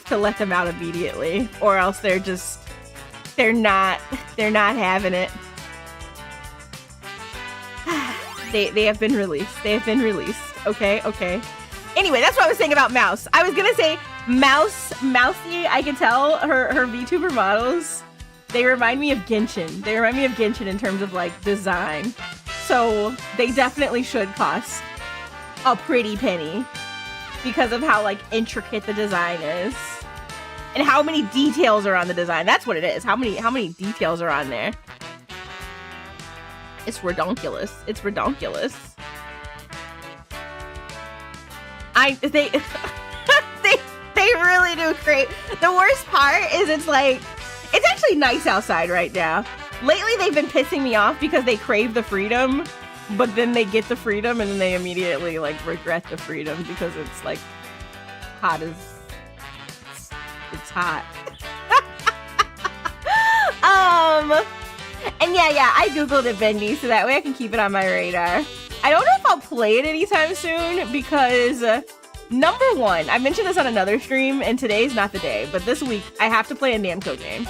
to let them out immediately, or else they're not having it. They have been released. Okay. Anyway, that's what I was saying about Mouse. I was gonna say Mousy, I can tell her VTuber models, they remind me of Genshin. They remind me of Genshin in terms of like design. So they definitely should cost a pretty penny because of how like intricate the design is. and how many details are on the design. That's what it is. How many details are on there? It's redonkulous. It's redonkulous. They they really do create. The worst part is it's like, it's actually nice outside right now. Lately they've been pissing me off because they crave the freedom, but then they get the freedom and then they immediately like regret the freedom because it's like hot as it's hot. And yeah, I googled it, Bendy, so that way I can keep it on my radar. I don't know if I'll play it anytime soon because number one, I mentioned this on another stream and today's not the day, but this week I have to play a Namco game.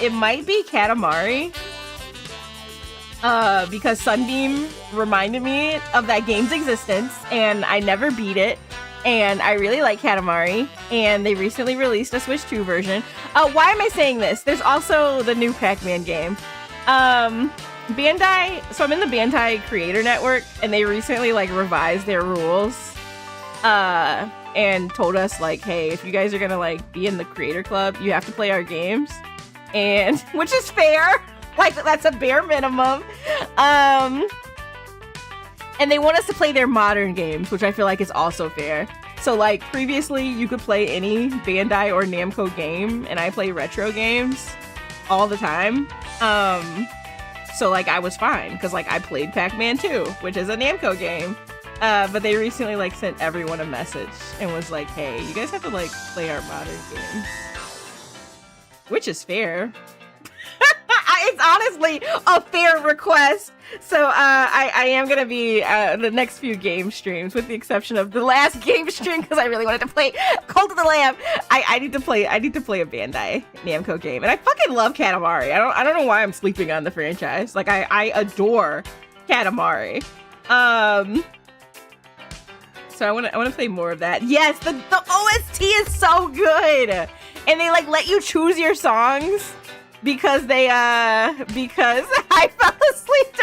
It might be Katamari because Sunbeam reminded me of that game's existence and I never beat it. And I really like Katamari, and they recently released a Switch 2 version. Why am I saying this? There's also the new Pac-Man game. Bandai, so I'm in the Bandai Creator Network, and they recently like revised their rules, and told us like, hey, if you guys are gonna like be in the Creator Club, you have to play our games, and which is fair, like that's a bare minimum. And they want us to play their modern games, which I feel like is also fair. So like previously you could play any Bandai or Namco game, and I play retro games all the time. So like I was fine because like I played Pac-Man 2, which is a Namco game. But they recently like sent everyone a message and was like, hey, you guys have to like play our modern games. Which is fair. It's honestly a fair request. So I am gonna be the next few game streams, with the exception of the last game stream because I really wanted to play Cult of the Lamb. I need to play a Bandai Namco game, and I fucking love Katamari. I don't know why I'm sleeping on the franchise. Like I adore Katamari. So I want to play more of that. Yes, the OST is so good, and they like let you choose your songs. Because because I fell asleep.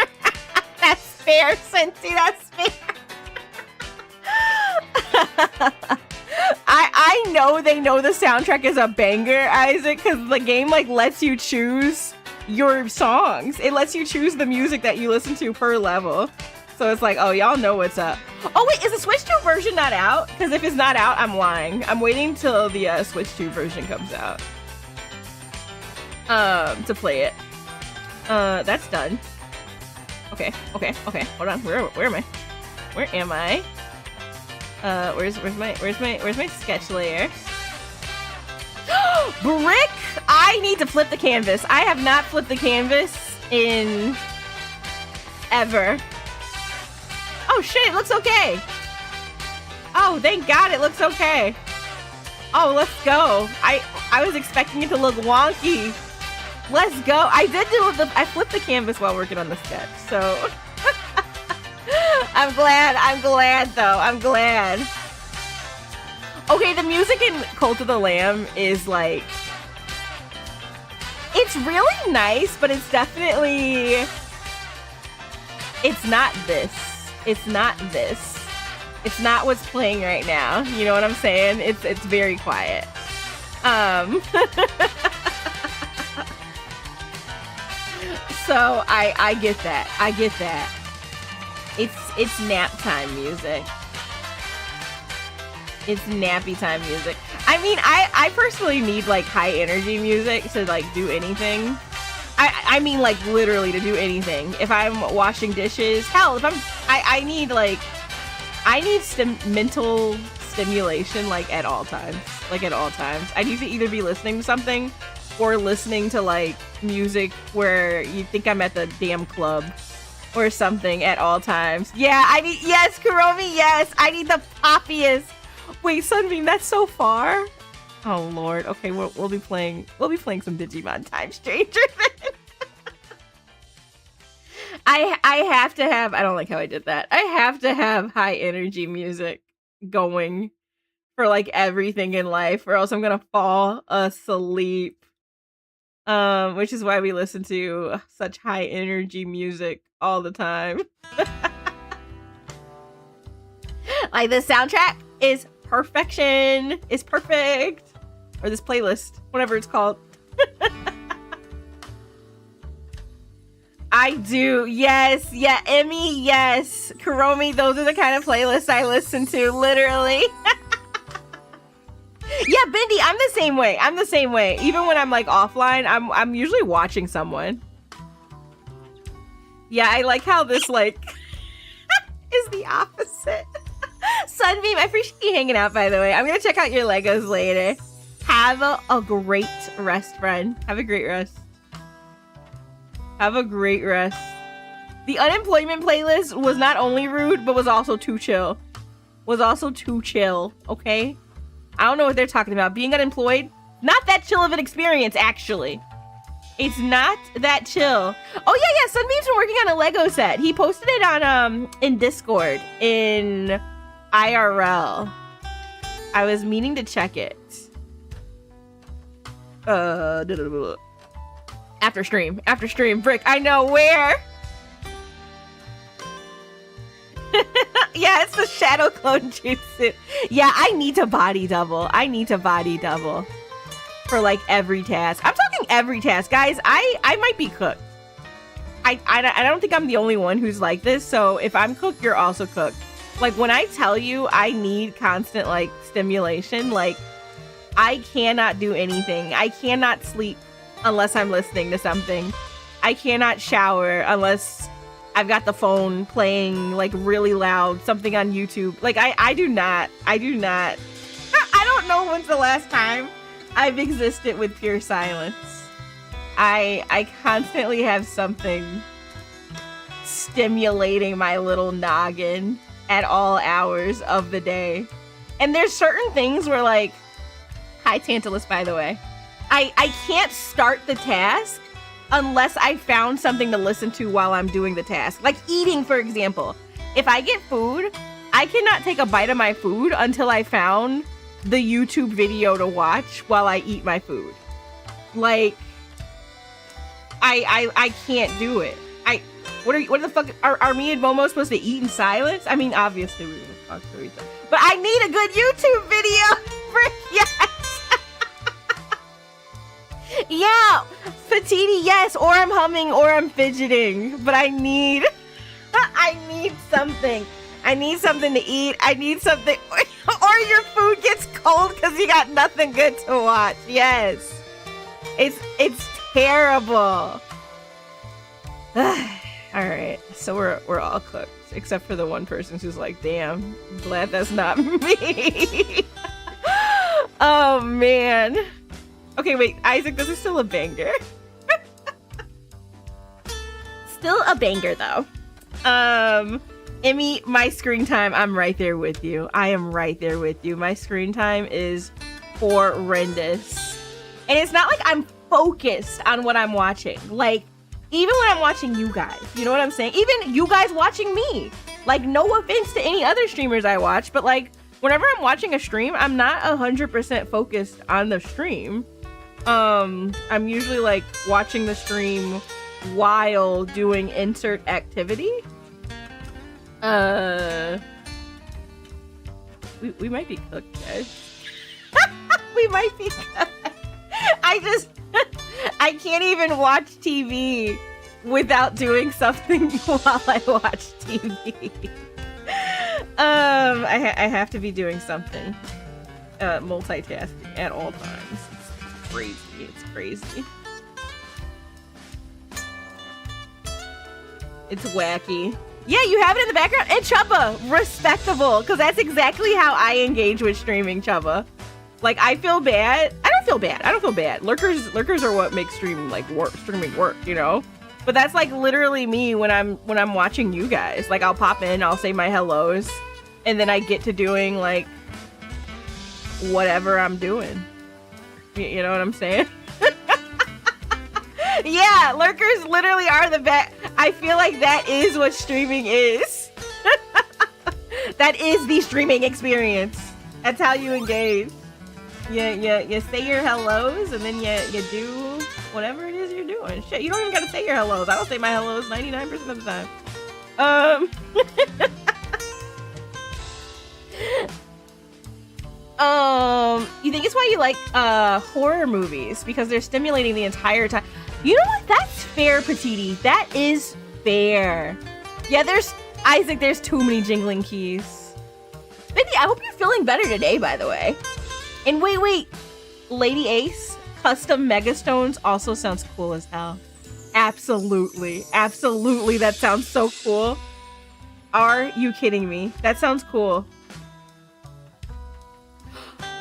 That's fair, Cincy, that's fair. I know they know the soundtrack is a banger, Isaac, because the game like lets you choose your songs. It lets you choose the music that you listen to per level. So it's like, oh, y'all know what's up. Oh wait, is the Switch 2 version not out? Because if it's not out, I'm lying. I'm waiting till the Switch 2 version comes out. To play it. That's done. Okay. Hold on. Where am I? Where am I? Where's my sketch layer? Brick! I need to flip the canvas. I have not flipped the canvas in ever. Oh shit, it looks okay. Oh, thank God it looks okay. Oh, let's go. I was expecting it to look wonky. Let's go. I flipped the canvas while working on the sketch, so I'm glad though. I'm glad. Okay, the music in Cult of the Lamb is like, it's really nice, but it's definitely, it's not this. It's not this. It's not what's playing right now. You know what I'm saying? It's very quiet. So I get that. I get that. It's nap time music. It's nappy time music. I mean, I personally need like high energy music to like do anything. I mean like literally to do anything. If I'm washing dishes, hell, if I need mental stimulation like at all times. Like at all times. I need to either be listening to something or listening to like music where you think I'm at the damn club or something at all times. Yeah, yes, Kuromi, yes, I need the poppiest. Wait, Sunbeam, that's so far? Oh Lord, okay, we'll be playing some Digimon Time Stranger then. I have to have, I don't like how I did that. I have to have high energy music going for like everything in life, or else I'm gonna fall asleep. Which is why we listen to such high energy music all the time. Like the soundtrack is perfection. It's perfect. or this playlist, whatever it's called. I do. Yes. Yeah. Emmy. Yes. Kuromi. Those are the kind of playlists I listen to. Literally. Yeah, Bindi. I'm the same way. I'm the same way. Even when I'm like offline, I'm usually watching someone. Yeah, I like how this like is the opposite. Sunbeam, I appreciate you hanging out, by the way. I'm gonna check out your Legos later. Have a great rest, friend. Have a great rest. Have a great rest. The unemployment playlist was not only rude, but was also too chill. Okay? I don't know what they're talking about. Being unemployed, not that chill of an experience, actually. It's not that chill. Oh yeah, Sunbeam's been working on a Lego set. He posted it on in Discord in IRL. I was meaning to check it. After stream, Brick, I know where. Yeah, it's the shadow clone jutsu. Yeah, I need to body double. For like every task. I'm talking every task. Guys, I might be cooked. I don't think I'm the only one who's like this, so if I'm cooked, you're also cooked. Like, when I tell you I need constant, like, stimulation, like, I cannot do anything. I cannot sleep unless I'm listening to something. I cannot shower unless I've got the phone playing, like, really loud, something on YouTube. Like, I do not. I don't know when's the last time I've existed with pure silence. I constantly have something stimulating my little noggin at all hours of the day. And there's certain things where, like, hi Tantalus, by the way, I can't start the task unless I found something to listen to while I'm doing the task. Like eating, for example. If I get food, I cannot take a bite of my food until I found the YouTube video to watch while I eat my food. Like, I can't do it. What the fuck are me and Momo supposed to eat in silence? I mean, obviously we would talk to each other, but I need a good YouTube video. Yes. Yeah, Fatiti, yes, or I'm humming or I'm fidgeting, but I need something. I need something to eat. I need something, or your food gets cold because you got nothing good to watch. Yes, it's terrible. All right, so we're all cooked except for the one person who's like, damn, glad that's not me. Oh man. Okay, wait, Isaac, this is still a banger. Still a banger though. Emmy, my screen time, I'm right there with you. I am right there with you. My screen time is horrendous. And it's not like I'm focused on what I'm watching. Like, even when I'm watching you guys, you know what I'm saying? Even you guys watching me. Like, no offense to any other streamers I watch, but like, whenever I'm watching a stream, I'm not 100% focused on the stream. I'm usually like watching the stream while doing insert activity. We might be cooked, guys. We might be cooked. I can't even watch TV without doing something while I watch TV. I have to be doing something. Multitasking at all times. It's crazy. It's crazy. It's wacky. Yeah, you have it in the background. And Chubba, respectable, because that's exactly how I engage with streaming, Chubba. Like, I feel bad. I don't feel bad. Lurkers are what make streaming work, you know? But that's like literally me when I'm watching you guys. Like, I'll pop in, I'll say my hellos, and then I get to doing like whatever I'm doing. You know what I'm saying? Yeah, lurkers literally are the best. I feel like that is what streaming is. That is the streaming experience. That's how you engage. You say your hellos, and then you do whatever it is you're doing. Shit, you don't even gotta say your hellos. I don't say my hellos 99% of the time. You think it's why you like horror movies, because they're stimulating the entire time. You know what? That's fair, Petiti. That is fair. Yeah, Isaac, there's too many jingling keys. Mindy, I hope you're feeling better today, by the way. And wait. Lady Ace, custom Megastones also sounds cool as hell. Absolutely. That sounds so cool. Are you kidding me? That sounds cool.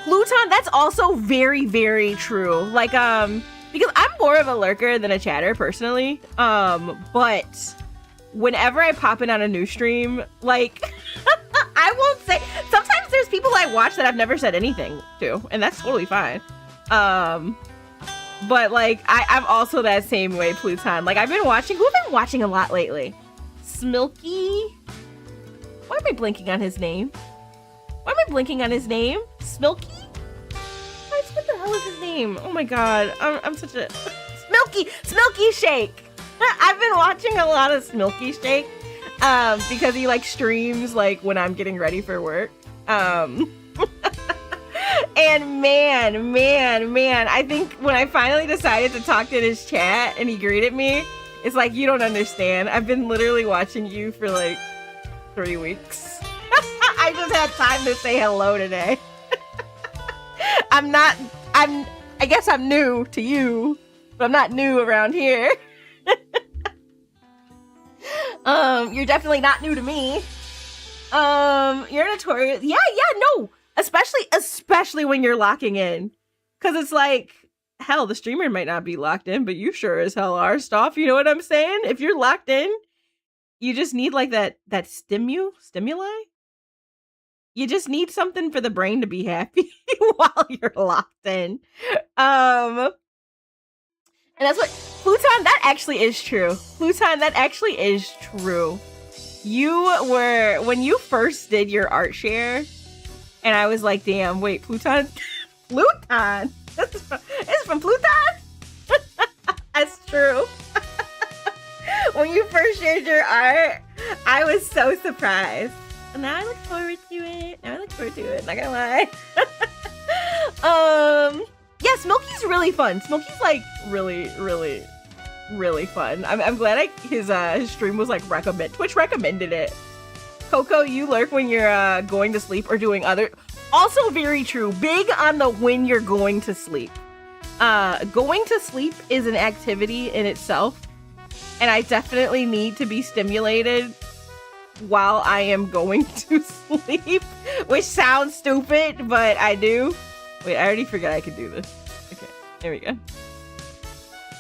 Pluton, that's also very, very true. Like, because I'm more of a lurker than a chatter personally. But whenever I pop in on a new stream, like, I won't say, sometimes there's people I watch that I've never said anything to, and that's totally fine. But like, I'm also that same way, Pluton. Like, who have I been watching a lot lately? Smilky? Why am I blinking on his name? Smilky? What the hell is his name? Oh my god, I'm such a... Smilky Shake! I've been watching a lot of Smilky Shake, because he like streams like when I'm getting ready for work. And man, I think when I finally decided to talk in his chat and he greeted me, it's like, you don't understand. I've been literally watching you for like 3 weeks. I just had time to say hello today. I guess I'm new to you, but I'm not new around here. You're definitely not new to me. You're notorious. Yeah, no. Especially when you're locking in. Cause it's like, hell, the streamer might not be locked in, but you sure as hell are, Stoff. You know what I'm saying? If you're locked in, you just need like that stimuli. You just need something for the brain to be happy while you're locked in. And that's what Pluton, that actually is true. When you first did your art share, and I was like, damn, wait, Pluton? This is from Pluton? That's true. When you first shared your art, I was so surprised. Now I look forward to it. Not gonna lie. Yeah, Smilky's really fun. Smilky's like really fun. I'm glad his stream was like Twitch recommended it. Coco, you lurk when you're going to sleep or doing other. Also very true. Big on the when you're going to sleep. Going to sleep is an activity in itself, and I definitely need to be stimulated while I am going to sleep, which sounds stupid, but I do. Wait, I already forgot I could do this. Okay, there we go.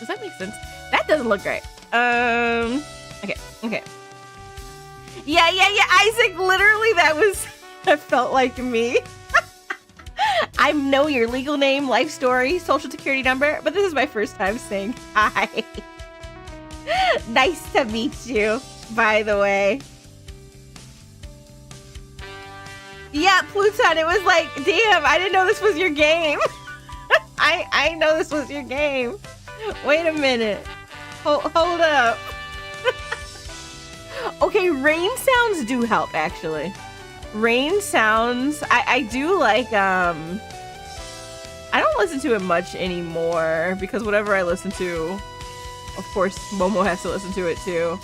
Does that make sense? That doesn't look right. Okay. Yeah, Isaac, literally that felt like me. I know your legal name, life story, social security number, but this is my first time saying hi. Nice to meet you, by the way. Yeah, Pluton, it was like, damn, I didn't know this was your game. I know this was your game. Wait a minute. Hold up. Okay, rain sounds do help, actually. Rain sounds, I do like, I don't listen to it much anymore, because whatever I listen to, of course, Momo has to listen to it too.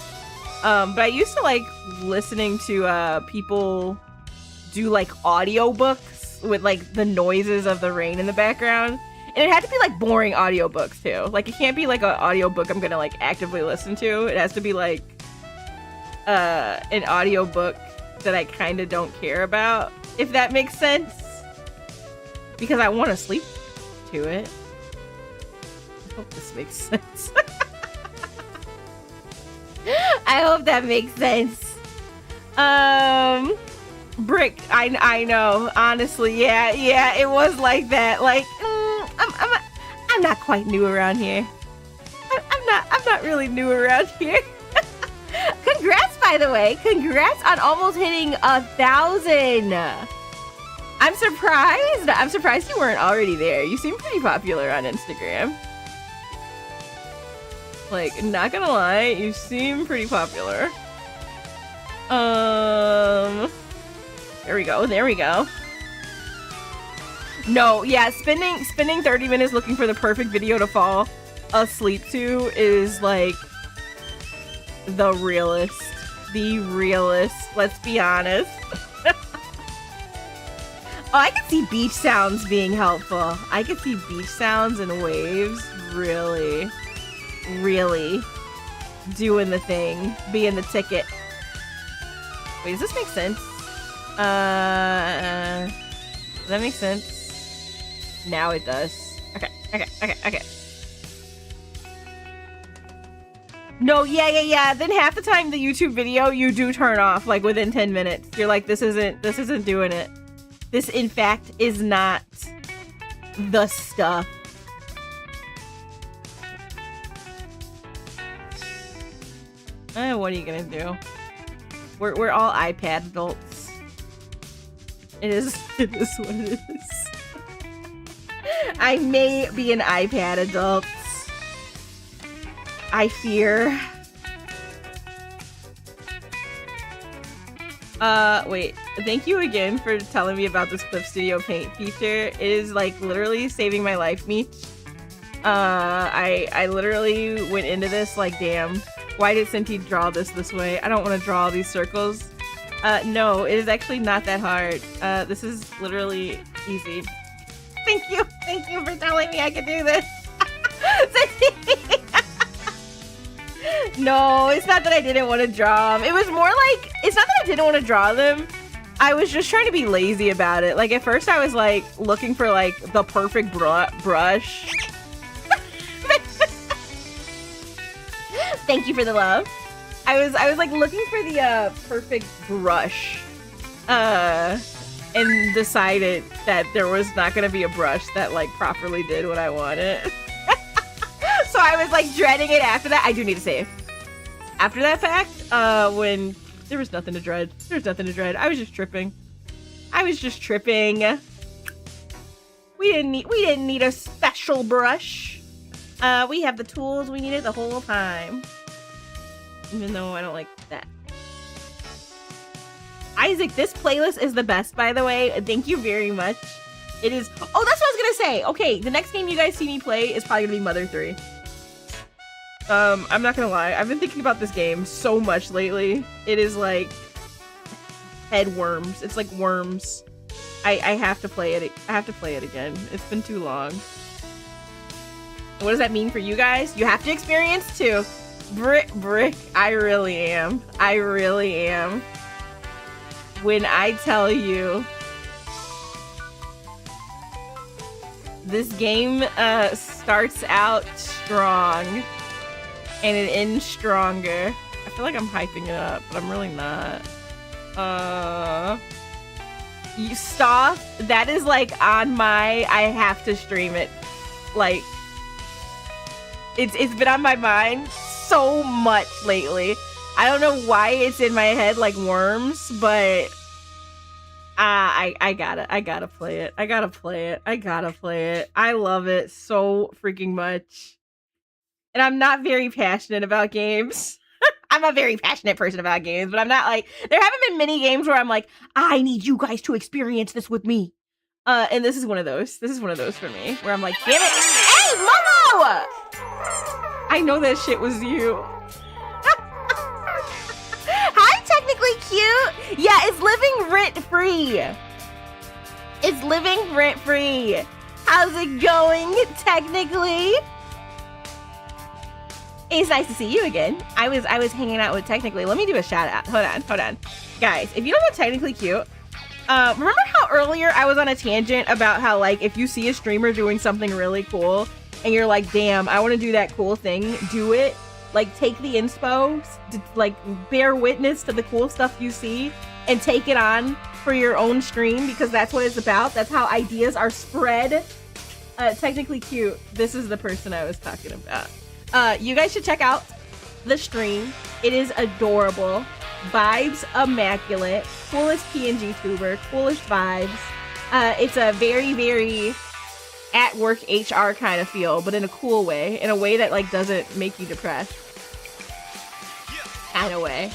But I used to like listening to people do like audiobooks with like the noises of the rain in the background. And it had to be like boring audiobooks too. Like it can't be like an audiobook I'm gonna like actively listen to. It has to be like an audiobook that I kind of don't care about, if that makes sense. Because I want to sleep to it. I hope this makes sense. I hope that makes sense. Brick, I know, honestly, yeah, it was like that. Like, I'm not quite new around here. I'm not really new around here. Congrats, by the way. Congrats on almost hitting 1,000. I'm surprised you weren't already there. You seem pretty popular on Instagram. Like, not gonna lie, you seem pretty popular. There we go. No, yeah, spending 30 minutes looking for the perfect video to fall asleep to is like the realest. Let's be honest. Oh, I can see beach sounds being helpful. I could see beach sounds and waves really doing the thing, being the ticket. Wait, does this make sense? Does that make sense? Now it does. Okay. No, yeah. Then half the time the YouTube video you do turn off like within 10 minutes. You're like, this isn't doing it. This, in fact, is not the stuff. What are you gonna do? We're all iPad adults. It is what it is. I may be an iPad adult. I fear. Wait. Thank you again for telling me about this Clip Studio Paint feature. It is like literally saving my life, Meech. I literally went into this like, damn, why did Cinti draw this way? I don't want to draw all these circles. No, it is actually not that hard. This is literally easy. Thank you for telling me I could do this. No, it's not that I didn't want to draw them. It was more like, it's not that I didn't want to draw them. I was just trying to be lazy about it. Like at first I was like looking for like the perfect brush. Thank you for the love. I was like looking for the perfect brush. And decided that there was not gonna be a brush that like properly did what I wanted. So I was like dreading it after that. I do need to save. After that fact, when there was nothing to dread. I was just tripping. We didn't need a special brush. We have the tools we needed the whole time. Even though I don't like that. Isaac, this playlist is the best, by the way. Thank you very much. It is. Oh, that's what I was gonna say. Okay, the next game you guys see me play is probably gonna be Mother 3. I'm not gonna lie. I've been thinking about this game so much lately. It is like head worms. It's like worms. I have to play it. I have to play it again. It's been too long. What does that mean for you guys? You have to experience too. Brick. I really am. When I tell you this game starts out strong and it ends stronger. I feel like I'm hyping it up, but I'm really not. You stop. That is like on my I have to stream it. Like it's been on my mind so much lately. I don't know why it's in my head like worms, but I gotta play it. I gotta play it. I love it so freaking much. And I'm not very passionate about games. I'm a very passionate person about games, but I'm not like, there haven't been many games where I'm like, I need you guys to experience this with me. And this is one of those. This is one of those for me, where I'm like, damn it. Hey, Momo! I know that shit was you. Hi, Technically Cute. Yeah, it's living rent-free. It's living rent-free. How's it going, Technically? It's nice to see you again. I was hanging out with Technically. Let me do a shout out. Hold on. Guys, if you don't know Technically Cute, remember how earlier I was on a tangent about how like if you see a streamer doing something really cool and you're like, damn, I want to do that cool thing, do it. Like take the inspo, like bear witness to the cool stuff you see and take it on for your own stream because that's what it's about. That's how ideas are spread. Technically Cute. This is the person I was talking about. You guys should check out the stream. It is adorable. Vibes immaculate. Coolest PNG tuber. Coolest vibes. It's a very, very at work HR kind of feel, but in a cool way. In a way that like doesn't make you depressed. Kind of way.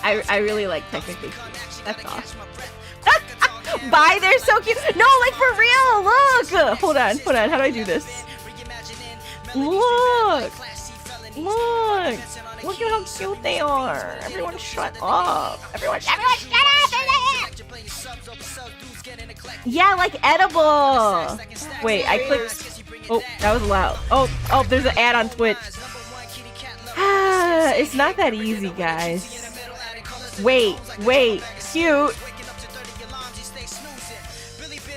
I really like Technically Cute. That's all. Bye, they're so cute. No, like for real, look. Hold on. How do I do this? Look. Look at how cute they are. Everyone shut up. Everyone shut up. Yeah, like edible. Wait, I clicked. Oh, that was loud. Oh, there's an ad on Twitch. It's not that easy, guys. Wait, cute.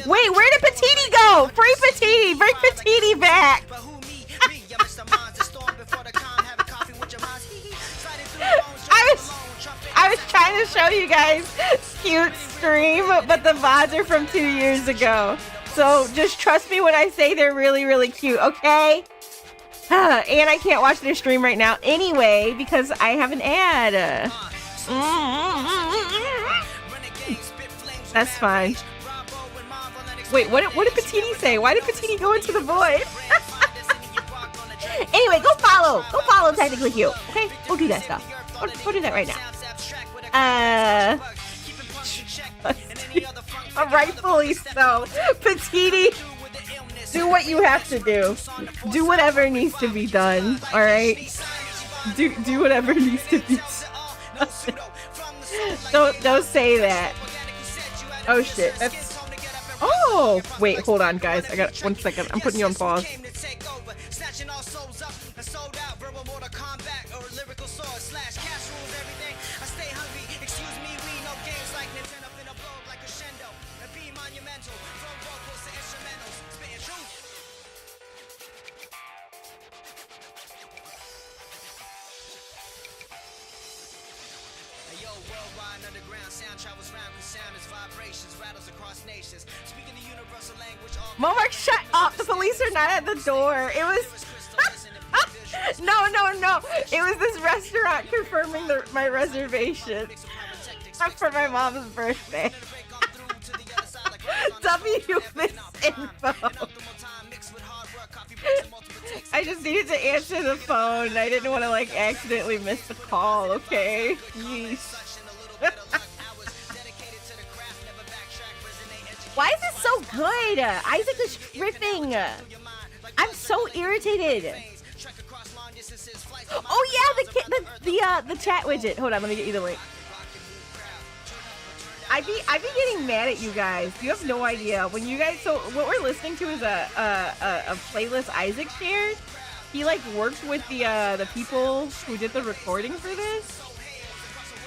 Wait, where did Patini go? Free Patini, bring Patini back. I was trying to show you guys cute stream, but the VODs are from 2 years ago. So just trust me when I say they're really, really cute, okay? And I can't watch their stream right now anyway because I have an ad. That's fine. Wait, what did Patini say? Why did Patini go into the void? Anyway, go follow Technically Cute. Okay, go do that stuff. Go do that right now. Rightfully so. Patini, do what you have to do. Do whatever needs to be done. All right. Do whatever needs to be done. Don't say that. Oh shit. That's. Oh wait, hold on, guys. I got 1 second. I'm putting you on pause. Momark, shut up! The police are not at the door. It was no. It was this restaurant confirming my reservation for my mom's birthday. W this info. I just needed to answer the phone. I didn't want to like accidentally miss the call. Okay. Yeesh. Why is this so good? Isaac is tripping. I'm so irritated. Oh yeah, the chat widget. Hold on, let me get you the link. I be getting mad at you guys. You have no idea. When you guys, so what we're listening to is a playlist Isaac shared. He like worked with the people who did the recording for this,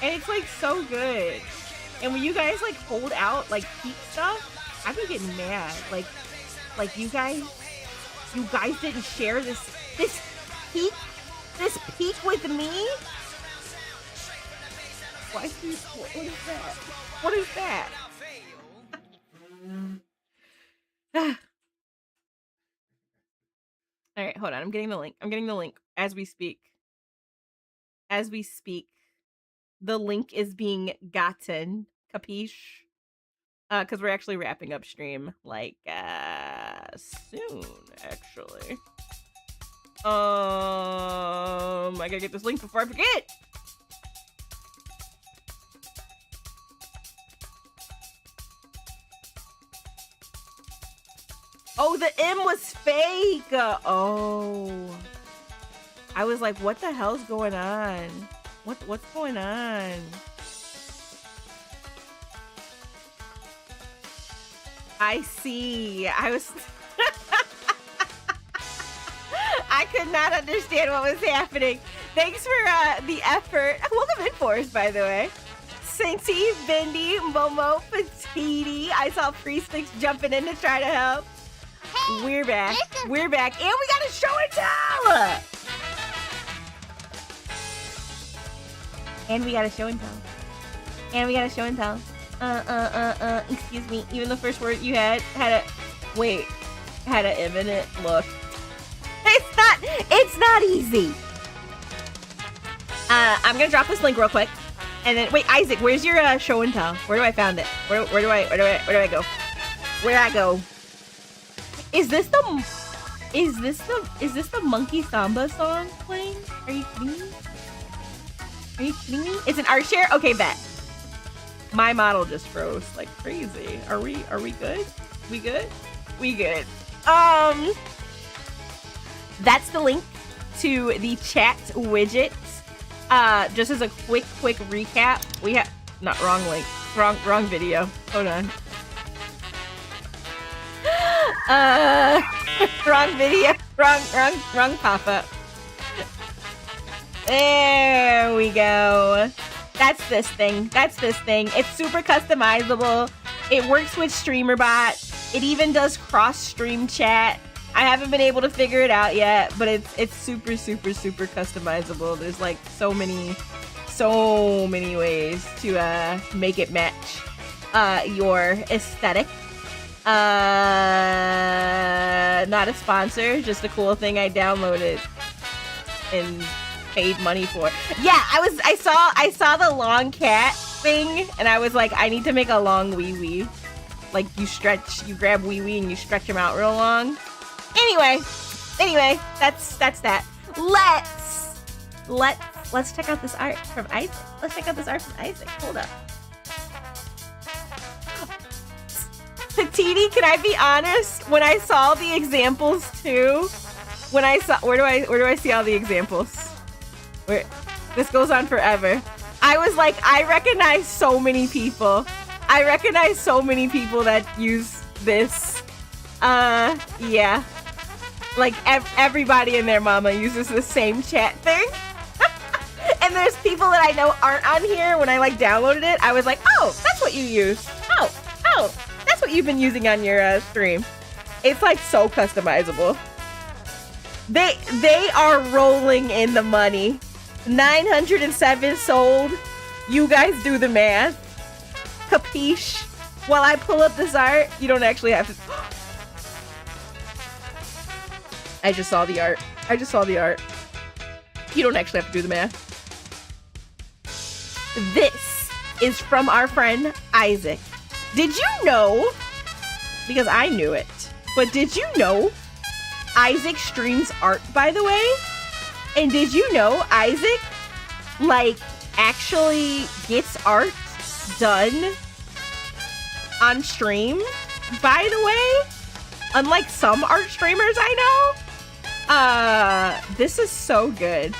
and it's like so good. And when you guys like hold out like peak stuff, I be getting mad. Like you guys didn't share this peak with me. What is that? What is that? All right, hold on. I'm getting the link as we speak. The link is being gotten. Capiche? Because we're actually wrapping up stream like soon, actually. I gotta get this link before I forget. Oh, the M was fake. Oh, I was like, what the hell's going on? What's going on? I see. I could not understand what was happening. Thanks for the effort. Welcome in, Forrest, by the way. Cincy, Bendy, Momo, Petiti. I saw Priestix jumping in to try to help. Hey, we're back. And we got a show and tell. Excuse me. Even the first word you had an M in it. Look. It's not easy. I'm gonna drop this link real quick. And then wait, Isaac, where's your show and tell? Where do I find it? Where do I go? Where do I go? Is this the Monkey Samba song playing? Are you kidding me? It's an art share? Okay, bet. My model just froze like crazy. Are we good? We good? We good. That's the link to the chat widget. Just as a quick recap, we have not wrong link, wrong video. Hold on. Wrong video, wrong pop-up. There we go. That's this thing. It's super customizable. It works with StreamerBot. It even does cross-stream chat. I haven't been able to figure it out yet, but it's super customizable. There's like so many ways to make it match your aesthetic. Not a sponsor, just a cool thing I downloaded and paid money for. Yeah, I saw the long cat thing, and I was like, I need to make a long wee wee. Like you grab wee wee and you stretch them out real long. Anyway, that's that. Let's check out this art from Isaac. Hold up. Patini, can I be honest? When I saw the examples too, where do I see all the examples? This goes on forever. I was like, I recognize so many people. That use this. Yeah. Like everybody and their mama uses the same chat thing. And there's people that I know aren't on here. When I like downloaded it, I was like, oh, that's what you use. Oh, that's what you've been using on your stream. It's like so customizable. They are rolling in the money. 907 sold. You guys do the math. Capiche? While I pull up this art, you don't actually have to. I just saw the art. You don't actually have to do the math. This is from our friend Isaac. Did you know? Because I knew it. But did you know Isaac streams art, by the way? And did you know Isaac, like, actually gets art done on stream, by the way? Unlike some art streamers I know. This is so good.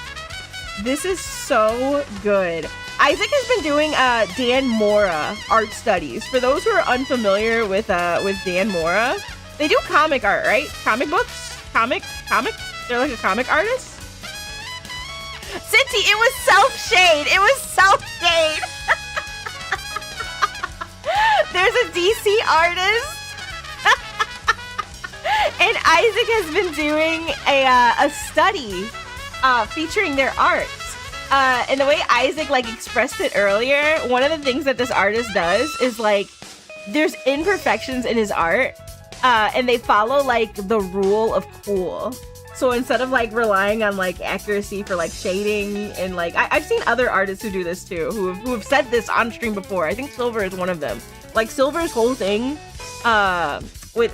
Isaac has been doing Dan Mora art studies. For those who are unfamiliar with Dan Mora, they do comic art, right? Comic books? Comic? They're like a comic artist? Cinti, it was self-shade. There's a DC artist. And Isaac has been doing a study featuring their art. And the way Isaac like expressed it earlier, one of the things that this artist does is like, there's imperfections in his art, and they follow like the rule of cool. So instead of like relying on like accuracy for like shading and like, I've seen other artists who do this too, who have said this on stream before. I think Silver is one of them. Like Silver's whole thing, with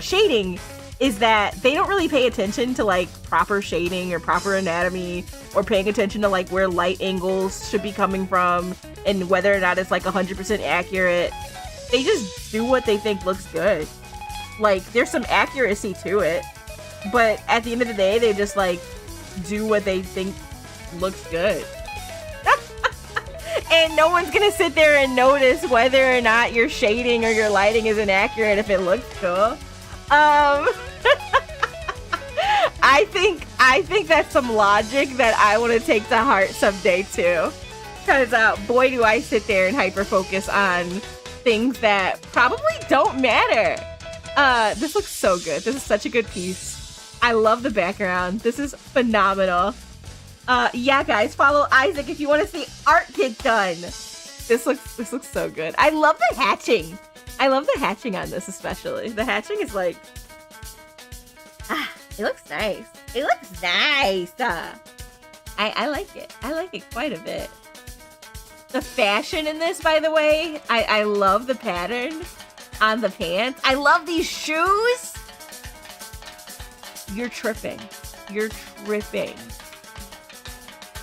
shading is that they don't really pay attention to like proper shading or proper anatomy or paying attention to like where light angles should be coming from and whether or not it's like 100% accurate. They just do what they think looks good. Like there's some accuracy to it, but at the end of the day, they just like do what they think looks good. And no one's gonna sit there and notice whether or not your shading or your lighting is inaccurate if it looks cool. I think that's some logic that I want to take to heart someday too. Because boy, do I sit there and hyper focus on things that probably don't matter. This looks so good. This is such a good piece. I love the background. This is phenomenal. Yeah, guys, follow Isaac if you want to see art get done. This looks so good. I love the hatching. I love the hatching on this especially. The hatching is like, it looks nice. It looks nice. I like it. I like it quite a bit. The fashion in this, by the way, I love the pattern on the pants. I love these shoes. You're tripping.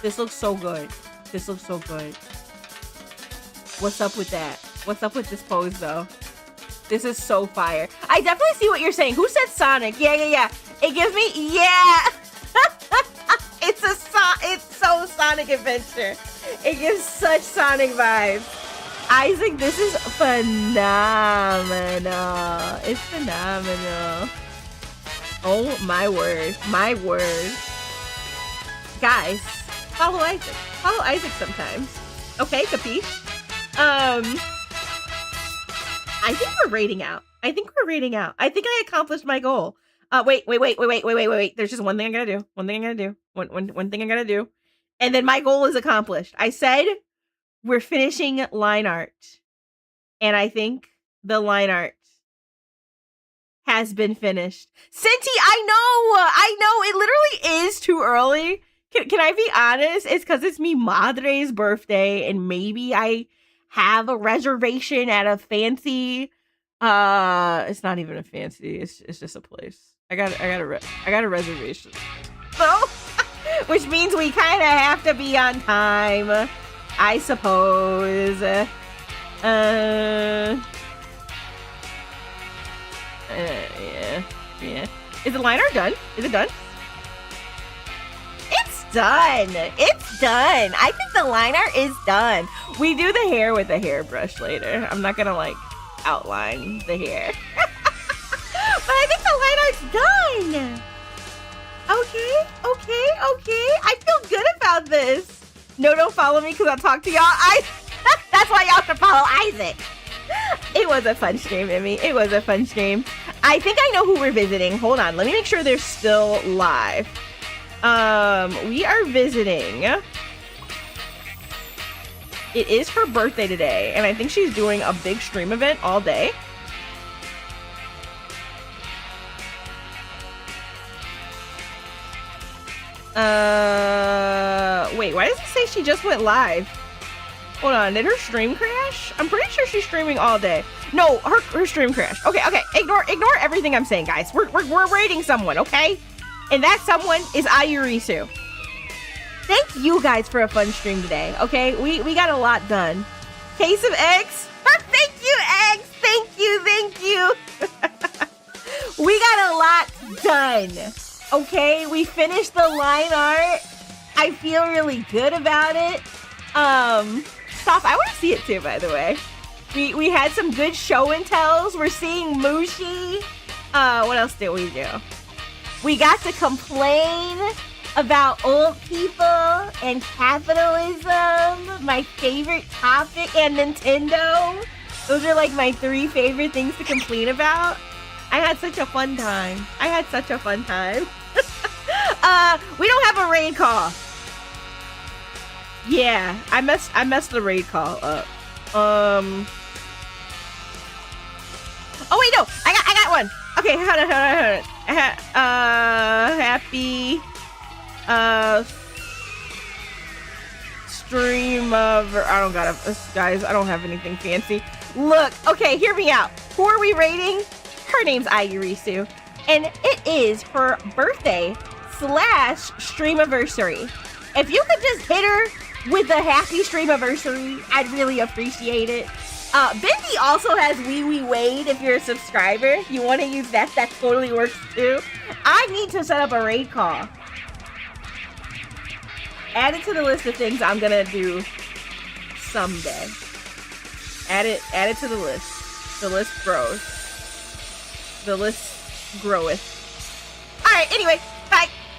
This looks so good. What's up with that? What's up with this pose though? This is so fire. I definitely see what you're saying. Who said Sonic? Yeah. It gives me, yeah. It's so Sonic Adventure. It gives such Sonic vibes. Isaac, this is phenomenal. It's phenomenal. Oh my word. My word. Guys, follow Isaac. Follow Isaac sometimes. Okay, capiche? I think we're rating out. I think I accomplished my goal. Wait. There's just one thing I gotta do. One thing I gotta do. And then my goal is accomplished. I said we're finishing line art. And I think the line art has been finished. Cinti, I know. It literally is too early. Can I be honest? It's because it's mi madre's birthday, and maybe I have a reservation at a fancy. It's not even a fancy. It's just a place. I got a reservation. So, which means we kind of have to be on time, I suppose. Yeah. Is the line art done? Is it done? It's done. I think the line art is done. We do the hair with a hairbrush later. I'm not gonna like outline the hair. But I think the line art's done. Okay. I feel good about this. No, don't follow me because I'll talk to y'all. That's why y'all should follow Isaac. It was a fun stream, Emmy. It was a fun stream. I think I know who we're visiting. Hold on. Let me make sure they're still live. We are visiting. It is her birthday today, and I think she's doing a big stream event all day. Wait, why does it say she just went live? Hold on, did her stream crash? I'm pretty sure she's streaming all day. No, her stream crashed. Okay. Ignore everything I'm saying, guys. We're rating someone, okay? And that someone is Ayurisu. Thank you guys for a fun stream today, okay? We got a lot done. Case of eggs. Thank you, eggs. Thank you. We got a lot done, okay? We finished the line art. I feel really good about it. Stop. I want to see it too, by the way. We had some good show and tells. We're seeing Mushi. What else did we do? We got to complain about old people and capitalism, my favorite topic, and Nintendo. Those are like my 3 favorite things to complain about. I had such a fun time. We don't have a raid call. Yeah, I messed the raid call up. Oh wait, no, I got one. Okay, hold on. Happy stream of, I don't got guys, I don't have anything fancy. Look, okay, hear me out. Who are we rating? Her name's Ayurisu, and it is her birthday / streamiversary. If you could just hit her with a happy streamiversary, I'd really appreciate it. Bendy also has Wee Wade if you're a subscriber. You want to use that totally works too. I need to set up a raid call. Add it to the list of things I'm gonna do someday. Add it to the list. The list grows. The list groweth. Alright, anyway,